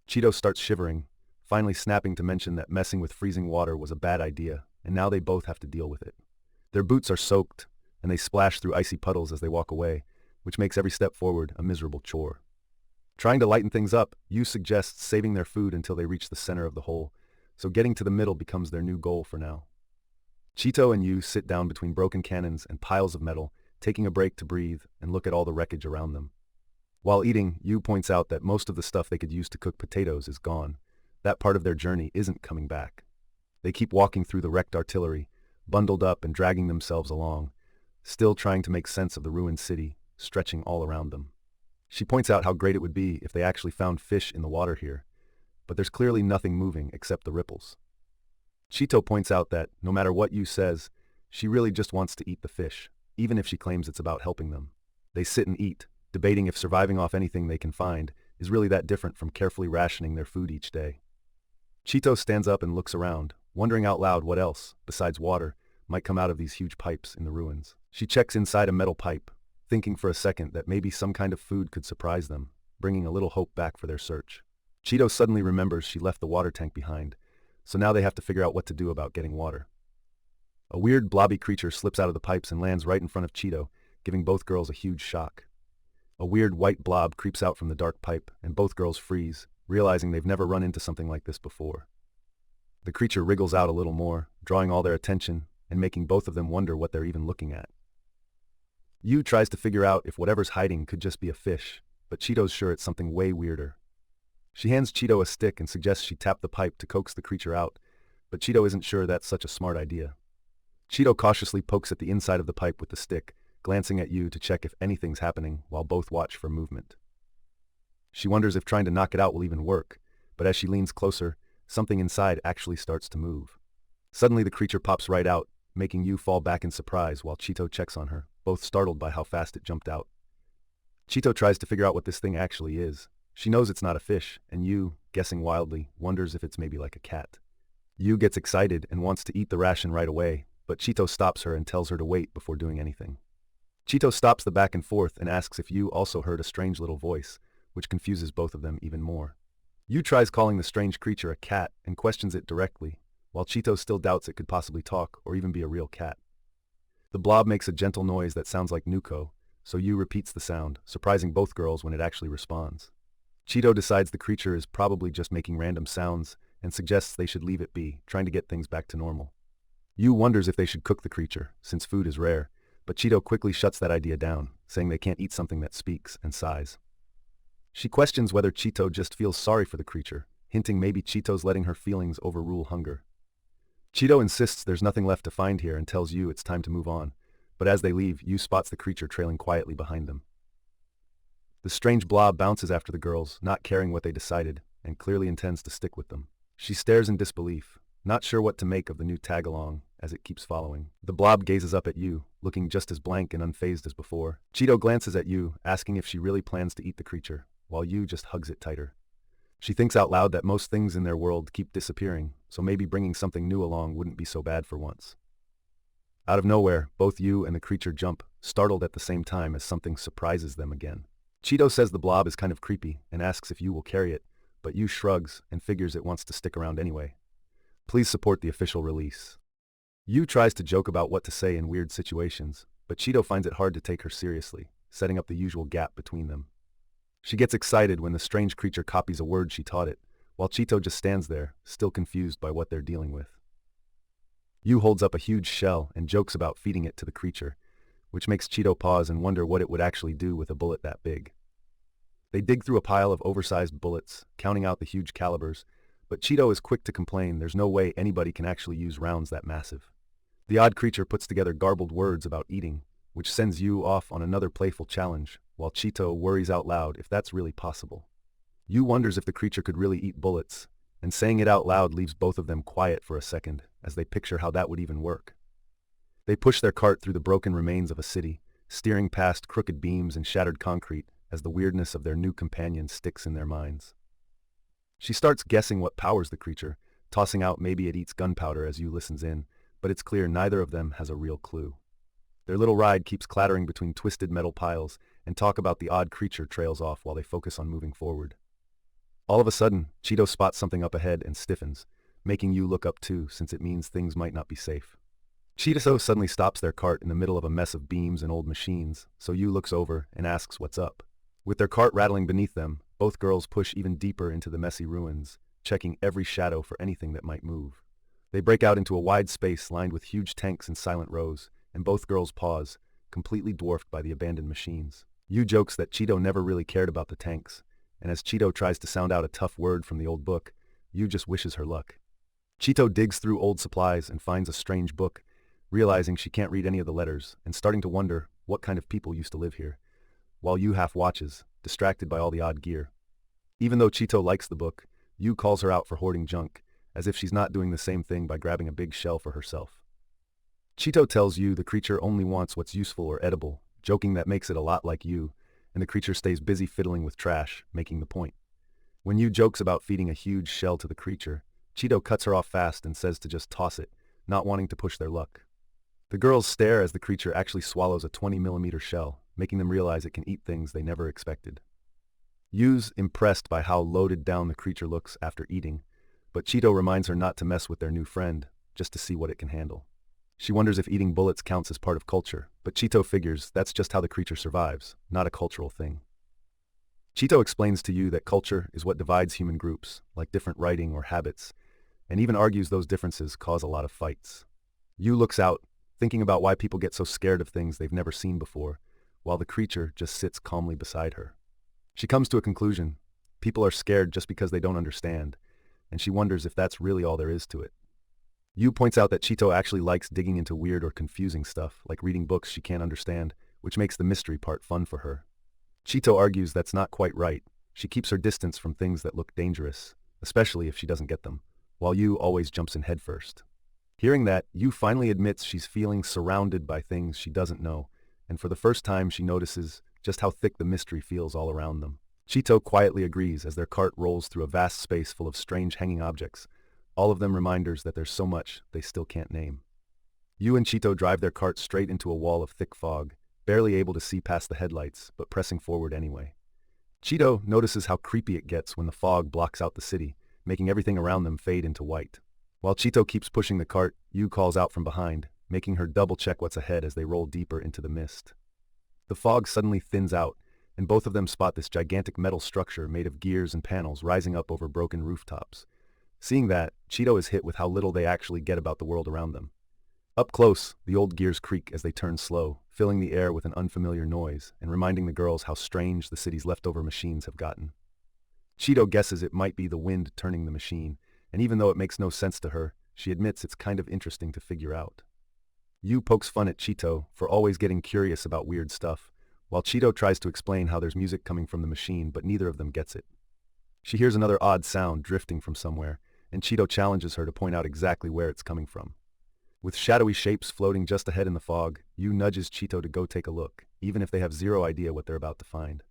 Chito starts shivering, finally snapping to mention that messing with freezing water was a bad idea, and now they both have to deal with it. Their boots are soaked, and they splash through icy puddles as they walk away, which makes every step forward a miserable chore. Trying to lighten things up, Yu suggests saving their food until they reach the center of the hole, so getting to the middle becomes their new goal for now. Chito and Yu sit down between broken cannons and piles of metal, taking a break to breathe and look at all the wreckage around them. While eating, Yu points out that most of the stuff they could use to cook potatoes is gone. That part of their journey isn't coming back. They keep walking through the wrecked artillery, bundled up and dragging themselves along, still trying to make sense of the ruined city, stretching all around them. She points out how great it would be if they actually found fish in the water here, but there's clearly nothing moving except the ripples. Chito points out that, no matter what Yu says, she really just wants to eat the fish, even if she claims it's about helping them. They sit and eat, debating if surviving off anything they can find is really that different from carefully rationing their food each day. Chito stands up and looks around, wondering out loud what else, besides water, might come out of these huge pipes in the ruins. She checks inside a metal pipe, thinking for a second that maybe some kind of food could surprise them, bringing a little hope back for their search. Chito suddenly remembers she left the water tank behind, so now they have to figure out what to do about getting water. A weird blobby creature slips out of the pipes and lands right in front of Chito, giving both girls a huge shock. A weird white blob creeps out from the dark pipe, and both girls freeze, realizing they've never run into something like this before. The creature wriggles out a little more, drawing all their attention, and making both of them wonder what they're even looking at. Yu tries to figure out if whatever's hiding could just be a fish, but Chito's sure it's something way weirder. She hands Chito a stick and suggests she tap the pipe to coax the creature out, but Chito isn't sure that's such a smart idea. Chito cautiously pokes at the inside of the pipe with the stick, glancing at Yu to check if anything's happening while both watch for movement. She wonders if trying to knock it out will even work, but as she leans closer, something inside actually starts to move. Suddenly the creature pops right out, making Yu fall back in surprise while Chito checks on her, both startled by how fast it jumped out. Chito tries to figure out what this thing actually is. She knows it's not a fish, and Yu, guessing wildly, wonders if it's maybe like a cat. Yu gets excited and wants to eat the ration right away, but Chito stops her and tells her to wait before doing anything. Chito stops the back and forth and asks if Yu also heard a strange little voice, which confuses both of them even more. Yu tries calling the strange creature a cat and questions it directly, while Chito still doubts it could possibly talk or even be a real cat. The blob makes a gentle noise that sounds like Nuko, so Yu repeats the sound, surprising both girls when it actually responds. Chito decides the creature is probably just making random sounds and suggests they should leave it be, trying to get things back to normal. Yu wonders if they should cook the creature, since food is rare, but Chito quickly shuts that idea down, saying they can't eat something that speaks and sighs. She questions whether Chito just feels sorry for the creature, hinting maybe Chito's letting her feelings overrule hunger. Chito insists there's nothing left to find here and tells Yu it's time to move on, but as they leave, Yu spots the creature trailing quietly behind them. The strange blob bounces after the girls, not caring what they decided, and clearly intends to stick with them. She stares in disbelief, not sure what to make of the new tag-along, as it keeps following. The blob gazes up at Yu, looking just as blank and unfazed as before. Chito glances at Yu, asking if she really plans to eat the creature, while Yu just hugs it tighter. She thinks out loud that most things in their world keep disappearing, so maybe bringing something new along wouldn't be so bad for once. Out of nowhere, both Yu and the creature jump, startled at the same time as something surprises them again. Chito says the blob is kind of creepy and asks if Yu will carry it, but Yu shrugs and figures it wants to stick around anyway. Please support the official release. Yu tries to joke about what to say in weird situations, but Chito finds it hard to take her seriously, setting up the usual gap between them. She gets excited when the strange creature copies a word she taught it, while Chito just stands there, still confused by what they're dealing with. Yu holds up a huge shell and jokes about feeding it to the creature, which makes Chito pause and wonder what it would actually do with a bullet that big. They dig through a pile of oversized bullets, counting out the huge calibers, but Chito is quick to complain there's no way anybody can actually use rounds that massive. The odd creature puts together garbled words about eating, which sends Yu off on another playful challenge, while Chito worries out loud if that's really possible. Yu wonders if the creature could really eat bullets, and saying it out loud leaves both of them quiet for a second, as they picture how that would even work. They push their cart through the broken remains of a city, steering past crooked beams and shattered concrete as the weirdness of their new companion sticks in their minds. She starts guessing what powers the creature, tossing out maybe it eats gunpowder as Yu listens in, but it's clear neither of them has a real clue. Their little ride keeps clattering between twisted metal piles, and talk about the odd creature trails off while they focus on moving forward. All of a sudden, Chito spots something up ahead and stiffens, making Yu look up too, since it means things might not be safe. Chito suddenly stops their cart in the middle of a mess of beams and old machines, so Yu looks over and asks what's up. With their cart rattling beneath them, both girls push even deeper into the messy ruins, checking every shadow for anything that might move. They break out into a wide space lined with huge tanks in silent rows, and both girls pause, completely dwarfed by the abandoned machines. Yu jokes that Chito never really cared about the tanks, and as Chito tries to sound out a tough word from the old book, Yu just wishes her luck. Chito digs through old supplies and finds a strange book, realizing she can't read any of the letters and starting to wonder what kind of people used to live here, while Yu half watches, distracted by all the odd gear. Even though Chito likes the book, Yu calls her out for hoarding junk, as if she's not doing the same thing by grabbing a big shell for herself. Chito tells Yu the creature only wants what's useful or edible, joking that makes it a lot like Yu, and the creature stays busy fiddling with trash, making the point. When Yu jokes about feeding a huge shell to the creature, Chito cuts her off fast and says to just toss it, not wanting to push their luck. The girls stare as the creature actually swallows a 20mm shell, making them realize it can eat things they never expected. Yu's impressed by how loaded down the creature looks after eating, but Chito reminds her not to mess with their new friend, just to see what it can handle. She wonders if eating bullets counts as part of culture, but Chito figures that's just how the creature survives, not a cultural thing. Chito explains to Yu that culture is what divides human groups, like different writing or habits, and even argues those differences cause a lot of fights. Yu looks out, thinking about why people get so scared of things they've never seen before, while the creature just sits calmly beside her. She comes to a conclusion: people are scared just because they don't understand, and she wonders if that's really all there is to it. Yu points out that Chito actually likes digging into weird or confusing stuff, like reading books she can't understand, which makes the mystery part fun for her. Chito argues that's not quite right. She keeps her distance from things that look dangerous, especially if she doesn't get them, while Yu always jumps in headfirst. Hearing that, Yu finally admits she's feeling surrounded by things she doesn't know, and for the first time she notices just how thick the mystery feels all around them. Chito quietly agrees as their cart rolls through a vast space full of strange hanging objects, all of them reminders that there's so much they still can't name. Yu and Chito drive their cart straight into a wall of thick fog, barely able to see past the headlights, but pressing forward anyway. Chito notices how creepy it gets when the fog blocks out the city, making everything around them fade into white. While Chito keeps pushing the cart, Yu calls out from behind, making her double-check what's ahead as they roll deeper into the mist. The fog suddenly thins out, and both of them spot this gigantic metal structure made of gears and panels rising up over broken rooftops. Seeing that, Chito is hit with how little they actually get about the world around them. Up close, the old gears creak as they turn slow, filling the air with an unfamiliar noise and reminding the girls how strange the city's leftover machines have gotten. Chito guesses it might be the wind turning the machine, and even though it makes no sense to her, she admits it's kind of interesting to figure out. Yu pokes fun at Chito for always getting curious about weird stuff, while Chito tries to explain how there's music coming from the machine, but neither of them gets it. She hears another odd sound drifting from somewhere, and Chito challenges her to point out exactly where it's coming from. With shadowy shapes floating just ahead in the fog, Yu nudges Chito to go take a look, even if they have zero idea what they're about to find.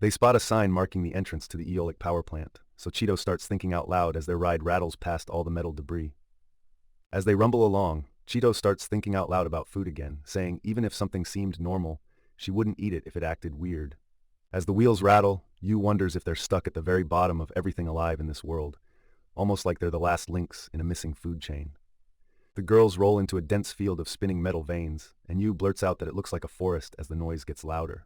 They spot a sign marking the entrance to the Aeolic power plant, so Chito starts thinking out loud as their ride rattles past all the metal debris. As they rumble along, Chito starts thinking out loud about food again, saying even if something seemed normal, she wouldn't eat it if it acted weird. As the wheels rattle, Yu wonders if they're stuck at the very bottom of everything alive in this world, almost like they're the last links in a missing food chain. The girls roll into a dense field of spinning metal veins, and Yu blurts out that it looks like a forest as the noise gets louder.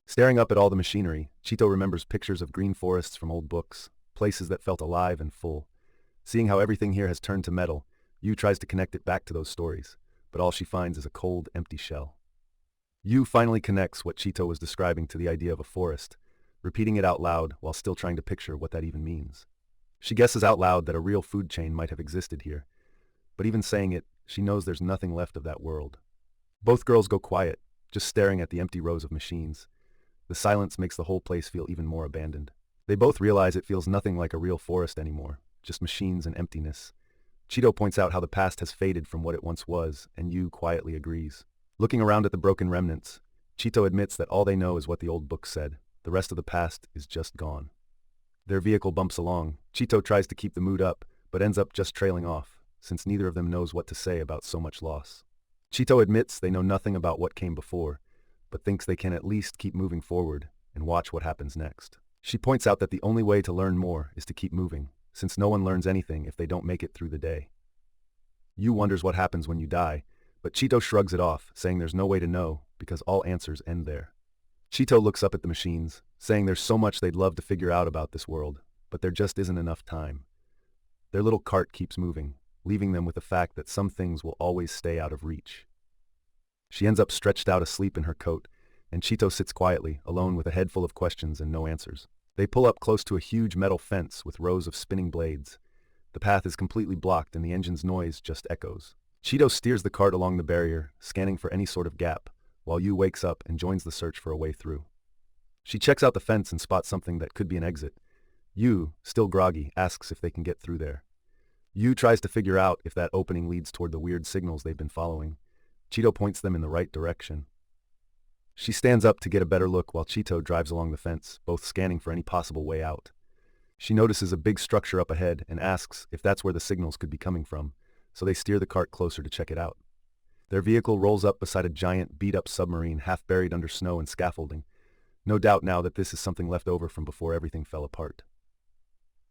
Staring up at all the machinery, Chito remembers pictures of green forests from old books, places that felt alive and full. Seeing how everything here has turned to metal, Yu tries to connect it back to those stories, but all she finds is a cold, empty shell. Yu finally connects what Chito was describing to the idea of a forest, repeating it out loud while still trying to picture what that even means. She guesses out loud that a real food chain might have existed here, but even saying it, she knows there's nothing left of that world. Both girls go quiet, just staring at the empty rows of machines. The silence makes the whole place feel even more abandoned. They both realize it feels nothing like a real forest anymore, just machines and emptiness. Chito points out how the past has faded from what it once was, and Yu quietly agrees. Looking around at the broken remnants, Chito admits that all they know is what the old book said. The rest of the past is just gone. Their vehicle bumps along. Chito tries to keep the mood up, but ends up just trailing off, since neither of them knows what to say about so much loss. Chito admits they know nothing about what came before, but thinks they can at least keep moving forward and watch what happens next. She points out that the only way to learn more is to keep moving, since no one learns anything if they don't make it through the day. Yu wonders what happens when you die, but Chito shrugs it off, saying there's no way to know because all answers end there. Chito looks up at the machines, saying there's so much they'd love to figure out about this world, but there just isn't enough time. Their little cart keeps moving, leaving them with the fact that some things will always stay out of reach. She ends up stretched out asleep in her coat, and Chito sits quietly, alone with a head full of questions and no answers. They pull up close to a huge metal fence with rows of spinning blades. The path is completely blocked and the engine's noise just echoes. Chito steers the cart along the barrier, scanning for any sort of gap, while Yu wakes up and joins the search for a way through. She checks out the fence and spots something that could be an exit. Yu, still groggy, asks if they can get through there. Yu tries to figure out if that opening leads toward the weird signals they've been following. Chito points them in the right direction. She stands up to get a better look while Chito drives along the fence, both scanning for any possible way out. She notices a big structure up ahead and asks if that's where the signals could be coming from, so they steer the cart closer to check it out. Their vehicle rolls up beside a giant, beat-up submarine half buried under snow and scaffolding. No doubt now that this is something left over from before everything fell apart.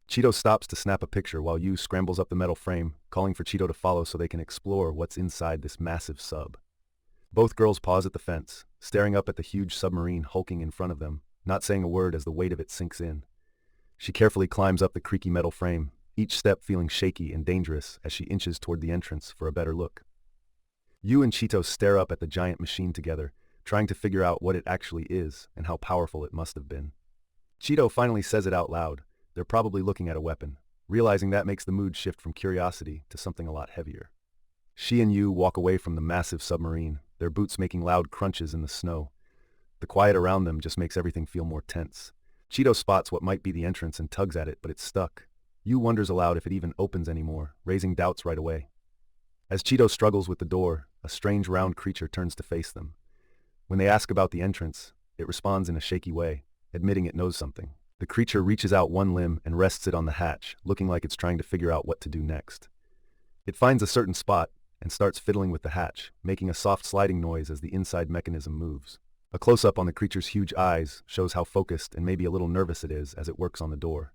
Chito stops to snap a picture while Yu scrambles up the metal frame, calling for Chito to follow so they can explore what's inside this massive sub. Both girls pause at the fence, staring up at the huge submarine hulking in front of them, not saying a word as the weight of it sinks in. She carefully climbs up the creaky metal frame, each step feeling shaky and dangerous as she inches toward the entrance for a better look. Yu and Chito stare up at the giant machine together, trying to figure out what it actually is and how powerful it must have been. Chito finally says it out loud. They're probably looking at a weapon. Realizing that makes the mood shift from curiosity to something a lot heavier. She and Yu walk away from the massive submarine, their boots making loud crunches in the snow. The quiet around them just makes everything feel more tense. Chito spots what might be the entrance and tugs at it, but it's stuck. Yu wonders aloud if it even opens anymore, raising doubts right away. As Chito struggles with the door, a strange round creature turns to face them. When they ask about the entrance, it responds in a shaky way, admitting it knows something. The creature reaches out one limb and rests it on the hatch, looking like it's trying to figure out what to do next. It finds a certain spot and starts fiddling with the hatch, making a soft sliding noise as the inside mechanism moves. A close-up on the creature's huge eyes shows how focused and maybe a little nervous it is as it works on the door.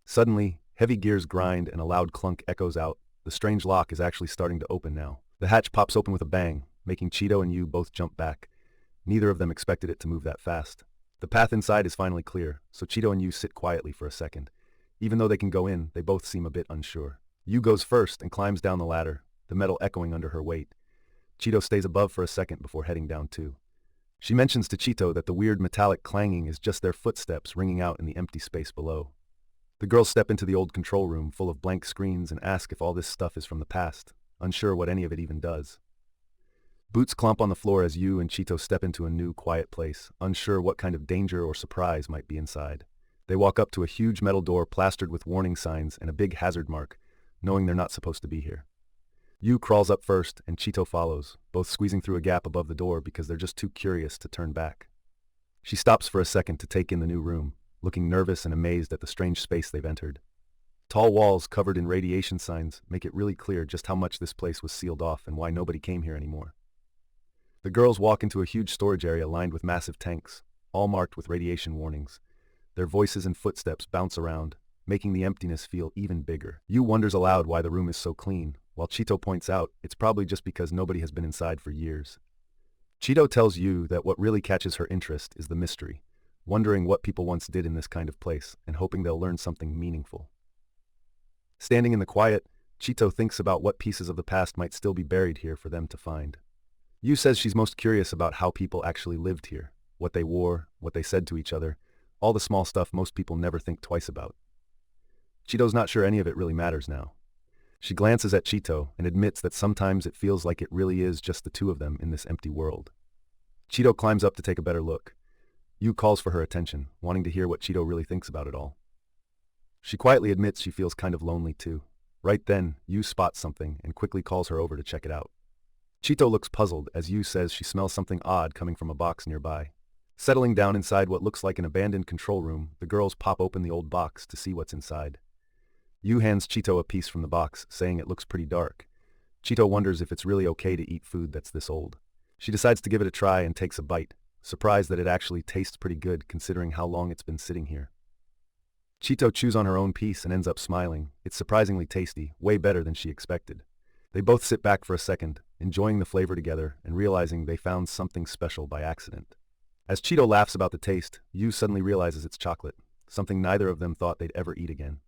Suddenly, heavy gears grind and a loud clunk echoes out. The strange lock is actually starting to open now. The hatch pops open with a bang, making Chito and Yu both jump back. Neither of them expected it to move that fast. The path inside is finally clear, so Chito and Yu sit quietly for a second. Even though they can go in, they both seem a bit unsure. Yu goes first and climbs down the ladder, the metal echoing under her weight. Chito stays above for a second before heading down too. She mentions to Chito that the weird metallic clanging is just their footsteps ringing out in the empty space below. The girls step into the old control room full of blank screens and ask if all this stuff is from the past, unsure what any of it even does. Boots clomp on the floor as Yu and Chito step into a new, quiet place, unsure what kind of danger or surprise might be inside. They walk up to a huge metal door plastered with warning signs and a big hazard mark, knowing they're not supposed to be here. Yu crawls up first and Chito follows, both squeezing through a gap above the door because they're just too curious to turn back. She stops for a second to take in the new room, looking nervous and amazed at the strange space they've entered. Tall walls covered in radiation signs make it really clear just how much this place was sealed off and why nobody came here anymore. The girls walk into a huge storage area lined with massive tanks, all marked with radiation warnings. Their voices and footsteps bounce around, making the emptiness feel even bigger. Yu wonders aloud why the room is so clean, while Chito points out it's probably just because nobody has been inside for years. Chito tells Yu that what really catches her interest is the mystery, wondering what people once did in this kind of place and hoping they'll learn something meaningful. Standing in the quiet, Chito thinks about what pieces of the past might still be buried here for them to find. Yu says she's most curious about how people actually lived here, what they wore, what they said to each other, all the small stuff most people never think twice about. Chito's not sure any of it really matters now. She glances at Chito and admits that sometimes it feels like it really is just the two of them in this empty world. Chito climbs up to take a better look. Yu calls for her attention, wanting to hear what Chito really thinks about it all. She quietly admits she feels kind of lonely too. Right then, Yu spots something and quickly calls her over to check it out. Chito looks puzzled as Yu says she smells something odd coming from a box nearby. Settling down inside what looks like an abandoned control room, the girls pop open the old box to see what's inside. Yu hands Chito a piece from the box, saying it looks pretty dark. Chito wonders if it's really okay to eat food that's this old. She decides to give it a try and takes a bite, surprised that it actually tastes pretty good considering how long it's been sitting here. Chito chews on her own piece and ends up smiling. It's surprisingly tasty, way better than she expected. They both sit back for a second, enjoying the flavor together and realizing they found something special by accident. As Chito laughs about the taste, Yu suddenly realizes it's chocolate, something neither of them thought they'd ever eat again.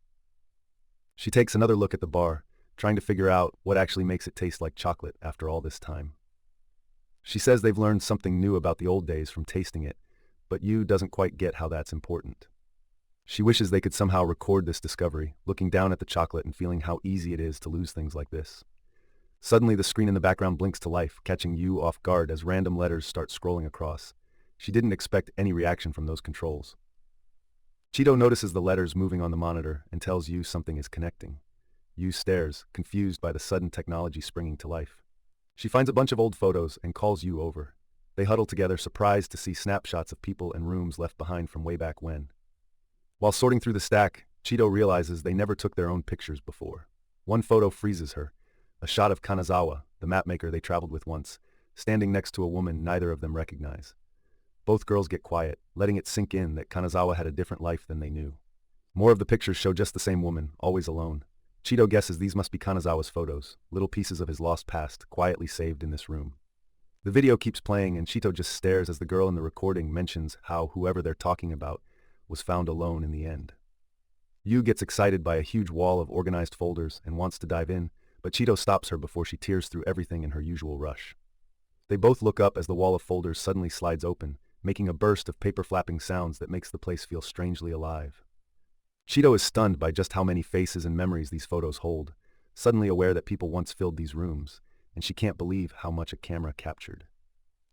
She takes another look at the bar, trying to figure out what actually makes it taste like chocolate after all this time. She says they've learned something new about the old days from tasting it, but Yu doesn't quite get how that's important. She wishes they could somehow record this discovery, looking down at the chocolate and feeling how easy it is to lose things like this. Suddenly the screen in the background blinks to life, catching Yu off guard as random letters start scrolling across. She didn't expect any reaction from those controls. Chito notices the letters moving on the monitor and tells Yu something is connecting. Yu stares, confused by the sudden technology springing to life. She finds a bunch of old photos and calls Yu over. They huddle together, surprised to see snapshots of people and rooms left behind from way back when. While sorting through the stack, Chito realizes they never took their own pictures before. One photo freezes her, a shot of Kanazawa, the mapmaker they traveled with once, standing next to a woman neither of them recognize. Both girls get quiet, letting it sink in that Kanazawa had a different life than they knew. More of the pictures show just the same woman, always alone. Chito guesses these must be Kanazawa's photos, little pieces of his lost past, quietly saved in this room. The video keeps playing and Chito just stares as the girl in the recording mentions how whoever they're talking about was found alone in the end. Yu gets excited by a huge wall of organized folders and wants to dive in, but Chito stops her before she tears through everything in her usual rush. They both look up as the wall of folders suddenly slides open, making a burst of paper flapping sounds that makes the place feel strangely alive. Chito is stunned by just how many faces and memories these photos hold, suddenly aware that people once filled these rooms, and she can't believe how much a camera captured.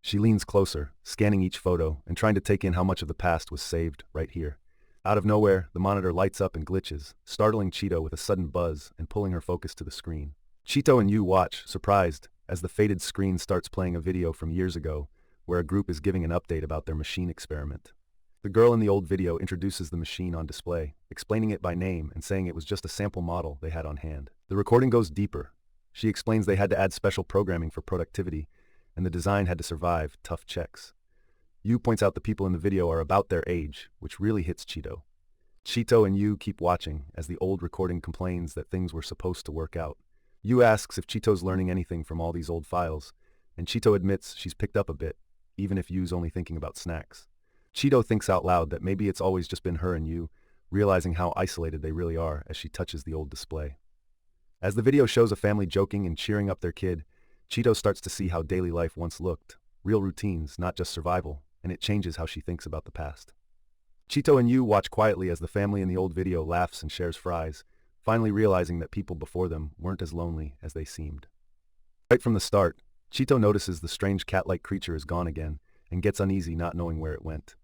She leans closer, scanning each photo and trying to take in how much of the past was saved right here. Out of nowhere, the monitor lights up and glitches, startling Chito with a sudden buzz and pulling her focus to the screen. Chito and Yu watch, surprised, as the faded screen starts playing a video from years ago, where a group is giving an update about their machine experiment. The girl in the old video introduces the machine on display, explaining it by name and saying it was just a sample model they had on hand. The recording goes deeper. She explains they had to add special programming for productivity, and the design had to survive tough checks. Yu points out the people in the video are about their age, which really hits Chito. Chito and Yu keep watching as the old recording complains that things were supposed to work out. Yu asks if Chito's learning anything from all these old files, and Chito admits she's picked up a bit, even if Yu's only thinking about snacks. Chito thinks out loud that maybe it's always just been her and Yu, realizing how isolated they really are as she touches the old display. As the video shows a family joking and cheering up their kid, Chito starts to see how daily life once looked, real routines, not just survival, and it changes how she thinks about the past. Chito and Yu watch quietly as the family in the old video laughs and shares fries, finally realizing that people before them weren't as lonely as they seemed. Right from the start, Chito notices the strange cat-like creature is gone again, and gets uneasy not knowing where it went.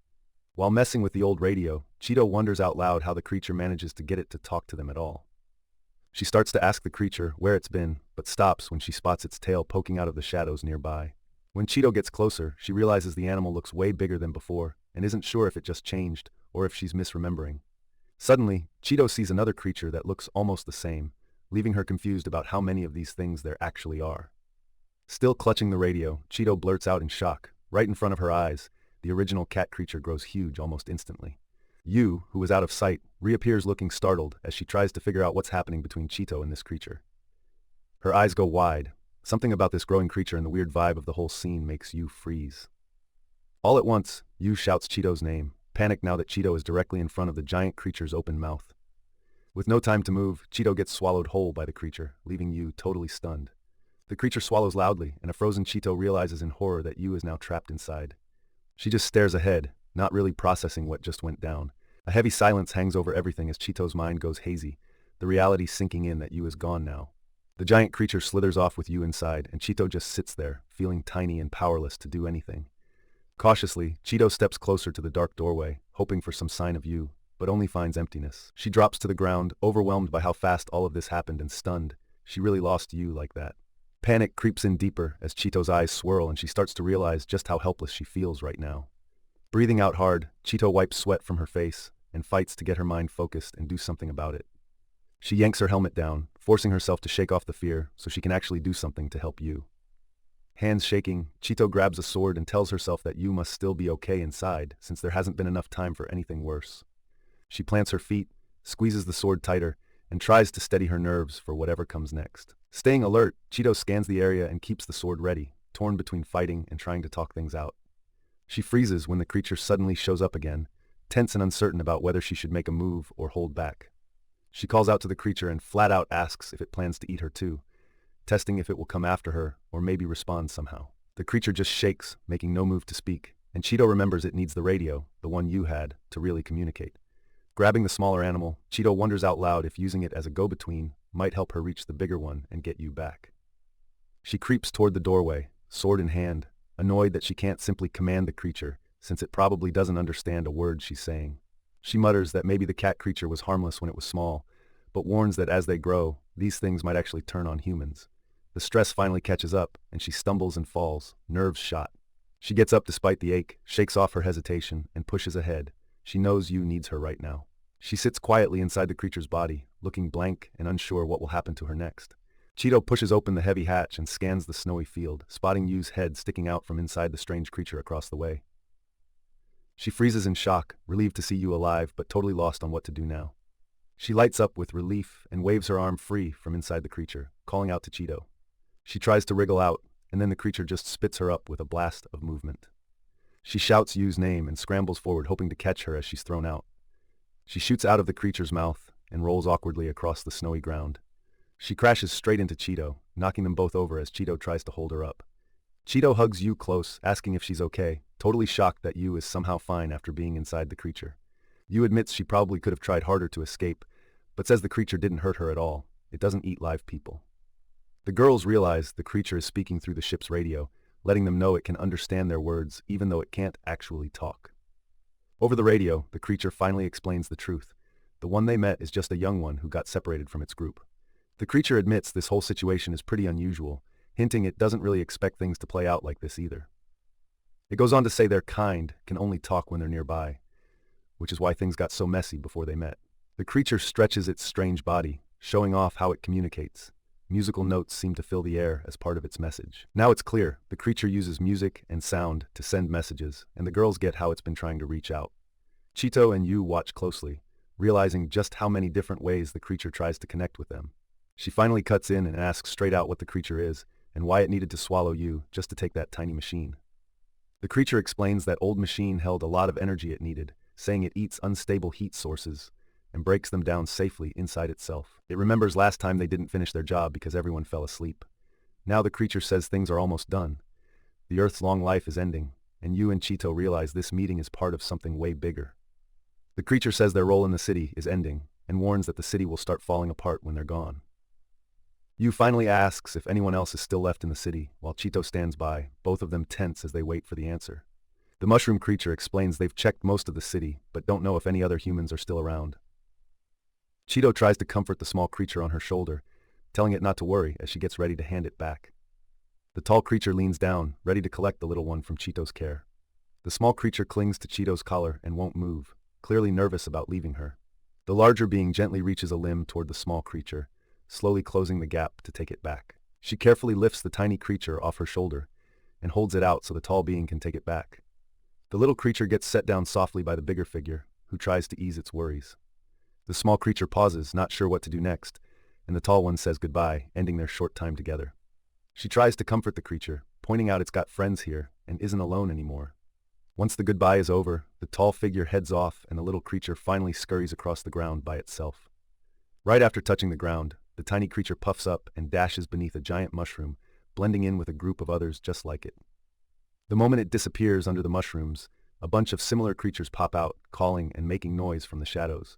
While messing with the old radio, Chito wonders out loud how the creature manages to get it to talk to them at all. She starts to ask the creature where it's been, but stops when she spots its tail poking out of the shadows nearby. When Chito gets closer, she realizes the animal looks way bigger than before, and isn't sure if it just changed, or if she's misremembering. Suddenly, Chito sees another creature that looks almost the same, leaving her confused about how many of these things there actually are. Still clutching the radio, Chito blurts out in shock. Right in front of her eyes, the original cat creature grows huge almost instantly. Yu, who was out of sight, reappears looking startled as she tries to figure out what's happening between Chito and this creature. Her eyes go wide. Something about this growing creature and the weird vibe of the whole scene makes Yu freeze. All at once, Yu shouts Chito's name, panicked now that Chito is directly in front of the giant creature's open mouth. With no time to move, Chito gets swallowed whole by the creature, leaving Yu totally stunned. The creature swallows loudly, and a frozen Chito realizes in horror that Yu is now trapped inside. She just stares ahead, not really processing what just went down. A heavy silence hangs over everything as Chito's mind goes hazy, the reality sinking in that Yu is gone now. The giant creature slithers off with Yu inside, and Chito just sits there, feeling tiny and powerless to do anything. Cautiously, Chito steps closer to the dark doorway, hoping for some sign of Yu, but only finds emptiness. She drops to the ground, overwhelmed by how fast all of this happened and stunned. She really lost Yu like that. Panic creeps in deeper as Chito's eyes swirl and she starts to realize just how helpless she feels right now. Breathing out hard, Chito wipes sweat from her face and fights to get her mind focused and do something about it. She yanks her helmet down, forcing herself to shake off the fear so she can actually do something to help Yu. Hands shaking, Chito grabs a sword and tells herself that Yu must still be okay inside since there hasn't been enough time for anything worse. She plants her feet, squeezes the sword tighter, and tries to steady her nerves for whatever comes next. Staying alert, Chito scans the area and keeps the sword ready, torn between fighting and trying to talk things out. She freezes when the creature suddenly shows up again, tense and uncertain about whether she should make a move or hold back. She calls out to the creature and flat out asks if it plans to eat her too, testing if it will come after her or maybe respond somehow. The creature just shakes, making no move to speak, and Chito remembers it needs the radio, the one Yu had, to really communicate. Grabbing the smaller animal, Chito wonders out loud if using it as a go-between might help her reach the bigger one and get Yu back. She creeps toward the doorway, sword in hand, annoyed that she can't simply command the creature, since it probably doesn't understand a word she's saying. She mutters that maybe the cat creature was harmless when it was small, but warns that as they grow, these things might actually turn on humans. The stress finally catches up, and she stumbles and falls, nerves shot. She gets up despite the ache, shakes off her hesitation, and pushes ahead. She knows Yu needs her right now. She sits quietly inside the creature's body, looking blank and unsure what will happen to her next. Chito pushes open the heavy hatch and scans the snowy field, spotting Yu's head sticking out from inside the strange creature across the way. She freezes in shock, relieved to see Yu alive but totally lost on what to do now. She lights up with relief and waves her arm free from inside the creature, calling out to Chito. She tries to wriggle out, and then the creature just spits her up with a blast of movement. She shouts Yu's name and scrambles forward, hoping to catch her as she's thrown out. She shoots out of the creature's mouth and rolls awkwardly across the snowy ground. She crashes straight into Chito, knocking them both over as Chito tries to hold her up. Chito hugs Yu close, asking if she's okay, totally shocked that Yu is somehow fine after being inside the creature. Yu admits she probably could have tried harder to escape, but says the creature didn't hurt her at all. It doesn't eat live people. The girls realize the creature is speaking through the ship's radio, letting them know it can understand their words even though it can't actually talk. Over the radio, the creature finally explains the truth. The one they met is just a young one who got separated from its group. The creature admits this whole situation is pretty unusual, hinting it doesn't really expect things to play out like this either. It goes on to say their kind can only talk when they're nearby, which is why things got so messy before they met. The creature stretches its strange body, showing off how it communicates. Musical notes seem to fill the air as part of its message. Now it's clear, the creature uses music and sound to send messages, and the girls get how it's been trying to reach out. Chito and Yu watch closely, realizing just how many different ways the creature tries to connect with them. She finally cuts in and asks straight out what the creature is, and why it needed to swallow Yu just to take that tiny machine. The creature explains that old machine held a lot of energy it needed, saying it eats unstable heat sources and breaks them down safely inside itself. It remembers last time they didn't finish their job because everyone fell asleep. Now the creature says things are almost done. The Earth's long life is ending, and Yu and Chito realize this meeting is part of something way bigger. The creature says their role in the city is ending, and warns that the city will start falling apart when they're gone. Yu finally asks if anyone else is still left in the city, while Chito stands by, both of them tense as they wait for the answer. The mushroom creature explains they've checked most of the city, but don't know if any other humans are still around. Chito tries to comfort the small creature on her shoulder, telling it not to worry as she gets ready to hand it back. The tall creature leans down, ready to collect the little one from Chito's care. The small creature clings to Chito's collar and won't move, clearly nervous about leaving her. The larger being gently reaches a limb toward the small creature, slowly closing the gap to take it back. She carefully lifts the tiny creature off her shoulder and holds it out so the tall being can take it back. The little creature gets set down softly by the bigger figure, who tries to ease its worries. The small creature pauses, not sure what to do next, and the tall one says goodbye, ending their short time together. She tries to comfort the creature, pointing out it's got friends here and isn't alone anymore. Once the goodbye is over, the tall figure heads off and the little creature finally scurries across the ground by itself. Right after touching the ground, the tiny creature puffs up and dashes beneath a giant mushroom, blending in with a group of others just like it. The moment it disappears under the mushrooms, a bunch of similar creatures pop out, calling and making noise from the shadows.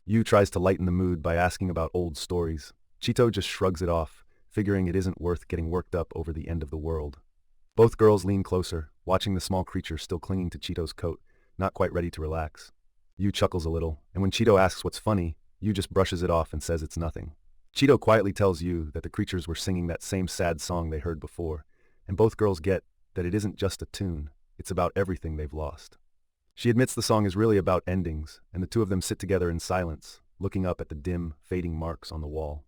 Yu tries to lighten the mood by asking about old stories. Chito just shrugs it off, figuring it isn't worth getting worked up over the end of the world. Both girls lean closer, watching the small creature still clinging to Chito's coat, not quite ready to relax. Yu chuckles a little, and when Chito asks what's funny, Yu just brushes it off and says it's nothing. Chito quietly tells Yu that the creatures were singing that same sad song they heard before, and both girls get that it isn't just a tune, it's about everything they've lost. She admits the song is really about endings, and the two of them sit together in silence, looking up at the dim, fading marks on the wall.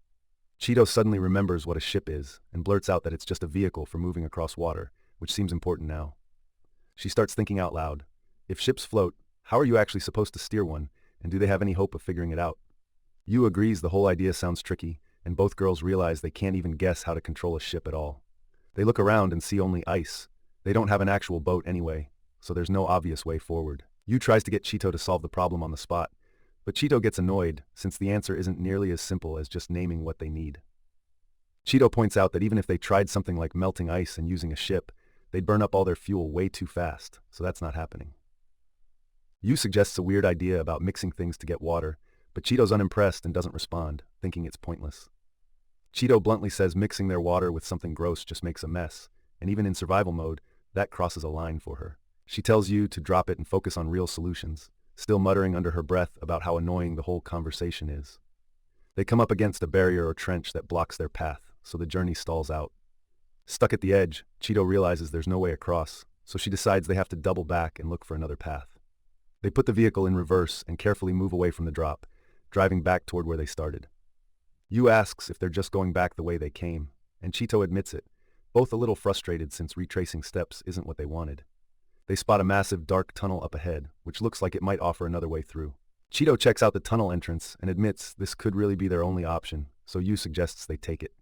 Chito suddenly remembers what a ship is, and blurts out that it's just a vehicle for moving across water, which seems important now. She starts thinking out loud. If ships float, how are you actually supposed to steer one, and do they have any hope of figuring it out? Yu agrees the whole idea sounds tricky, and both girls realize they can't even guess how to control a ship at all. They look around and see only ice. They don't have an actual boat anyway, so there's no obvious way forward. Yu tries to get Chito to solve the problem on the spot, but Chito gets annoyed since the answer isn't nearly as simple as just naming what they need. Chito points out that even if they tried something like melting ice and using a ship, they'd burn up all their fuel way too fast, so that's not happening. Yu suggests a weird idea about mixing things to get water, but Chito's unimpressed and doesn't respond, thinking it's pointless. Chito bluntly says mixing their water with something gross just makes a mess, and even in survival mode, that crosses a line for her. She tells Yu to drop it and focus on real solutions, still muttering under her breath about how annoying the whole conversation is. They come up against a barrier or trench that blocks their path, so the journey stalls out. Stuck at the edge, Chito realizes there's no way across, so she decides they have to double back and look for another path. They put the vehicle in reverse and carefully move away from the drop, driving back toward where they started. Yu asks if they're just going back the way they came, and Chito admits it, both a little frustrated since retracing steps isn't what they wanted. They spot a massive dark tunnel up ahead, which looks like it might offer another way through. Chito checks out the tunnel entrance and admits this could really be their only option, so Yu suggests they take it.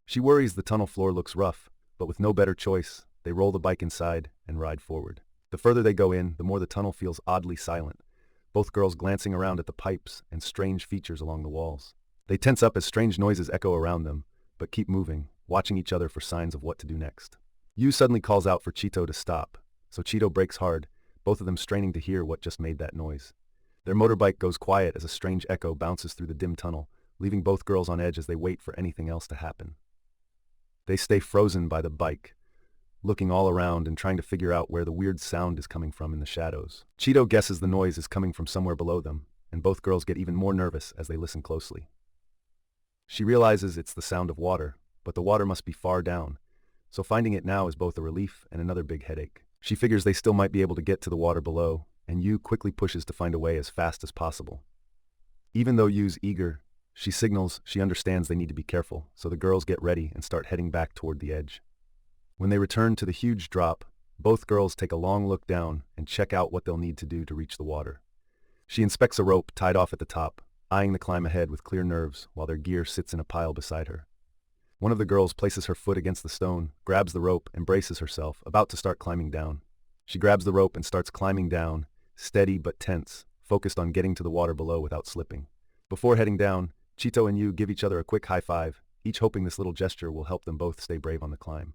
She worries the tunnel floor looks rough, but with no better choice, they roll the bike inside and ride forward. The further they go in, the more the tunnel feels oddly silent, both girls glancing around at the pipes and strange features along the walls. They tense up as strange noises echo around them, but keep moving, watching each other for signs of what to do next. Yu suddenly calls out for Chito to stop, so Chito brakes hard, both of them straining to hear what just made that noise. Their motorbike goes quiet as a strange echo bounces through the dim tunnel, leaving both girls on edge as they wait for anything else to happen. They stay frozen by the bike, looking all around and trying to figure out where the weird sound is coming from in the shadows. Chito guesses the noise is coming from somewhere below them, and both girls get even more nervous as they listen closely. She realizes it's the sound of water, but the water must be far down, so finding it now is both a relief and another big headache. She figures they still might be able to get to the water below, and Yu quickly pushes to find a way as fast as possible. Even though Yu's eager, she signals she understands they need to be careful, so the girls get ready and start heading back toward the edge. When they return to the huge drop, both girls take a long look down and check out what they'll need to do to reach the water. She inspects a rope tied off at the top, eyeing the climb ahead with clear nerves while their gear sits in a pile beside her. One of the girls places her foot against the stone, grabs the rope, and braces herself, about to start climbing down. She grabs the rope and starts climbing down, steady but tense, focused on getting to the water below without slipping. Before heading down, Chito and Yu give each other a quick high five, each hoping this little gesture will help them both stay brave on the climb.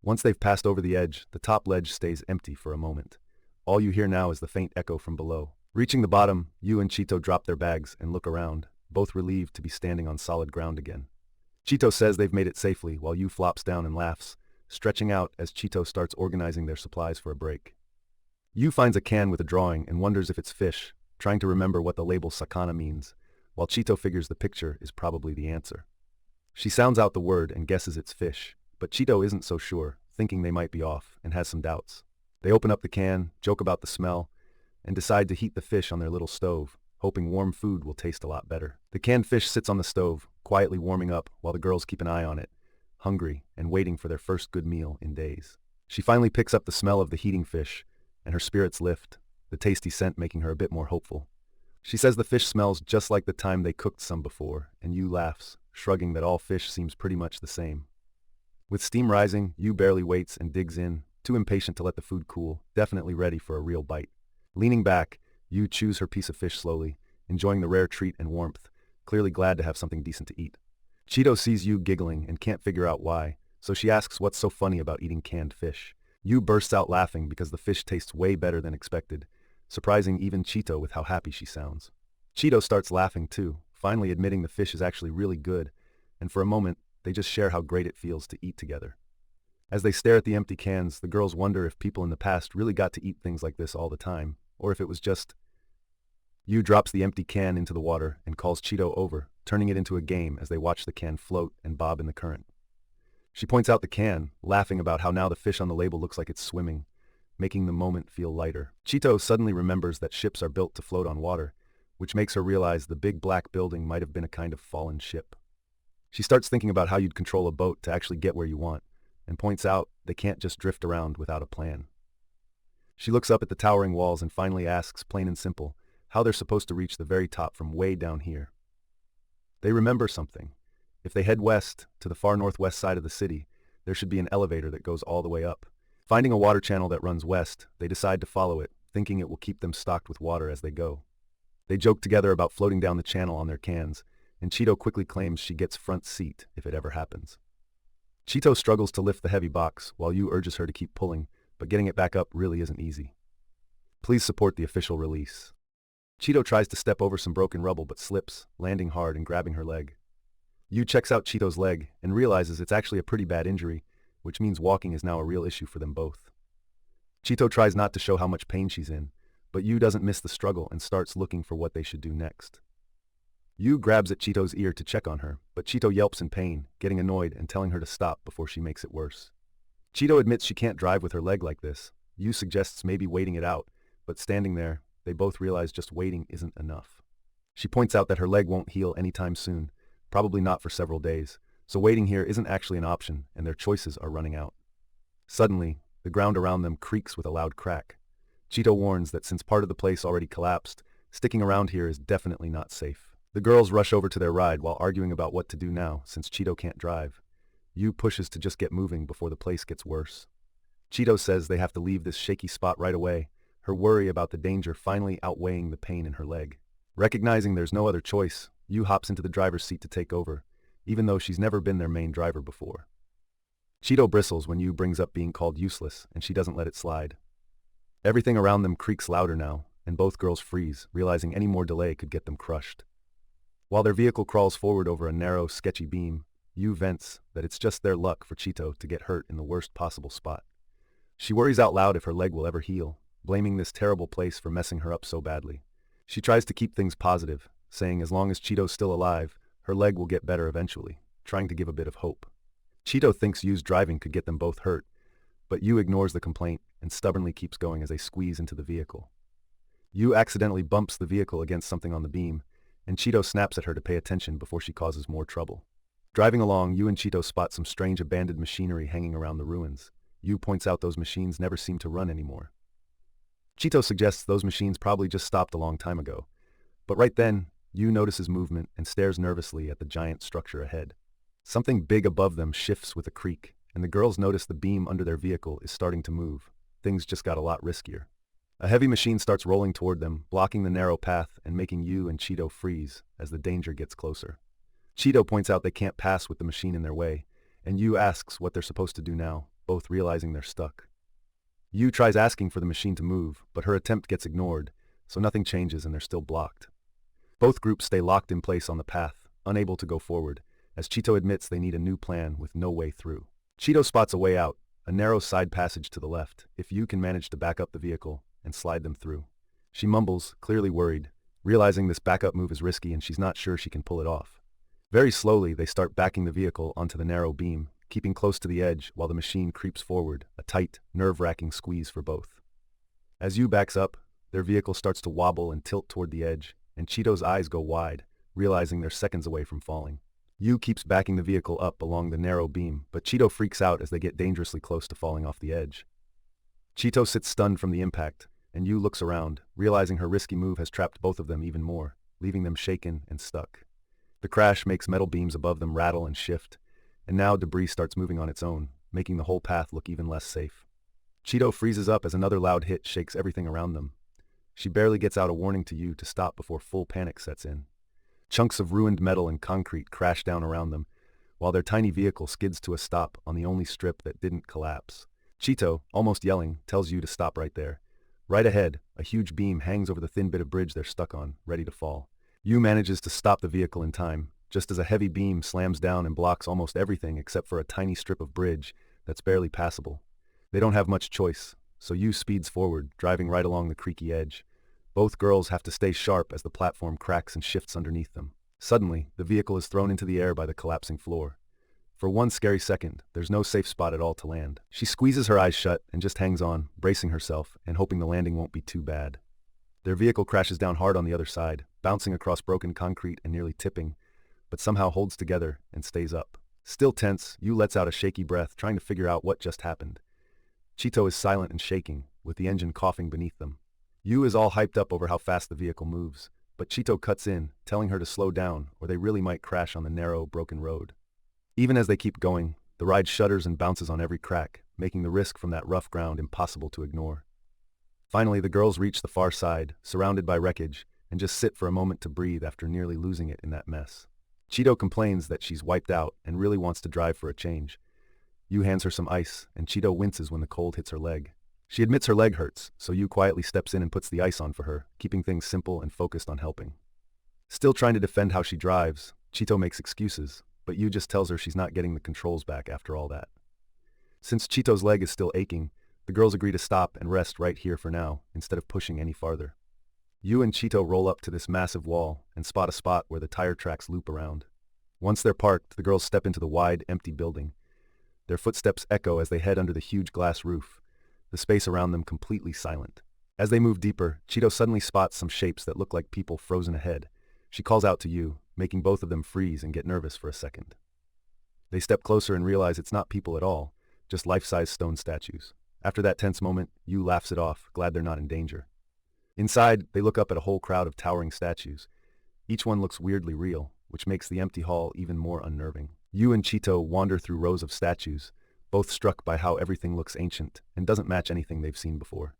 Once they've passed over the edge, the top ledge stays empty for a moment. All you hear now is the faint echo from below. Reaching the bottom, Yu and Chito drop their bags and look around, both relieved to be standing on solid ground again. Chito says they've made it safely while Yu flops down and laughs, stretching out as Chito starts organizing their supplies for a break. Yu finds a can with a drawing and wonders if it's fish, trying to remember what the label sakana means, while Chito figures the picture is probably the answer. She sounds out the word and guesses it's fish, but Chito isn't so sure, thinking they might be off, and has some doubts. They open up the can, joke about the smell, and decide to heat the fish on their little stove, hoping warm food will taste a lot better. The canned fish sits on the stove, quietly warming up while the girls keep an eye on it, hungry and waiting for their first good meal in days. She finally picks up the smell of the heating fish, and her spirits lift, the tasty scent making her a bit more hopeful. She says the fish smells just like the time they cooked some before, and Yu laughs, shrugging that all fish seems pretty much the same. With steam rising, Yu barely waits and digs in, too impatient to let the food cool, definitely ready for a real bite. Leaning back, Yu chews her piece of fish slowly, enjoying the rare treat and warmth, clearly glad to have something decent to eat. Chito sees Yu giggling and can't figure out why, so she asks what's so funny about eating canned fish. Yu bursts out laughing because the fish tastes way better than expected, surprising even Chito with how happy she sounds. Chito starts laughing too, finally admitting the fish is actually really good, and for a moment, they just share how great it feels to eat together. As they stare at the empty cans, the girls wonder if people in the past really got to eat things like this all the time, or if it was just... Yu drops the empty can into the water and calls Chito over, turning it into a game as they watch the can float and bob in the current. She points out the can, laughing about how now the fish on the label looks like it's swimming, making the moment feel lighter. Chito suddenly remembers that ships are built to float on water, which makes her realize the big black building might have been a kind of fallen ship. She starts thinking about how you'd control a boat to actually get where you want, and points out they can't just drift around without a plan. She looks up at the towering walls and finally asks, plain and simple, how they're supposed to reach the very top from way down here. They remember something. If they head west, to the far northwest side of the city, there should be an elevator that goes all the way up. Finding a water channel that runs west, they decide to follow it, thinking it will keep them stocked with water as they go. They joke together about floating down the channel on their cans, and Chito quickly claims she gets front seat if it ever happens. Chito struggles to lift the heavy box, while Yu urges her to keep pulling, but getting it back up really isn't easy. Please support the official release. Chito tries to step over some broken rubble but slips, landing hard and grabbing her leg. Yu checks out Chito's leg and realizes it's actually a pretty bad injury, which means walking is now a real issue for them both. Chito tries not to show how much pain she's in, but Yu doesn't miss the struggle and starts looking for what they should do next. Yu grabs at Chito's ear to check on her, but Chito yelps in pain, getting annoyed and telling her to stop before she makes it worse. Chito admits she can't drive with her leg like this. Yu suggests maybe waiting it out, but standing there, they both realize just waiting isn't enough. She points out that her leg won't heal anytime soon, probably not for several days, so waiting here isn't actually an option and their choices are running out. Suddenly, the ground around them creaks with a loud crack. Chito warns that since part of the place already collapsed, sticking around here is definitely not safe. The girls rush over to their ride while arguing about what to do now since Chito can't drive. Yu pushes to just get moving before the place gets worse. Chito says they have to leave this shaky spot right away, her worry about the danger finally outweighing the pain in her leg. Recognizing there's no other choice, Yu hops into the driver's seat to take over, even though she's never been their main driver before. Chito bristles when Yu brings up being called useless, and she doesn't let it slide. Everything around them creaks louder now, and both girls freeze, realizing any more delay could get them crushed. While their vehicle crawls forward over a narrow, sketchy beam, Yu vents that it's just their luck for Chito to get hurt in the worst possible spot. She worries out loud if her leg will ever heal, blaming this terrible place for messing her up so badly. She tries to keep things positive, saying as long as Chito's still alive, her leg will get better eventually, trying to give a bit of hope. Chito thinks Yu's driving could get them both hurt, but Yu ignores the complaint and stubbornly keeps going as they squeeze into the vehicle. Yu accidentally bumps the vehicle against something on the beam, and Chito snaps at her to pay attention before she causes more trouble. Driving along, Yu and Chito spot some strange abandoned machinery hanging around the ruins. Yu points out those machines never seem to run anymore. Chito suggests those machines probably just stopped a long time ago, but right then, Yu notices movement and stares nervously at the giant structure ahead. Something big above them shifts with a creak, and the girls notice the beam under their vehicle is starting to move. Things just got a lot riskier. A heavy machine starts rolling toward them, blocking the narrow path and making Yu and Chito freeze as the danger gets closer. Chito points out they can't pass with the machine in their way, and Yu asks what they're supposed to do now, both realizing they're stuck. Yu tries asking for the machine to move, but her attempt gets ignored, so nothing changes and they're still blocked. Both groups stay locked in place on the path, unable to go forward, as Chito admits they need a new plan with no way through. Chito spots a way out, a narrow side passage to the left, if Yu can manage to back up the vehicle and slide them through. She mumbles, clearly worried, realizing this backup move is risky and she's not sure she can pull it off. Very slowly, they start backing the vehicle onto the narrow beam, keeping close to the edge while the machine creeps forward, a tight, nerve-wracking squeeze for both. As Yu backs up, their vehicle starts to wobble and tilt toward the edge, and Chito's eyes go wide, realizing they're seconds away from falling. Yu keeps backing the vehicle up along the narrow beam, but Chito freaks out as they get dangerously close to falling off the edge. Chito sits stunned from the impact, and Yu looks around, realizing her risky move has trapped both of them even more, leaving them shaken and stuck. The crash makes metal beams above them rattle and shift, and now debris starts moving on its own, making the whole path look even less safe. Chito freezes up as another loud hit shakes everything around them. She barely gets out a warning to Yu to stop before full panic sets in. Chunks of ruined metal and concrete crash down around them, while their tiny vehicle skids to a stop on the only strip that didn't collapse. Chito, almost yelling, tells Yu to stop right there. Right ahead, a huge beam hangs over the thin bit of bridge they're stuck on, ready to fall. Yu manages to stop the vehicle in time, just as a heavy beam slams down and blocks almost everything except for a tiny strip of bridge that's barely passable. They don't have much choice, so Yu speeds forward, driving right along the creaky edge. Both girls have to stay sharp as the platform cracks and shifts underneath them. Suddenly, the vehicle is thrown into the air by the collapsing floor. For one scary second, there's no safe spot at all to land. She squeezes her eyes shut and just hangs on, bracing herself and hoping the landing won't be too bad. Their vehicle crashes down hard on the other side, bouncing across broken concrete and nearly tipping, but somehow holds together and stays up. Still tense, Yu lets out a shaky breath, trying to figure out what just happened. Chito is silent and shaking, with the engine coughing beneath them. Yu is all hyped up over how fast the vehicle moves, but Chito cuts in, telling her to slow down or they really might crash on the narrow, broken road. Even as they keep going, the ride shudders and bounces on every crack, making the risk from that rough ground impossible to ignore. Finally, the girls reach the far side, surrounded by wreckage, and just sit for a moment to breathe after nearly losing it in that mess. Chito complains that she's wiped out and really wants to drive for a change. Yu hands her some ice, and Chito winces when the cold hits her leg. She admits her leg hurts, so Yu quietly steps in and puts the ice on for her, keeping things simple and focused on helping. Still trying to defend how she drives, Chito makes excuses, but Yu just tells her she's not getting the controls back after all that. Since Chito's leg is still aching, the girls agree to stop and rest right here for now, instead of pushing any farther. Yu and Chito roll up to this massive wall and spot a spot where the tire tracks loop around. Once they're parked, the girls step into the wide, empty building. Their footsteps echo as they head under the huge glass roof, the space around them completely silent. As they move deeper, Chito suddenly spots some shapes that look like people frozen ahead. She calls out to Yu, making both of them freeze and get nervous for a second. They step closer and realize it's not people at all, just life-size stone statues. After that tense moment, Yu laughs it off, glad they're not in danger. Inside, they look up at a whole crowd of towering statues. Each one looks weirdly real, which makes the empty hall even more unnerving. Yu and Chito wander through rows of statues, both struck by how everything looks ancient and doesn't match anything they've seen before.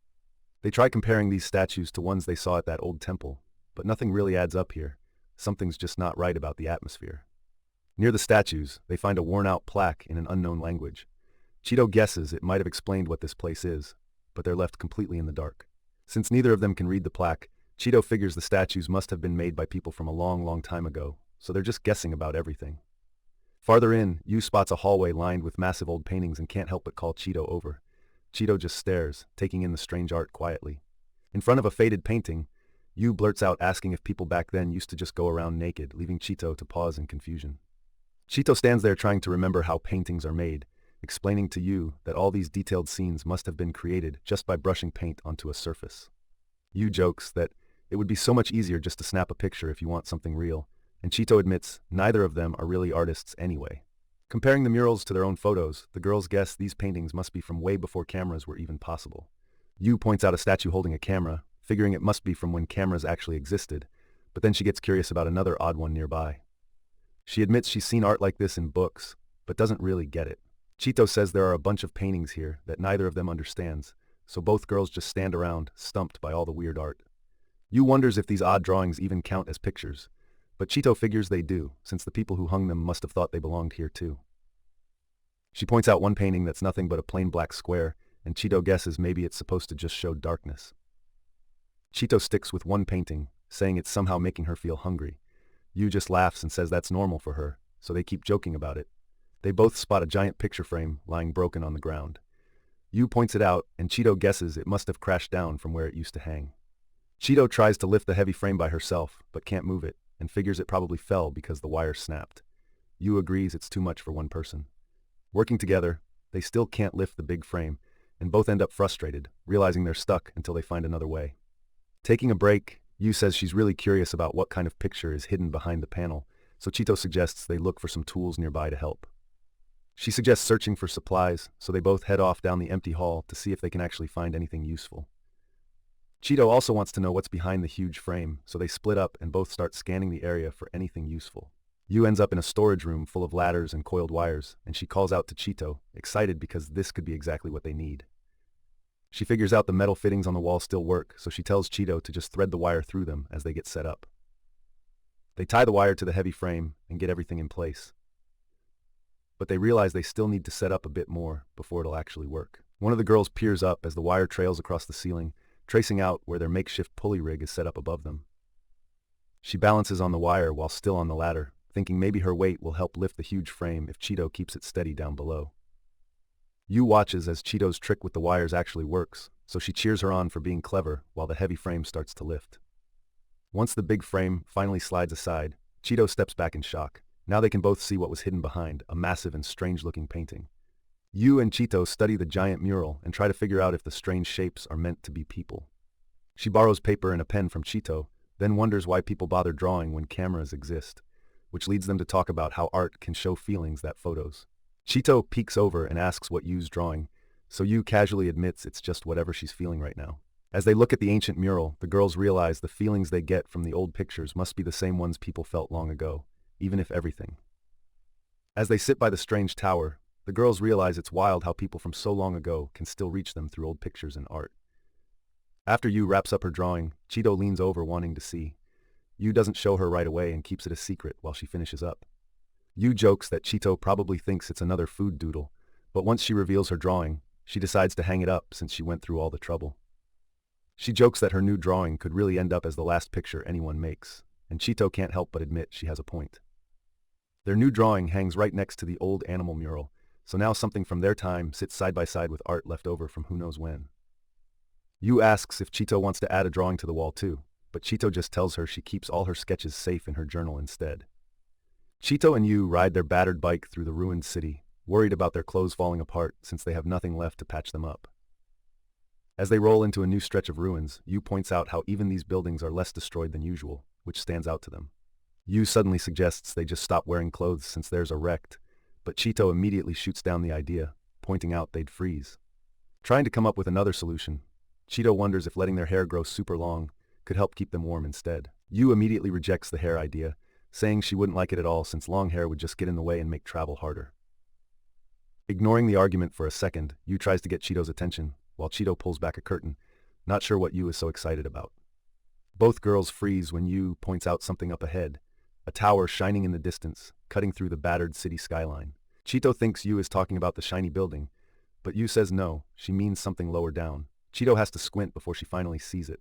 They try comparing these statues to ones they saw at that old temple, but nothing really adds up here. Something's just not right about the atmosphere. Near the statues, they find a worn-out plaque in an unknown language. Chito guesses it might have explained what this place is, but they're left completely in the dark. Since neither of them can read the plaque, Chito figures the statues must have been made by people from a long, long time ago, so they're just guessing about everything. Farther in, Yu spots a hallway lined with massive old paintings and can't help but call Chito over. Chito just stares, taking in the strange art quietly. In front of a faded painting, Yu blurts out asking if people back then used to just go around naked, leaving Chito to pause in confusion. Chito stands there trying to remember how paintings are made, explaining to Yu that all these detailed scenes must have been created just by brushing paint onto a surface. Yu jokes that it would be so much easier just to snap a picture if you want something real, and Chito admits neither of them are really artists anyway. Comparing the murals to their own photos, the girls guess these paintings must be from way before cameras were even possible. Yu points out a statue holding a camera, figuring it must be from when cameras actually existed, but then she gets curious about another odd one nearby. She admits she's seen art like this in books, but doesn't really get it. Chito says there are a bunch of paintings here that neither of them understands, so both girls just stand around, stumped by all the weird art. Yu wonders if these odd drawings even count as pictures, but Chito figures they do, since the people who hung them must have thought they belonged here too. She points out one painting that's nothing but a plain black square, and Chito guesses maybe it's supposed to just show darkness. Chito sticks with one painting, saying it's somehow making her feel hungry. Yu just laughs and says that's normal for her, so they keep joking about it. They both spot a giant picture frame lying broken on the ground. Yu points it out, and Chito guesses it must have crashed down from where it used to hang. Chito tries to lift the heavy frame by herself, but can't move it, and figures it probably fell because the wire snapped. Yu agrees it's too much for one person. Working together, they still can't lift the big frame, and both end up frustrated, realizing they're stuck until they find another way. Taking a break, Yu says she's really curious about what kind of picture is hidden behind the panel, so Chito suggests they look for some tools nearby to help. She suggests searching for supplies, so they both head off down the empty hall to see if they can actually find anything useful. Chito also wants to know what's behind the huge frame, so they split up and both start scanning the area for anything useful. Yu ends up in a storage room full of ladders and coiled wires, and she calls out to Chito, excited because this could be exactly what they need. She figures out the metal fittings on the wall still work, so she tells Chito to just thread the wire through them as they get set up. They tie the wire to the heavy frame and get everything in place. But they realize they still need to set up a bit more before it'll actually work. One of the girls peers up as the wire trails across the ceiling, tracing out where their makeshift pulley rig is set up above them. She balances on the wire while still on the ladder, thinking maybe her weight will help lift the huge frame if Chito keeps it steady down below. Yu watches as Chito's trick with the wires actually works, so she cheers her on for being clever while the heavy frame starts to lift. Once the big frame finally slides aside, Chito steps back in shock. Now they can both see what was hidden behind, a massive and strange-looking painting. Yu and Chito study the giant mural and try to figure out if the strange shapes are meant to be people. She borrows paper and a pen from Chito, then wonders why people bother drawing when cameras exist, which leads them to talk about how art can show feelings that photos. Chito peeks over and asks what Yu's drawing, so Yu casually admits it's just whatever she's feeling right now. As they look at the ancient mural, the girls realize the feelings they get from the old pictures must be the same ones people felt long ago, even if everything. As they sit by the strange tower, the girls realize it's wild how people from so long ago can still reach them through old pictures and art. After Yu wraps up her drawing, Chito leans over wanting to see. Yu doesn't show her right away and keeps it a secret while she finishes up. Yu jokes that Chito probably thinks it's another food doodle, but once she reveals her drawing, she decides to hang it up since she went through all the trouble. She jokes that her new drawing could really end up as the last picture anyone makes, and Chito can't help but admit she has a point. Their new drawing hangs right next to the old animal mural, so now something from their time sits side by side with art left over from who knows when. Yu asks if Chito wants to add a drawing to the wall too, but Chito just tells her she keeps all her sketches safe in her journal instead. Chito and Yu ride their battered bike through the ruined city, worried about their clothes falling apart since they have nothing left to patch them up. As they roll into a new stretch of ruins, Yu points out how even these buildings are less destroyed than usual, which stands out to them. Yu suddenly suggests they just stop wearing clothes since theirs are wrecked, but Chito immediately shoots down the idea, pointing out they'd freeze. Trying to come up with another solution, Chito wonders if letting their hair grow super long could help keep them warm instead. Yu immediately rejects the hair idea, saying she wouldn't like it at all since long hair would just get in the way and make travel harder. Ignoring the argument for a second, Yu tries to get Chito's attention, while Chito pulls back a curtain, not sure what Yu is so excited about. Both girls freeze when Yu points out something up ahead, a tower shining in the distance, cutting through the battered city skyline. Chito thinks Yu is talking about the shiny building, but Yu says no, she means something lower down. Chito has to squint before she finally sees it.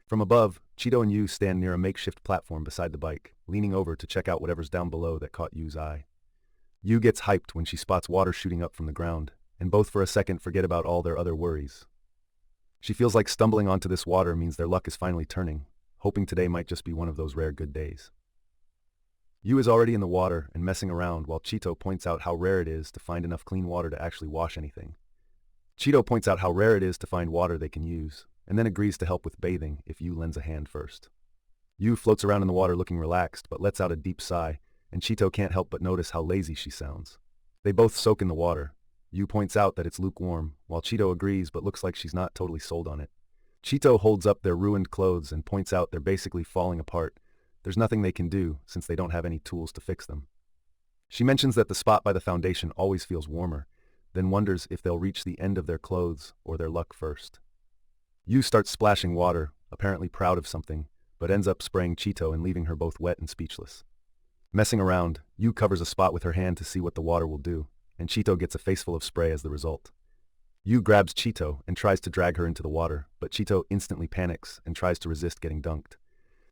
From above, Chito and Yu stand near a makeshift platform beside the bike, leaning over to check out whatever's down below that caught Yu's eye. Yu gets hyped when she spots water shooting up from the ground, and both for a second forget about all their other worries. She feels like stumbling onto this water means their luck is finally turning, hoping today might just be one of those rare good days. Yu is already in the water and messing around while Chito points out how rare it is to find enough clean water to actually wash anything. Chito points out how rare it is to find water they can use, and then agrees to help with bathing if Yu lends a hand first. Yu floats around in the water looking relaxed but lets out a deep sigh, and Chito can't help but notice how lazy she sounds. They both soak in the water. Yu points out that it's lukewarm, while Chito agrees but looks like she's not totally sold on it. Chito holds up their ruined clothes and points out they're basically falling apart. There's nothing they can do since they don't have any tools to fix them. She mentions that the spot by the foundation always feels warmer, then wonders if they'll reach the end of their clothes or their luck first. Yu starts splashing water, apparently proud of something, but ends up spraying Chito and leaving her both wet and speechless. Messing around, Yu covers a spot with her hand to see what the water will do, and Chito gets a faceful of spray as the result. Yu grabs Chito and tries to drag her into the water, but Chito instantly panics and tries to resist getting dunked.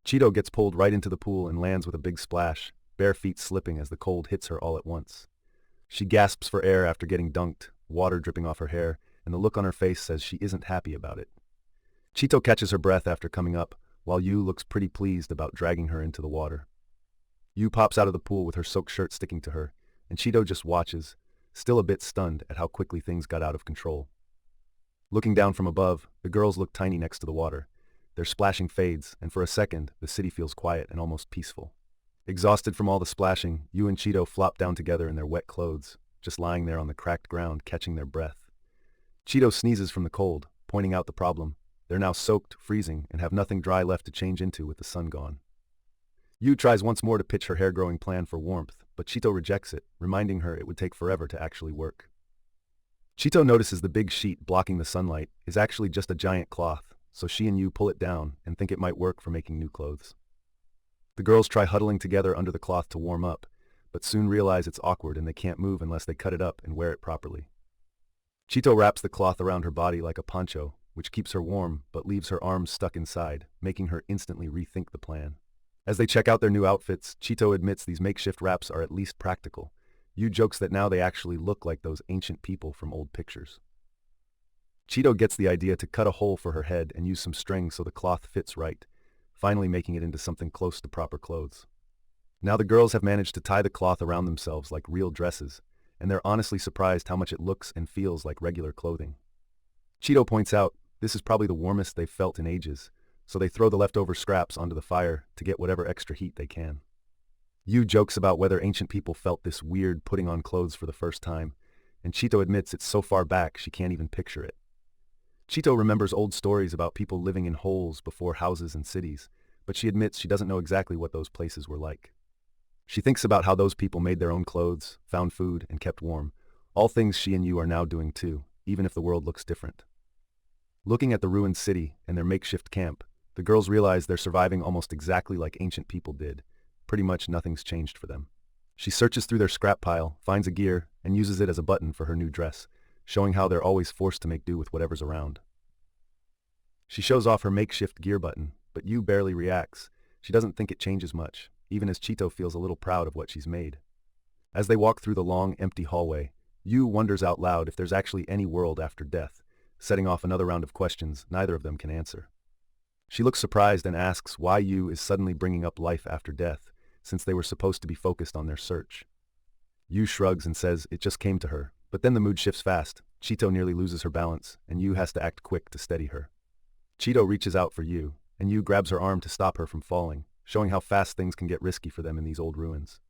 Chito gets pulled right into the pool and lands with a big splash, bare feet slipping as the cold hits her all at once. She gasps for air after getting dunked, water dripping off her hair, and the look on her face says she isn't happy about it. Chito catches her breath after coming up, while Yu looks pretty pleased about dragging her into the water. Yu pops out of the pool with her soaked shirt sticking to her, and Chito just watches, still a bit stunned at how quickly things got out of control. Looking down from above, the girls look tiny next to the water. Their splashing fades, and for a second, the city feels quiet and almost peaceful. Exhausted from all the splashing, Yu and Chito flop down together in their wet clothes, just lying there on the cracked ground catching their breath. Chito sneezes from the cold, pointing out the problem. They're now soaked, freezing, and have nothing dry left to change into with the sun gone. Yu tries once more to pitch her hair-growing plan for warmth, but Chito rejects it, reminding her it would take forever to actually work. Chito notices the big sheet blocking the sunlight is actually just a giant cloth, so she and Yu pull it down and think it might work for making new clothes. The girls try huddling together under the cloth to warm up, but soon realize it's awkward and they can't move unless they cut it up and wear it properly. Chito wraps the cloth around her body like a poncho, which keeps her warm but leaves her arms stuck inside, making her instantly rethink the plan. As they check out their new outfits, Chito admits these makeshift wraps are at least practical. Yu jokes that now they actually look like those ancient people from old pictures. Chito gets the idea to cut a hole for her head and use some string so the cloth fits right, finally making it into something close to proper clothes. Now the girls have managed to tie the cloth around themselves like real dresses, and they're honestly surprised how much it looks and feels like regular clothing. Chito points out this is probably the warmest they've felt in ages, so they throw the leftover scraps onto the fire to get whatever extra heat they can. Yu jokes about whether ancient people felt this weird putting on clothes for the first time, and Chito admits it's so far back she can't even picture it. Chito remembers old stories about people living in holes before houses and cities, but she admits she doesn't know exactly what those places were like. She thinks about how those people made their own clothes, found food, and kept warm, all things she and Yu are now doing too, even if the world looks different. Looking at the ruined city and their makeshift camp, the girls realize they're surviving almost exactly like ancient people did. Pretty much nothing's changed for them. She searches through their scrap pile, finds a gear, and uses it as a button for her new dress, showing how they're always forced to make do with whatever's around. She shows off her makeshift gear button, but Yu barely reacts. She doesn't think it changes much, even as Chito feels a little proud of what she's made. As they walk through the long, empty hallway, Yu wonders out loud if there's actually any world after death, setting off another round of questions neither of them can answer. She looks surprised and asks why Yu is suddenly bringing up life after death, since they were supposed to be focused on their search. Yu shrugs and says it just came to her, but then the mood shifts fast. Chito nearly loses her balance, and Yu has to act quick to steady her. Chito reaches out for Yu, and Yu grabs her arm to stop her from falling, showing how fast things can get risky for them in these old ruins.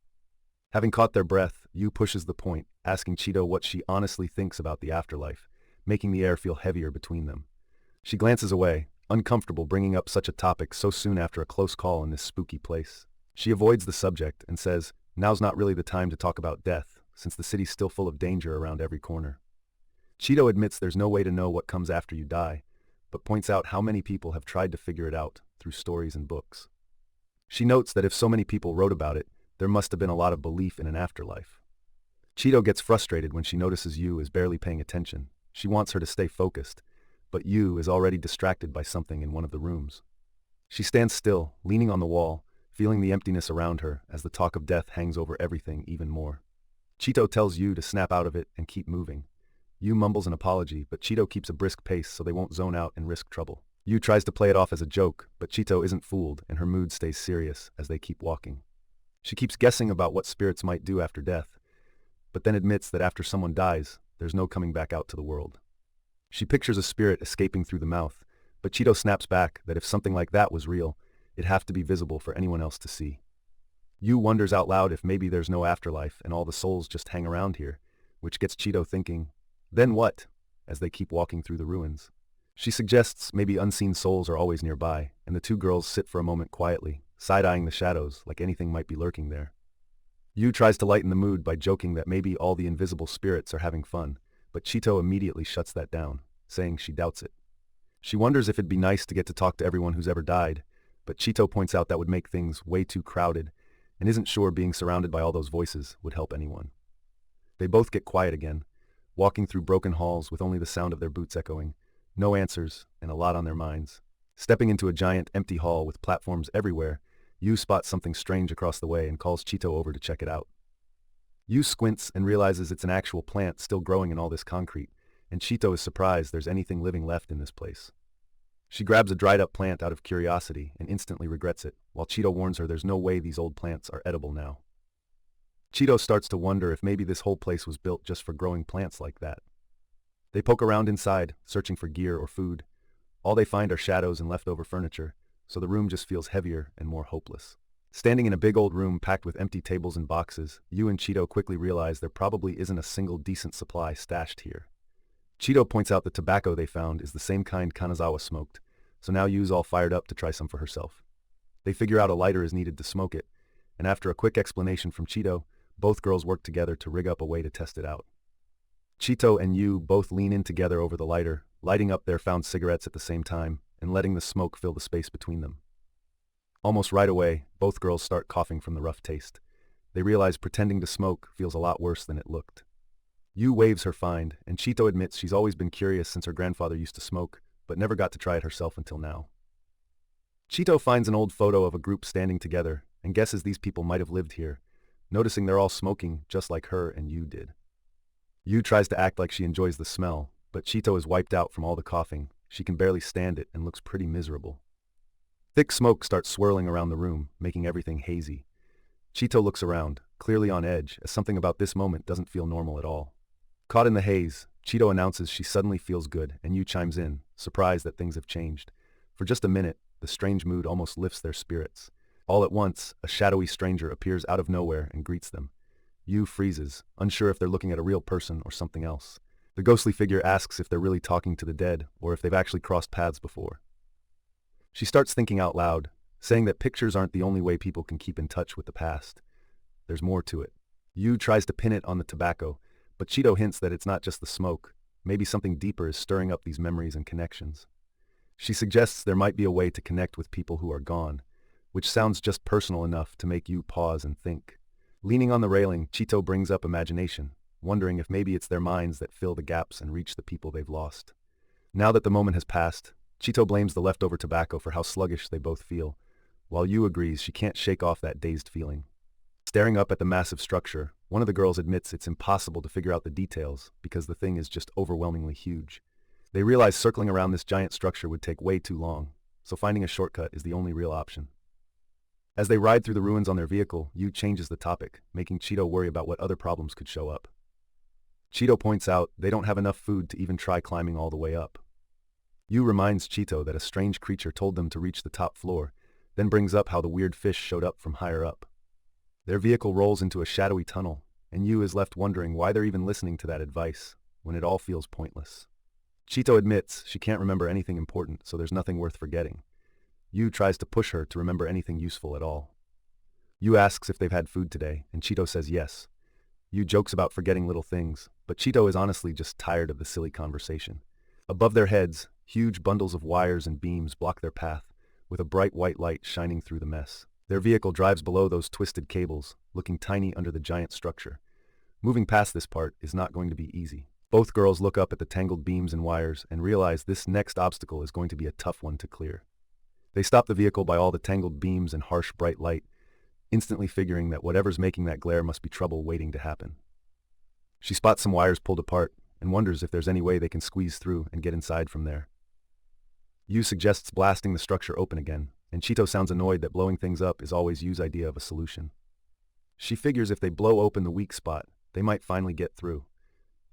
Having caught their breath, Yu pushes the point, asking Chito what she honestly thinks about the afterlife, making the air feel heavier between them. She glances away, uncomfortable bringing up such a topic so soon after a close call in this spooky place. She avoids the subject and says, now's not really the time to talk about death, since the city's still full of danger around every corner. Chito admits there's no way to know what comes after you die, but points out how many people have tried to figure it out through stories and books. She notes that if so many people wrote about it, there must have been a lot of belief in an afterlife. Chito gets frustrated when she notices Yu is barely paying attention. She wants her to stay focused, but Yu is already distracted by something in one of the rooms. She stands still, leaning on the wall, feeling the emptiness around her as the talk of death hangs over everything even more. Chito tells Yu to snap out of it and keep moving. Yu mumbles an apology, but Chito keeps a brisk pace so they won't zone out and risk trouble. Yu tries to play it off as a joke, but Chito isn't fooled and her mood stays serious as they keep walking. She keeps guessing about what spirits might do after death, but then admits that after someone dies, there's no coming back out to the world. She pictures a spirit escaping through the mouth, but Chito snaps back that if something like that was real, it'd have to be visible for anyone else to see. Yu wonders out loud if maybe there's no afterlife and all the souls just hang around here, which gets Chito thinking, then what, as they keep walking through the ruins. She suggests maybe unseen souls are always nearby, and the two girls sit for a moment quietly, side-eyeing the shadows like anything might be lurking there. Yu tries to lighten the mood by joking that maybe all the invisible spirits are having fun, but Chito immediately shuts that down, saying she doubts it. She wonders if it'd be nice to get to talk to everyone who's ever died, but Chito points out that would make things way too crowded, and isn't sure being surrounded by all those voices would help anyone. They both get quiet again, walking through broken halls with only the sound of their boots echoing, no answers, and a lot on their minds. Stepping into a giant empty hall with platforms everywhere, Yu spots something strange across the way and calls Chito over to check it out. Yu squints and realizes it's an actual plant still growing in all this concrete, and Chito is surprised there's anything living left in this place. She grabs a dried-up plant out of curiosity and instantly regrets it, while Chito warns her there's no way these old plants are edible now. Chito starts to wonder if maybe this whole place was built just for growing plants like that. They poke around inside, searching for gear or food. All they find are shadows and leftover furniture, so the room just feels heavier and more hopeless. Standing in a big old room packed with empty tables and boxes, Yu and Chito quickly realize there probably isn't a single decent supply stashed here. Chito points out the tobacco they found is the same kind Kanazawa smoked, so now Yu's all fired up to try some for herself. They figure out a lighter is needed to smoke it, and after a quick explanation from Chito, both girls work together to rig up a way to test it out. Chito and Yu both lean in together over the lighter, lighting up their found cigarettes at the same time and letting the smoke fill the space between them. Almost right away, both girls start coughing from the rough taste. They realize pretending to smoke feels a lot worse than it looked. Yu waves her find, and Chito admits she's always been curious since her grandfather used to smoke, but never got to try it herself until now. Chito finds an old photo of a group standing together and guesses these people might have lived here, noticing they're all smoking just like her and Yu did. Yu tries to act like she enjoys the smell, but Chito is wiped out from all the coughing. She can barely stand it and looks pretty miserable. Thick smoke starts swirling around the room, making everything hazy. Chito looks around, clearly on edge, as something about this moment doesn't feel normal at all. Caught in the haze, Chito announces she suddenly feels good, and Yu chimes in, surprised that things have changed. For just a minute, the strange mood almost lifts their spirits. All at once, a shadowy stranger appears out of nowhere and greets them. Yu freezes, unsure if they're looking at a real person or something else. The ghostly figure asks if they're really talking to the dead or if they've actually crossed paths before. She starts thinking out loud, saying that pictures aren't the only way people can keep in touch with the past. There's more to it. Yu tries to pin it on the tobacco, but Chito hints that it's not just the smoke. Maybe something deeper is stirring up these memories and connections. She suggests there might be a way to connect with people who are gone, which sounds just personal enough to make Yu pause and think. Leaning on the railing, Chito brings up imagination, wondering if maybe it's their minds that fill the gaps and reach the people they've lost. Now that the moment has passed, Chito blames the leftover tobacco for how sluggish they both feel, while Yu agrees she can't shake off that dazed feeling. Staring up at the massive structure, one of the girls admits it's impossible to figure out the details because the thing is just overwhelmingly huge. They realize circling around this giant structure would take way too long, so finding a shortcut is the only real option. As they ride through the ruins on their vehicle, Yu changes the topic, making Chito worry about what other problems could show up. Chito points out they don't have enough food to even try climbing all the way up. Yu reminds Chito that a strange creature told them to reach the top floor, then brings up how the weird fish showed up from higher up. Their vehicle rolls into a shadowy tunnel, and Yu is left wondering why they're even listening to that advice, when it all feels pointless. Chito admits she can't remember anything important, so there's nothing worth forgetting. Yu tries to push her to remember anything useful at all. Yu asks if they've had food today, and Chito says yes. Yu jokes about forgetting little things, but Chito is honestly just tired of the silly conversation. Above their heads, huge bundles of wires and beams block their path, with a bright white light shining through the mess. Their vehicle drives below those twisted cables, looking tiny under the giant structure. Moving past this part is not going to be easy. Both girls look up at the tangled beams and wires and realize this next obstacle is going to be a tough one to clear. They stop the vehicle by all the tangled beams and harsh bright light, instantly figuring that whatever's making that glare must be trouble waiting to happen. She spots some wires pulled apart and wonders if there's any way they can squeeze through and get inside from there. Yu suggests blasting the structure open again, and Chito sounds annoyed that blowing things up is always Yu's idea of a solution. She figures if they blow open the weak spot, they might finally get through.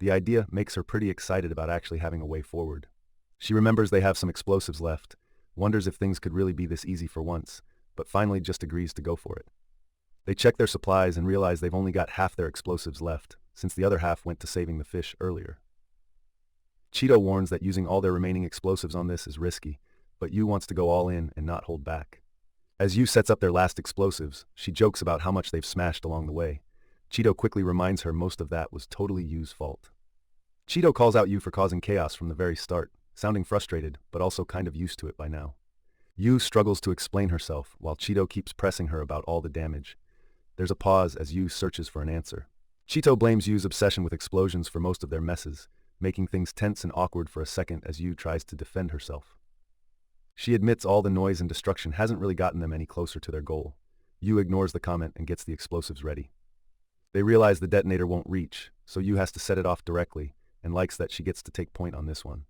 The idea makes her pretty excited about actually having a way forward. She remembers they have some explosives left, wonders if things could really be this easy for once, but finally just agrees to go for it. They check their supplies and realize they've only got half their explosives left, since the other half went to saving the fish earlier. Chito warns that using all their remaining explosives on this is risky, but Yu wants to go all in and not hold back. As Yu sets up their last explosives, she jokes about how much they've smashed along the way. Chito quickly reminds her most of that was totally Yu's fault. Chito calls out Yu for causing chaos from the very start, sounding frustrated, but also kind of used to it by now. Yu struggles to explain herself, while Chito keeps pressing her about all the damage. There's a pause as Yu searches for an answer. Chito blames Yu's obsession with explosions for most of their messes, making things tense and awkward for a second as Yu tries to defend herself. She admits all the noise and destruction hasn't really gotten them any closer to their goal. Yu ignores the comment and gets the explosives ready. They realize the detonator won't reach, so Yu has to set it off directly, and likes that she gets to take point on this one.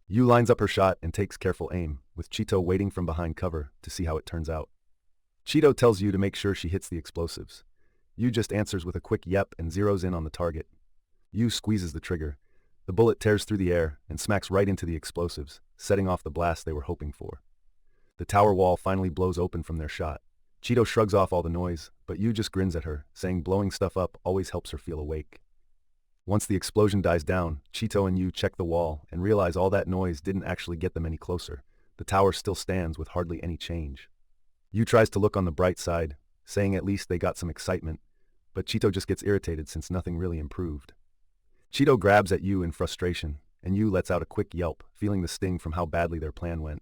Yu lines up her shot and takes careful aim, with Chito waiting from behind cover to see how it turns out. Chito tells Yu to make sure she hits the explosives. Yu just answers with a quick yep and zeroes in on the target. Yu squeezes the trigger. The bullet tears through the air and smacks right into the explosives, setting off the blast they were hoping for. The tower wall finally blows open from their shot. Chito shrugs off all the noise, but Yu just grins at her, saying blowing stuff up always helps her feel awake. Once the explosion dies down, Chito and Yu check the wall and realize all that noise didn't actually get them any closer. The tower still stands with hardly any change. Yu tries to look on the bright side, saying at least they got some excitement, but Chito just gets irritated since nothing really improved. Chito grabs at Yu in frustration, and Yu lets out a quick yelp, feeling the sting from how badly their plan went.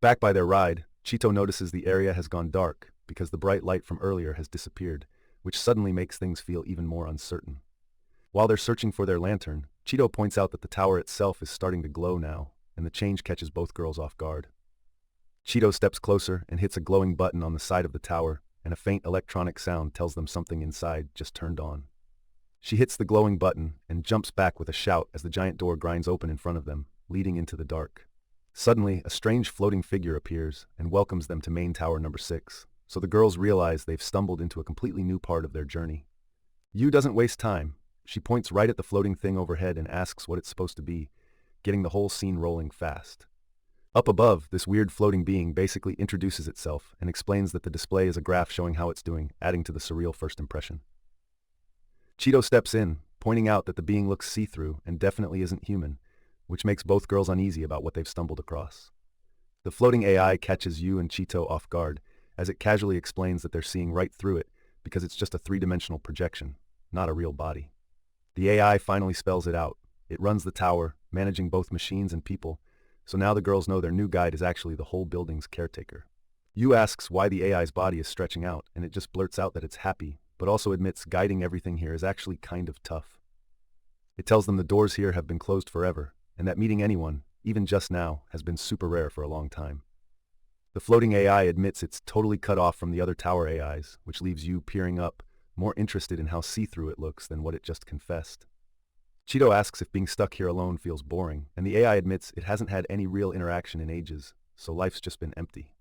Back by their ride, Chito notices the area has gone dark because the bright light from earlier has disappeared, which suddenly makes things feel even more uncertain. While they're searching for their lantern, Chito points out that the tower itself is starting to glow now, and the change catches both girls off guard. Chito steps closer and hits a glowing button on the side of the tower, and a faint electronic sound tells them something inside just turned on. She hits the glowing button and jumps back with a shout as the giant door grinds open in front of them, leading into the dark. Suddenly, a strange floating figure appears and welcomes them to main tower number 6, so the girls realize they've stumbled into a completely new part of their journey. Yu doesn't waste time. She points right at the floating thing overhead and asks what it's supposed to be, getting the whole scene rolling fast. Up above, this weird floating being basically introduces itself and explains that the display is a graph showing how it's doing, adding to the surreal first impression. Chito steps in, pointing out that the being looks see-through and definitely isn't human, which makes both girls uneasy about what they've stumbled across. The floating AI catches Yu and Chito off guard, as it casually explains that they're seeing right through it because it's just a three-dimensional projection, not a real body. The AI finally spells it out. It runs the tower, managing both machines and people, so now the girls know their new guide is actually the whole building's caretaker. Yu asks why the AI's body is stretching out, and it just blurts out that it's happy, but also admits guiding everything here is actually kind of tough. It tells them the doors here have been closed forever, and that meeting anyone, even just now, has been super rare for a long time. The floating AI admits it's totally cut off from the other tower AIs, which leaves Yu peering up, more interested in how see-through it looks than what it just confessed. Chito asks if being stuck here alone feels boring, and the AI admits it hasn't had any real interaction in ages, so life's just been empty.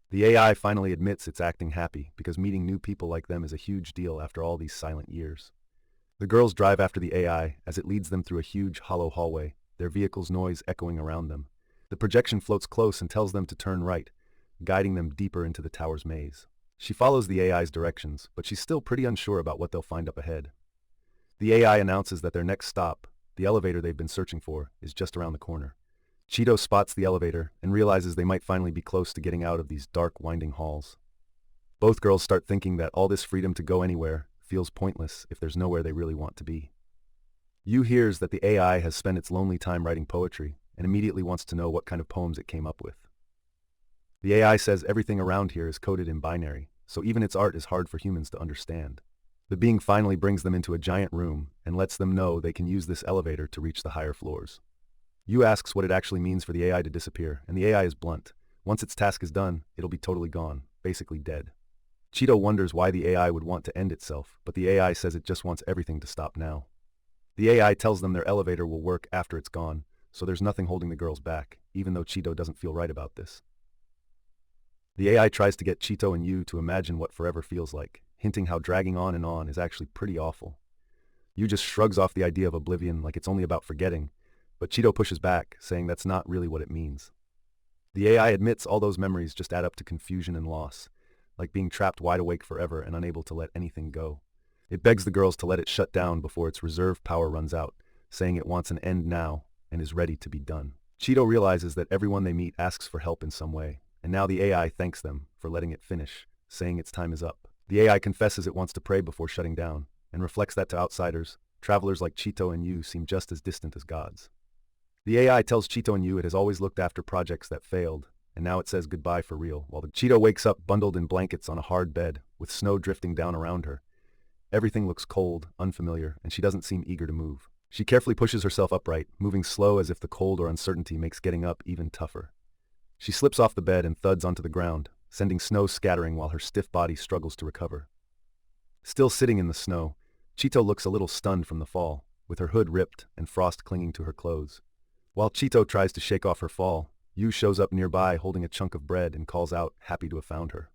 The AI finally admits it's acting happy because meeting new people like them is a huge deal after all these silent years. The girls drive after the AI as it leads them through a huge hollow hallway, their vehicle's noise echoing around them. The projection floats close and tells them to turn right, guiding them deeper into the tower's maze. She follows the AI's directions, but she's still pretty unsure about what they'll find up ahead. The AI announces that their next stop, the elevator they've been searching for, is just around the corner. Chito spots the elevator and realizes they might finally be close to getting out of these dark, winding halls. Both girls start thinking that all this freedom to go anywhere feels pointless if there's nowhere they really want to be. Yu hears that the AI has spent its lonely time writing poetry and immediately wants to know what kind of poems it came up with. The AI says everything around here is coded in binary, so even its art is hard for humans to understand. The being finally brings them into a giant room and lets them know they can use this elevator to reach the higher floors. Yu asks what it actually means for the AI to disappear, and the AI is blunt. Once its task is done, it'll be totally gone, basically dead. Chito wonders why the AI would want to end itself, but the AI says it just wants everything to stop now. The AI tells them their elevator will work after it's gone, so there's nothing holding the girls back, even though Chito doesn't feel right about this. The AI tries to get Chito and Yu to imagine what forever feels like, hinting how dragging on and on is actually pretty awful. Yu just shrugs off the idea of oblivion like it's only about forgetting, but Chito pushes back, saying that's not really what it means. The AI admits all those memories just add up to confusion and loss, like being trapped wide awake forever and unable to let anything go. It begs the girls to let it shut down before its reserve power runs out, saying it wants an end now and is ready to be done. Chito realizes that everyone they meet asks for help in some way, and now the AI thanks them for letting it finish, saying its time is up. The AI confesses it wants to pray before shutting down, and reflects that to outsiders, travelers like Chito and Yu seem just as distant as gods. The AI tells Chito and Yu it has always looked after projects that failed, and now it says goodbye for real, while the Chito wakes up bundled in blankets on a hard bed, with snow drifting down around her. Everything looks cold, unfamiliar, and she doesn't seem eager to move. She carefully pushes herself upright, moving slow as if the cold or uncertainty makes getting up even tougher. She slips off the bed and thuds onto the ground, sending snow scattering while her stiff body struggles to recover. Still sitting in the snow, Chito looks a little stunned from the fall, with her hood ripped and frost clinging to her clothes. While Chito tries to shake off her fall, Yu shows up nearby holding a chunk of bread and calls out, happy to have found her.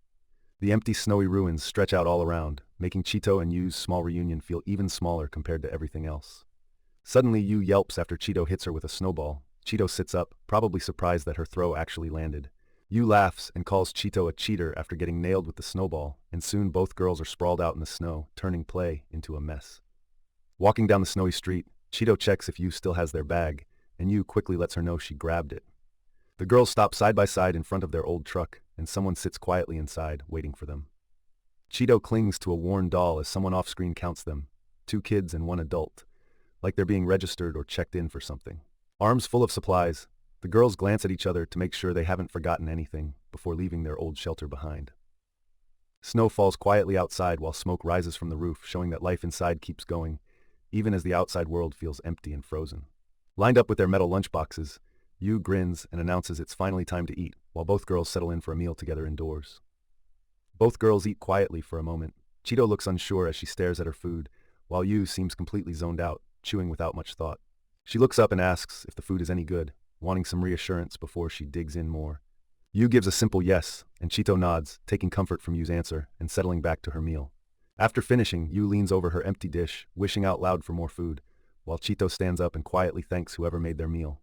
The empty snowy ruins stretch out all around, making Chito and Yu's small reunion feel even smaller compared to everything else. Suddenly Yu yelps after Chito hits her with a snowball. Chito sits up, probably surprised that her throw actually landed. Yu laughs and calls Chito a cheater after getting nailed with the snowball, and soon both girls are sprawled out in the snow, turning play into a mess. Walking down the snowy street, Chito checks if Yu still has their bag, and Yu quickly lets her know she grabbed it. The girls stop side by side in front of their old truck, and someone sits quietly inside, waiting for them. Chito clings to a worn doll as someone off-screen counts them, 2 kids and 1 adult, like they're being registered or checked in for something. Arms full of supplies, the girls glance at each other to make sure they haven't forgotten anything before leaving their old shelter behind. Snow falls quietly outside while smoke rises from the roof, showing that life inside keeps going, even as the outside world feels empty and frozen. Lined up with their metal lunchboxes, Yu grins and announces it's finally time to eat, while both girls settle in for a meal together indoors. Both girls eat quietly for a moment. Chito looks unsure as she stares at her food, while Yu seems completely zoned out, chewing without much thought. She looks up and asks if the food is any good, wanting some reassurance before she digs in more. Yu gives a simple yes, and Chito nods, taking comfort from Yu's answer and settling back to her meal. After finishing, Yu leans over her empty dish, wishing out loud for more food, while Chito stands up and quietly thanks whoever made their meal.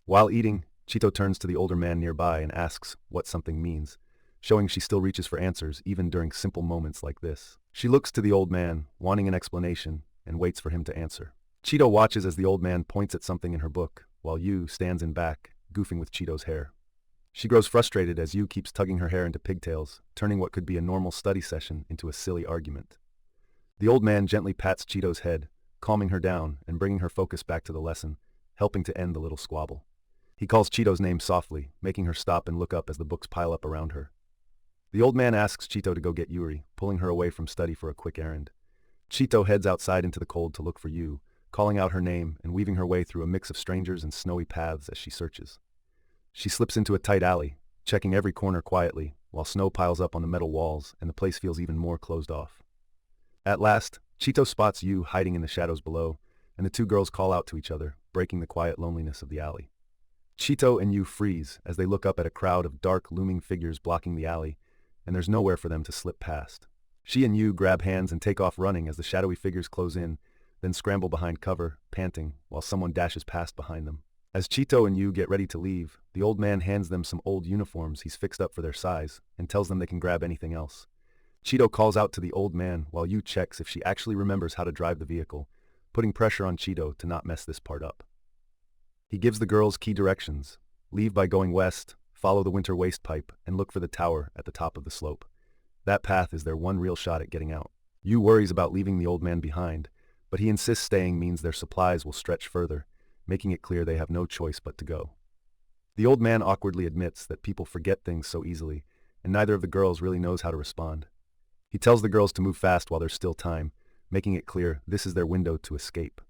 While eating, Chito turns to the older man nearby and asks what something means, showing she still reaches for answers even during simple moments like this. She looks to the old man, wanting an explanation, and waits for him to answer. Chito watches as the old man points at something in her book, while Yu stands in back, goofing with Chito's hair. She grows frustrated as Yu keeps tugging her hair into pigtails, turning what could be a normal study session into a silly argument. The old man gently pats Chito's head, calming her down and bringing her focus back to the lesson, helping to end the little squabble. He calls Chito's name softly, making her stop and look up as the books pile up around her. The old man asks Chito to go get Yuuri, pulling her away from study for a quick errand. Chito heads outside into the cold to look for Yu, calling out her name and weaving her way through a mix of strangers and snowy paths as she searches. She slips into a tight alley, checking every corner quietly, while snow piles up on the metal walls and the place feels even more closed off. At last, Chito spots Yu hiding in the shadows below, and the 2 girls call out to each other, breaking the quiet loneliness of the alley. Chito and Yu freeze as they look up at a crowd of dark, looming figures blocking the alley, and there's nowhere for them to slip past. She and Yu grab hands and take off running as the shadowy figures close in, then scramble behind cover, panting, while someone dashes past behind them. As Chito and Yu get ready to leave, the old man hands them some old uniforms he's fixed up for their size and tells them they can grab anything else. Chito calls out to the old man while Yu checks if she actually remembers how to drive the vehicle, putting pressure on Chito to not mess this part up. He gives the girls key directions: leave by going west, follow the winter waste pipe, and look for the tower at the top of the slope. That path is their one real shot at getting out. Yu worries about leaving the old man behind, but he insists staying means their supplies will stretch further, making it clear they have no choice but to go. The old man awkwardly admits that people forget things so easily, and neither of the girls really knows how to respond. He tells the girls to move fast while there's still time, making it clear this is their window to escape.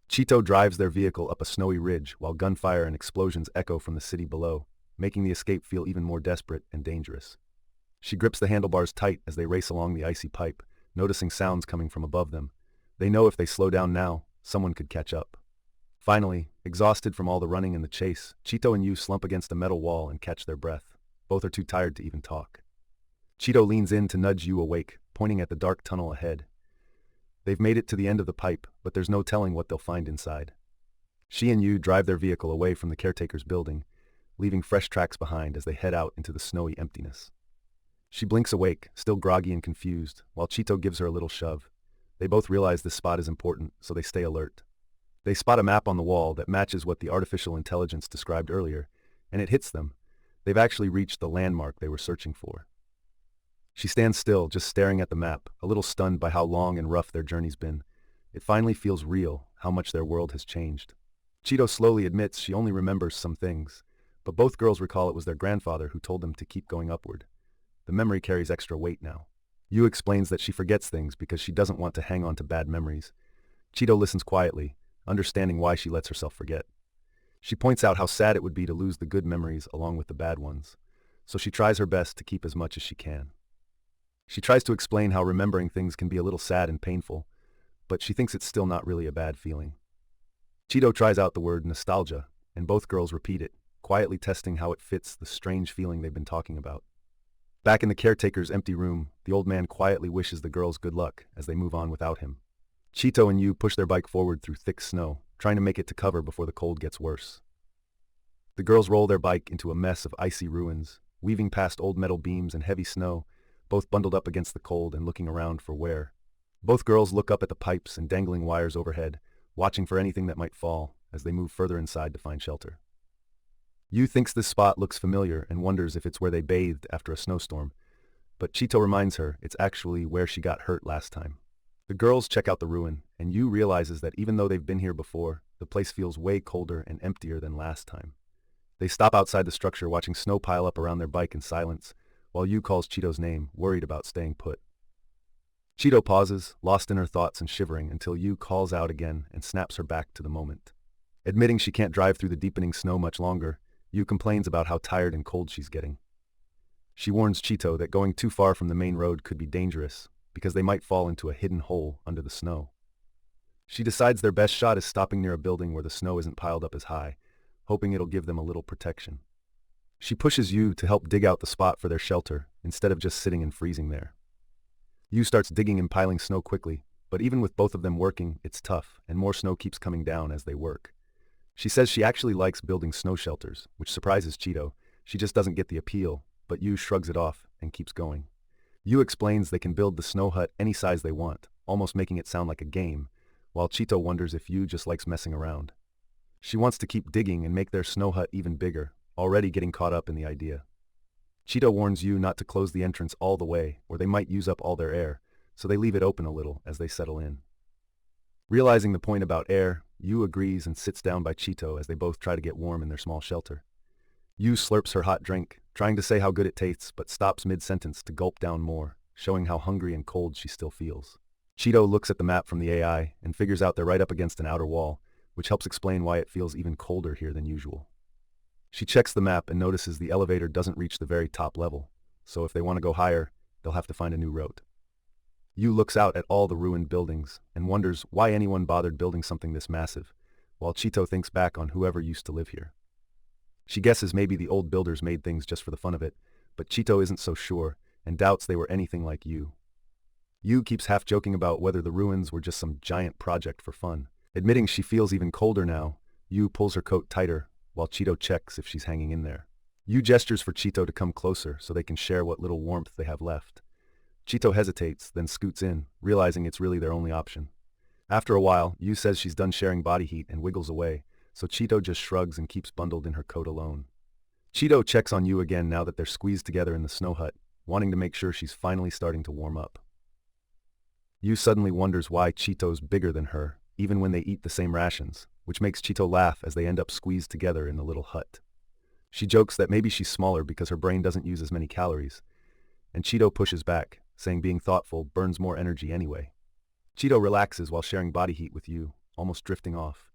Chito drives their vehicle up a snowy ridge while gunfire and explosions echo from the city below, making the escape feel even more desperate and dangerous. She grips the handlebars tight as they race along the icy pipe, noticing sounds coming from above them. They know if they slow down now, someone could catch up. Finally, exhausted from all the running and the chase, Chito and Yu slump against a metal wall and catch their breath. Both are too tired to even talk. Chito leans in to nudge Yu awake, pointing at the dark tunnel ahead. They've made it to the end of the pipe, but there's no telling what they'll find inside. She and Yu drive their vehicle away from the caretaker's building, leaving fresh tracks behind as they head out into the snowy emptiness. She blinks awake, still groggy and confused, while Chito gives her a little shove. They both realize this spot is important, so they stay alert. They spot a map on the wall that matches what the artificial intelligence described earlier, and it hits them. They've actually reached the landmark they were searching for. She stands still, just staring at the map, a little stunned by how long and rough their journey's been. It finally feels real, how much their world has changed. Chito slowly admits she only remembers some things, but both girls recall it was their grandfather who told them to keep going upward. The memory carries extra weight now. Yu explains that she forgets things because she doesn't want to hang on to bad memories. Chito listens quietly, understanding why she lets herself forget. She points out how sad it would be to lose the good memories along with the bad ones, so she tries her best to keep as much as she can. She tries to explain how remembering things can be a little sad and painful, but she thinks it's still not really a bad feeling. Chito tries out the word nostalgia, and both girls repeat it, quietly testing how it fits the strange feeling they've been talking about. Back in the caretaker's empty room, the old man quietly wishes the girls good luck as they move on without him. Chito and Yu push their bike forward through thick snow, trying to make it to cover before the cold gets worse. The girls roll their bike into a mess of icy ruins, weaving past old metal beams and heavy snow, both bundled up against the cold and looking around for wear. Both girls look up at the pipes and dangling wires overhead, watching for anything that might fall as they move further inside to find shelter. Yu thinks this spot looks familiar and wonders if it's where they bathed after a snowstorm, but Chito reminds her it's actually where she got hurt last time. The girls check out the ruin, and Yu realizes that even though they've been here before, the place feels way colder and emptier than last time. They stop outside the structure watching snow pile up around their bike in silence, while Yu calls Chito's name, worried about staying put. Chito pauses, lost in her thoughts and shivering, until Yu calls out again and snaps her back to the moment. Admitting she can't drive through the deepening snow much longer, Yu complains about how tired and cold she's getting. She warns Chito that going too far from the main road could be dangerous, because they might fall into a hidden hole under the snow. She decides their best shot is stopping near a building where the snow isn't piled up as high, hoping it'll give them a little protection. She pushes Yu to help dig out the spot for their shelter, instead of just sitting and freezing there. Yu starts digging and piling snow quickly, but even with both of them working, it's tough, and more snow keeps coming down as they work. She says she actually likes building snow shelters, which surprises Chito. She just doesn't get the appeal, but Yu shrugs it off and keeps going. Yu explains they can build the snow hut any size they want, almost making it sound like a game, while Chito wonders if Yu just likes messing around. She wants to keep digging and make their snow hut even bigger, already getting caught up in the idea. Chito warns Yu not to close the entrance all the way, or they might use up all their air, so they leave it open a little as they settle in. Realizing the point about air, Yu agrees and sits down by Chito as they both try to get warm in their small shelter. Yu slurps her hot drink, trying to say how good it tastes, but stops mid-sentence to gulp down more, showing how hungry and cold she still feels. Chito looks at the map from the AI and figures out they're right up against an outer wall, which helps explain why it feels even colder here than usual. She checks the map and notices the elevator doesn't reach the very top level, so if they want to go higher, they'll have to find a new route. Yu looks out at all the ruined buildings and wonders why anyone bothered building something this massive, while Chito thinks back on whoever used to live here. She guesses maybe the old builders made things just for the fun of it, but Chito isn't so sure and doubts they were anything like Yu. Yu keeps half joking about whether the ruins were just some giant project for fun. Admitting she feels even colder now, Yu pulls her coat tighter, while Chito checks if she's hanging in there. Yu gestures for Chito to come closer so they can share what little warmth they have left. Chito hesitates, then scoots in, realizing it's really their only option. After a while, Yu says she's done sharing body heat and wiggles away, so Chito just shrugs and keeps bundled in her coat alone. Chito checks on Yu again now that they're squeezed together in the snow hut, wanting to make sure she's finally starting to warm up. Yu suddenly wonders why Chito's bigger than her, even when they eat the same rations, which makes Chito laugh as they end up squeezed together in the little hut. She jokes that maybe she's smaller because her brain doesn't use as many calories, and Chito pushes back, saying being thoughtful burns more energy anyway. Chito relaxes while sharing body heat with Yu, almost drifting off.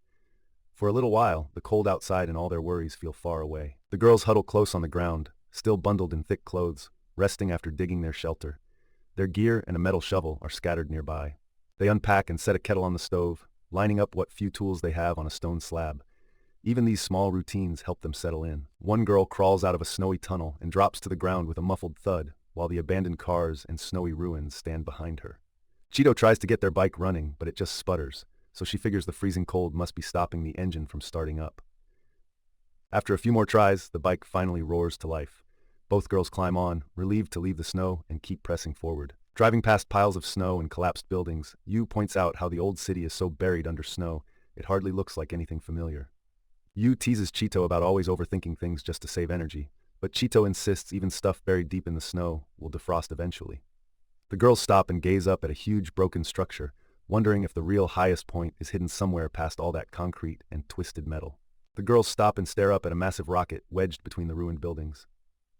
For a little while, the cold outside and all their worries feel far away. The girls huddle close on the ground, still bundled in thick clothes, resting after digging their shelter. Their gear and a metal shovel are scattered nearby. They unpack and set a kettle on the stove, lining up what few tools they have on a stone slab. Even these small routines help them settle in. One girl crawls out of a snowy tunnel and drops to the ground with a muffled thud, while the abandoned cars and snowy ruins stand behind her. Chito tries to get their bike running, but it just sputters, so she figures the freezing cold must be stopping the engine from starting up. After a few more tries, the bike finally roars to life. Both girls climb on, relieved to leave the snow and keep pressing forward. Driving past piles of snow and collapsed buildings, Yu points out how the old city is so buried under snow, it hardly looks like anything familiar. Yu teases Chito about always overthinking things just to save energy, but Chito insists even stuff buried deep in the snow will defrost eventually. The girls stop and gaze up at a huge broken structure, wondering if the real highest point is hidden somewhere past all that concrete and twisted metal. The girls stop and stare up at a massive rocket wedged between the ruined buildings.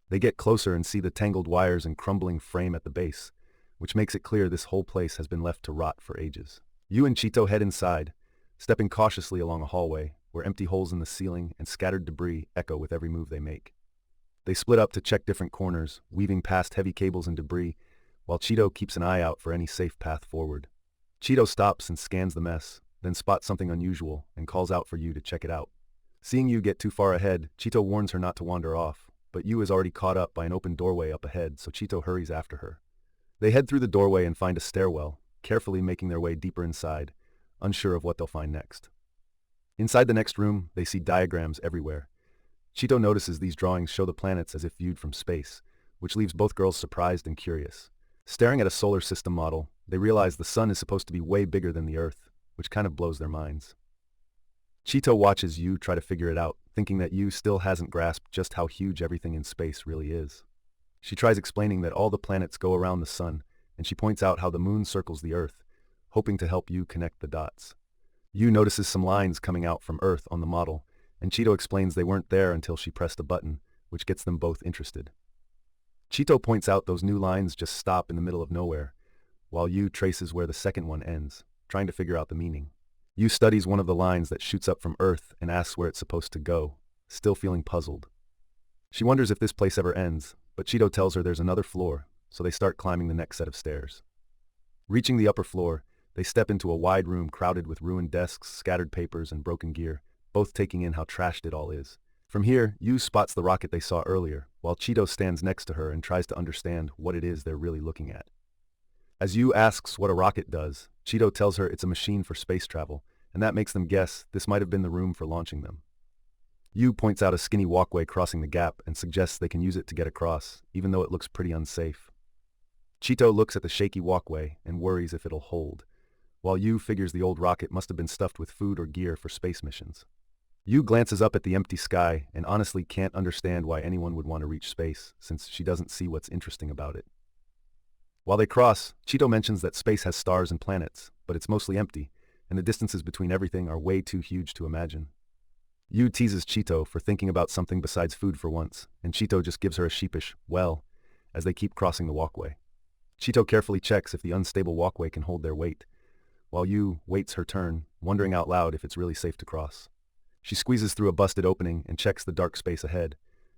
They get closer and see the tangled wires and crumbling frame at the base, which makes it clear this whole place has been left to rot for ages. Yu and Chito head inside, stepping cautiously along a hallway where empty holes in the ceiling and scattered debris echo with every move they make. They split up to check different corners, weaving past heavy cables and debris, while Chito keeps an eye out for any safe path forward. Chito stops and scans the mess, then spots something unusual and calls out for Yu to check it out. Seeing Yu get too far ahead, Chito warns her not to wander off, but Yu is already caught up by an open doorway up ahead, so Chito hurries after her. They head through the doorway and find a stairwell, carefully making their way deeper inside, unsure of what they'll find next. Inside the next room, they see diagrams everywhere. Chito notices these drawings show the planets as if viewed from space, which leaves both girls surprised and curious. Staring at a solar system model, they realize the sun is supposed to be way bigger than the Earth, which kind of blows their minds. Chito watches Yu try to figure it out, thinking that Yu still hasn't grasped just how huge everything in space really is. She tries explaining that all the planets go around the sun, and she points out how the moon circles the Earth, hoping to help Yu connect the dots. Yu notices some lines coming out from Earth on the model, and Chito explains they weren't there until she pressed a button, which gets them both interested. Chito points out those new lines just stop in the middle of nowhere, while Yu traces where the second one ends, trying to figure out the meaning. Yu studies one of the lines that shoots up from Earth and asks where it's supposed to go, still feeling puzzled. She wonders if this place ever ends, but Chito tells her there's another floor, so they start climbing the next set of stairs. Reaching the upper floor, they step into a wide room crowded with ruined desks, scattered papers, and broken gear, both taking in how trashed it all is. From here, Yu spots the rocket they saw earlier, while Chito stands next to her and tries to understand what it is they're really looking at. As Yu asks what a rocket does, Chito tells her it's a machine for space travel, and that makes them guess this might have been the room for launching them. Yu points out a skinny walkway crossing the gap and suggests they can use it to get across, even though it looks pretty unsafe. Chito looks at the shaky walkway and worries if it'll hold, while Yu figures the old rocket must have been stuffed with food or gear for space missions. Yu glances up at the empty sky and honestly can't understand why anyone would want to reach space, since she doesn't see what's interesting about it. While they cross, Chito mentions that space has stars and planets, but it's mostly empty, and the distances between everything are way too huge to imagine. Yu teases Chito for thinking about something besides food for once, and Chito just gives her a sheepish, well, as they keep crossing the walkway. Chito carefully checks if the unstable walkway can hold their weight, while Yu waits her turn, wondering out loud if it's really safe to cross. She squeezes through a busted opening and checks the dark space ahead.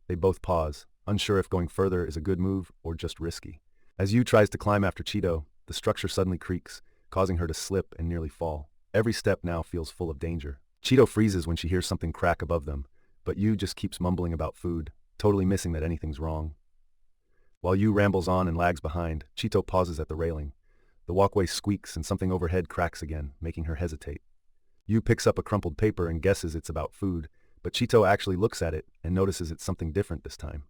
They both pause, unsure if going further is a good move or just risky. As Yu tries to climb after Chito, the structure suddenly creaks, causing her to slip and nearly fall. Every step now feels full of danger. Chito freezes when she hears something crack above them, but Yu just keeps mumbling about food, totally missing that anything's wrong. While Yu rambles on and lags behind, Chito pauses at the railing. The walkway squeaks and something overhead cracks again, making her hesitate. Yu picks up a crumpled paper and guesses it's about food, but Chito actually looks at it and notices it's something different this time.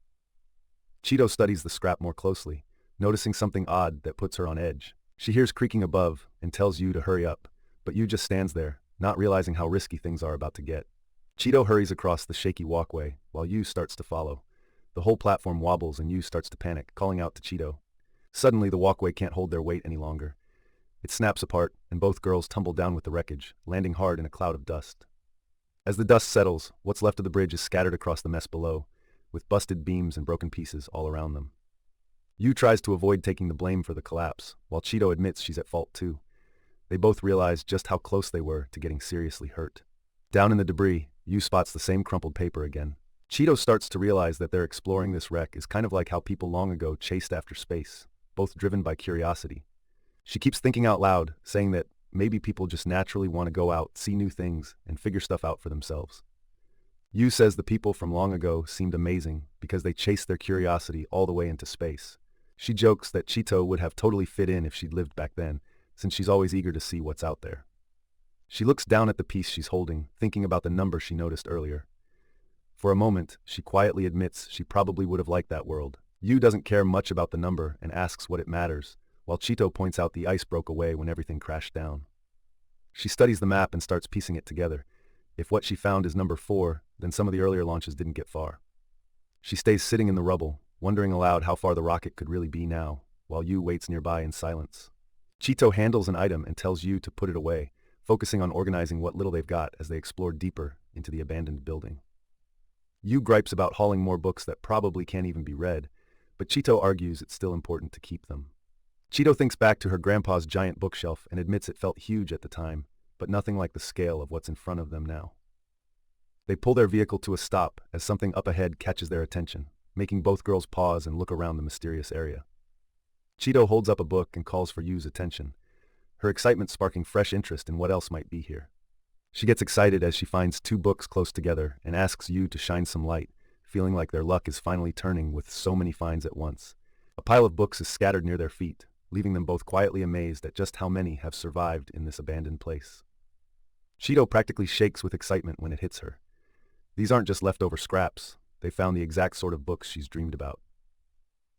Chito studies the scrap more closely, noticing something odd that puts her on edge. She hears creaking above and tells Yu to hurry up, but Yu just stands there, not realizing how risky things are about to get. Chito hurries across the shaky walkway, while Yu starts to follow. The whole platform wobbles and Yu starts to panic, calling out to Chito. Suddenly, the walkway can't hold their weight any longer. It snaps apart, and both girls tumble down with the wreckage, landing hard in a cloud of dust. As the dust settles, what's left of the bridge is scattered across the mess below, with busted beams and broken pieces all around them. Yu tries to avoid taking the blame for the collapse, while Chito admits she's at fault too. They both realize just how close they were to getting seriously hurt. Down in the debris, Yu spots the same crumpled paper again. Chito starts to realize that their exploring this wreck is kind of like how people long ago chased after space, both driven by curiosity. She keeps thinking out loud, saying that maybe people just naturally want to go out, see new things, and figure stuff out for themselves. Yu says the people from long ago seemed amazing because they chased their curiosity all the way into space. She jokes that Chito would have totally fit in if she'd lived back then, since she's always eager to see what's out there. She looks down at the piece she's holding, thinking about the number she noticed earlier. For a moment, she quietly admits she probably would have liked that world. Yu doesn't care much about the number and asks what it matters, while Chito points out the ice broke away when everything crashed down. She studies the map and starts piecing it together. If what she found is number 4, then some of the earlier launches didn't get far. She stays sitting in the rubble, wondering aloud how far the rocket could really be now, while Yu waits nearby in silence. Chito handles an item and tells Yu to put it away, focusing on organizing what little they've got as they explore deeper into the abandoned building. Yu gripes about hauling more books that probably can't even be read, but Chito argues it's still important to keep them. Chito thinks back to her grandpa's giant bookshelf and admits it felt huge at the time, but nothing like the scale of what's in front of them now. They pull their vehicle to a stop as something up ahead catches their attention, making both girls pause and look around the mysterious area. Chito holds up a book and calls for Yu's attention, her excitement sparking fresh interest in what else might be here. She gets excited as she finds 2 books close together and asks Yu to shine some light, feeling like their luck is finally turning with so many finds at once. A pile of books is scattered near their feet, leaving them both quietly amazed at just how many have survived in this abandoned place. Chito practically shakes with excitement when it hits her. These aren't just leftover scraps, they found the exact sort of books she's dreamed about.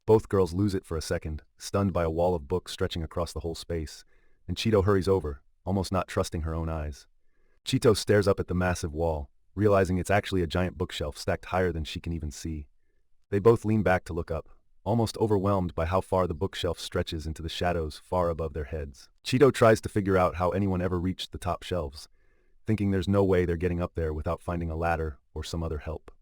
Both girls lose it for a second, stunned by a wall of books stretching across the whole space, and Chito hurries over, almost not trusting her own eyes. Chito stares up at the massive wall, realizing it's actually a giant bookshelf stacked higher than she can even see. They both lean back to look up, almost overwhelmed by how far the bookshelf stretches into the shadows far above their heads. Chito tries to figure out how anyone ever reached the top shelves, thinking there's no way they're getting up there without finding a ladder or some other help.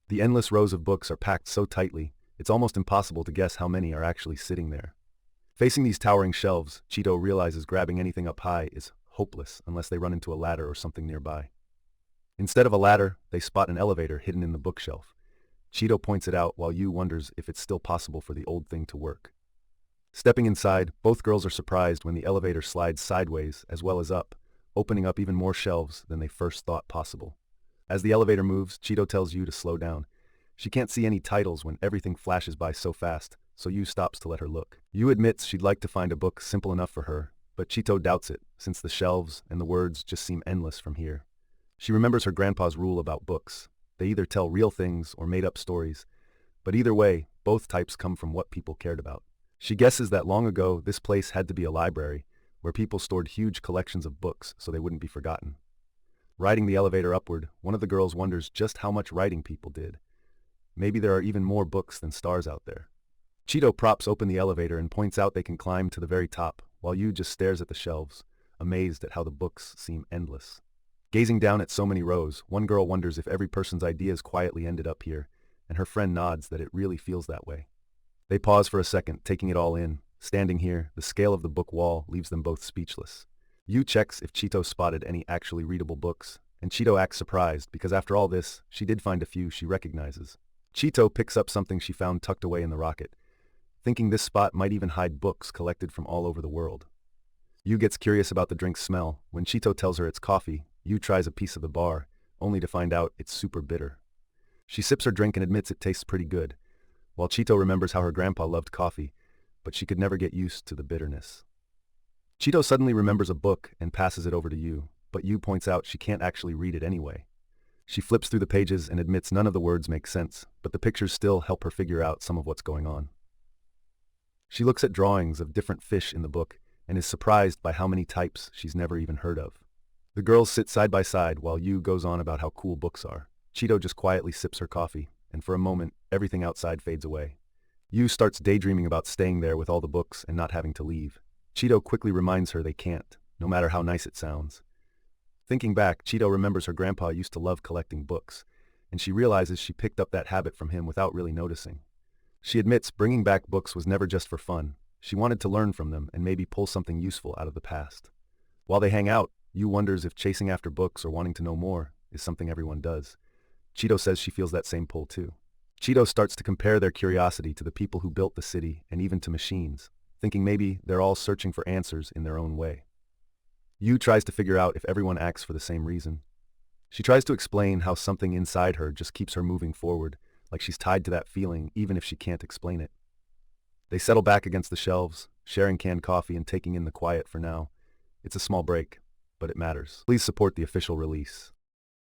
The endless rows of books are packed so tightly, it's almost impossible to guess how many are actually sitting there. Facing these towering shelves, Chito realizes grabbing anything up high is hopeless unless they run into a ladder or something nearby. Instead of a ladder, they spot an elevator hidden in the bookshelf. Chito points it out while Yu wonders if it's still possible for the old thing to work. Stepping inside, both girls are surprised when the elevator slides sideways as well as up, opening up even more shelves than they first thought possible. As the elevator moves, Chito tells Yu to slow down. She can't see any titles when everything flashes by so fast, so Yu stops to let her look. Yu admits she'd like to find a book simple enough for her, but Chito doubts it, since the shelves and the words just seem endless from here. She remembers her grandpa's rule about books. They either tell real things or made-up stories, but either way, both types come from what people cared about. She guesses that long ago, this place had to be a library, where people stored huge collections of books so they wouldn't be forgotten. Riding the elevator upward, one of the girls wonders just how much writing people did. Maybe there are even more books than stars out there. Chito props open the elevator and points out they can climb to the very top, while Yu just stares at the shelves, amazed at how the books seem endless. Gazing down at so many rows, one girl wonders if every person's ideas quietly ended up here, and her friend nods that it really feels that way. They pause for a second, taking it all in. Standing here, the scale of the book wall leaves them both speechless. Yu checks if Chito spotted any actually readable books, and Chito acts surprised because after all this, she did find a few she recognizes. Chito picks up something she found tucked away in the rocket, thinking this spot might even hide books collected from all over the world. Yu gets curious about the drink's smell. When Chito tells her it's coffee, Yu tries a piece of the bar, only to find out it's super bitter. She sips her drink and admits it tastes pretty good, while Chito remembers how her grandpa loved coffee, but she could never get used to the bitterness. Chito suddenly remembers a book and passes it over to Yu, but Yu points out she can't actually read it anyway. She flips through the pages and admits none of the words make sense, but the pictures still help her figure out some of what's going on. She looks at drawings of different fish in the book and is surprised by how many types she's never even heard of. The girls sit side by side while Yu goes on about how cool books are. Chito just quietly sips her coffee, and for a moment, everything outside fades away. Yu starts daydreaming about staying there with all the books and not having to leave. Chito quickly reminds her they can't, no matter how nice it sounds. Thinking back, Chito remembers her grandpa used to love collecting books, and she realizes she picked up that habit from him without really noticing. She admits bringing back books was never just for fun. She wanted to learn from them and maybe pull something useful out of the past. While they hang out, Yu wonders if chasing after books or wanting to know more is something everyone does. Chito says she feels that same pull too. Chito starts to compare their curiosity to the people who built the city and even to machines, thinking maybe they're all searching for answers in their own way. Yu tries to figure out if everyone acts for the same reason. She tries to explain how something inside her just keeps her moving forward, like she's tied to that feeling even if she can't explain it. They settle back against the shelves, sharing canned coffee and taking in the quiet for now. It's a small break, but it matters. Please support the official release.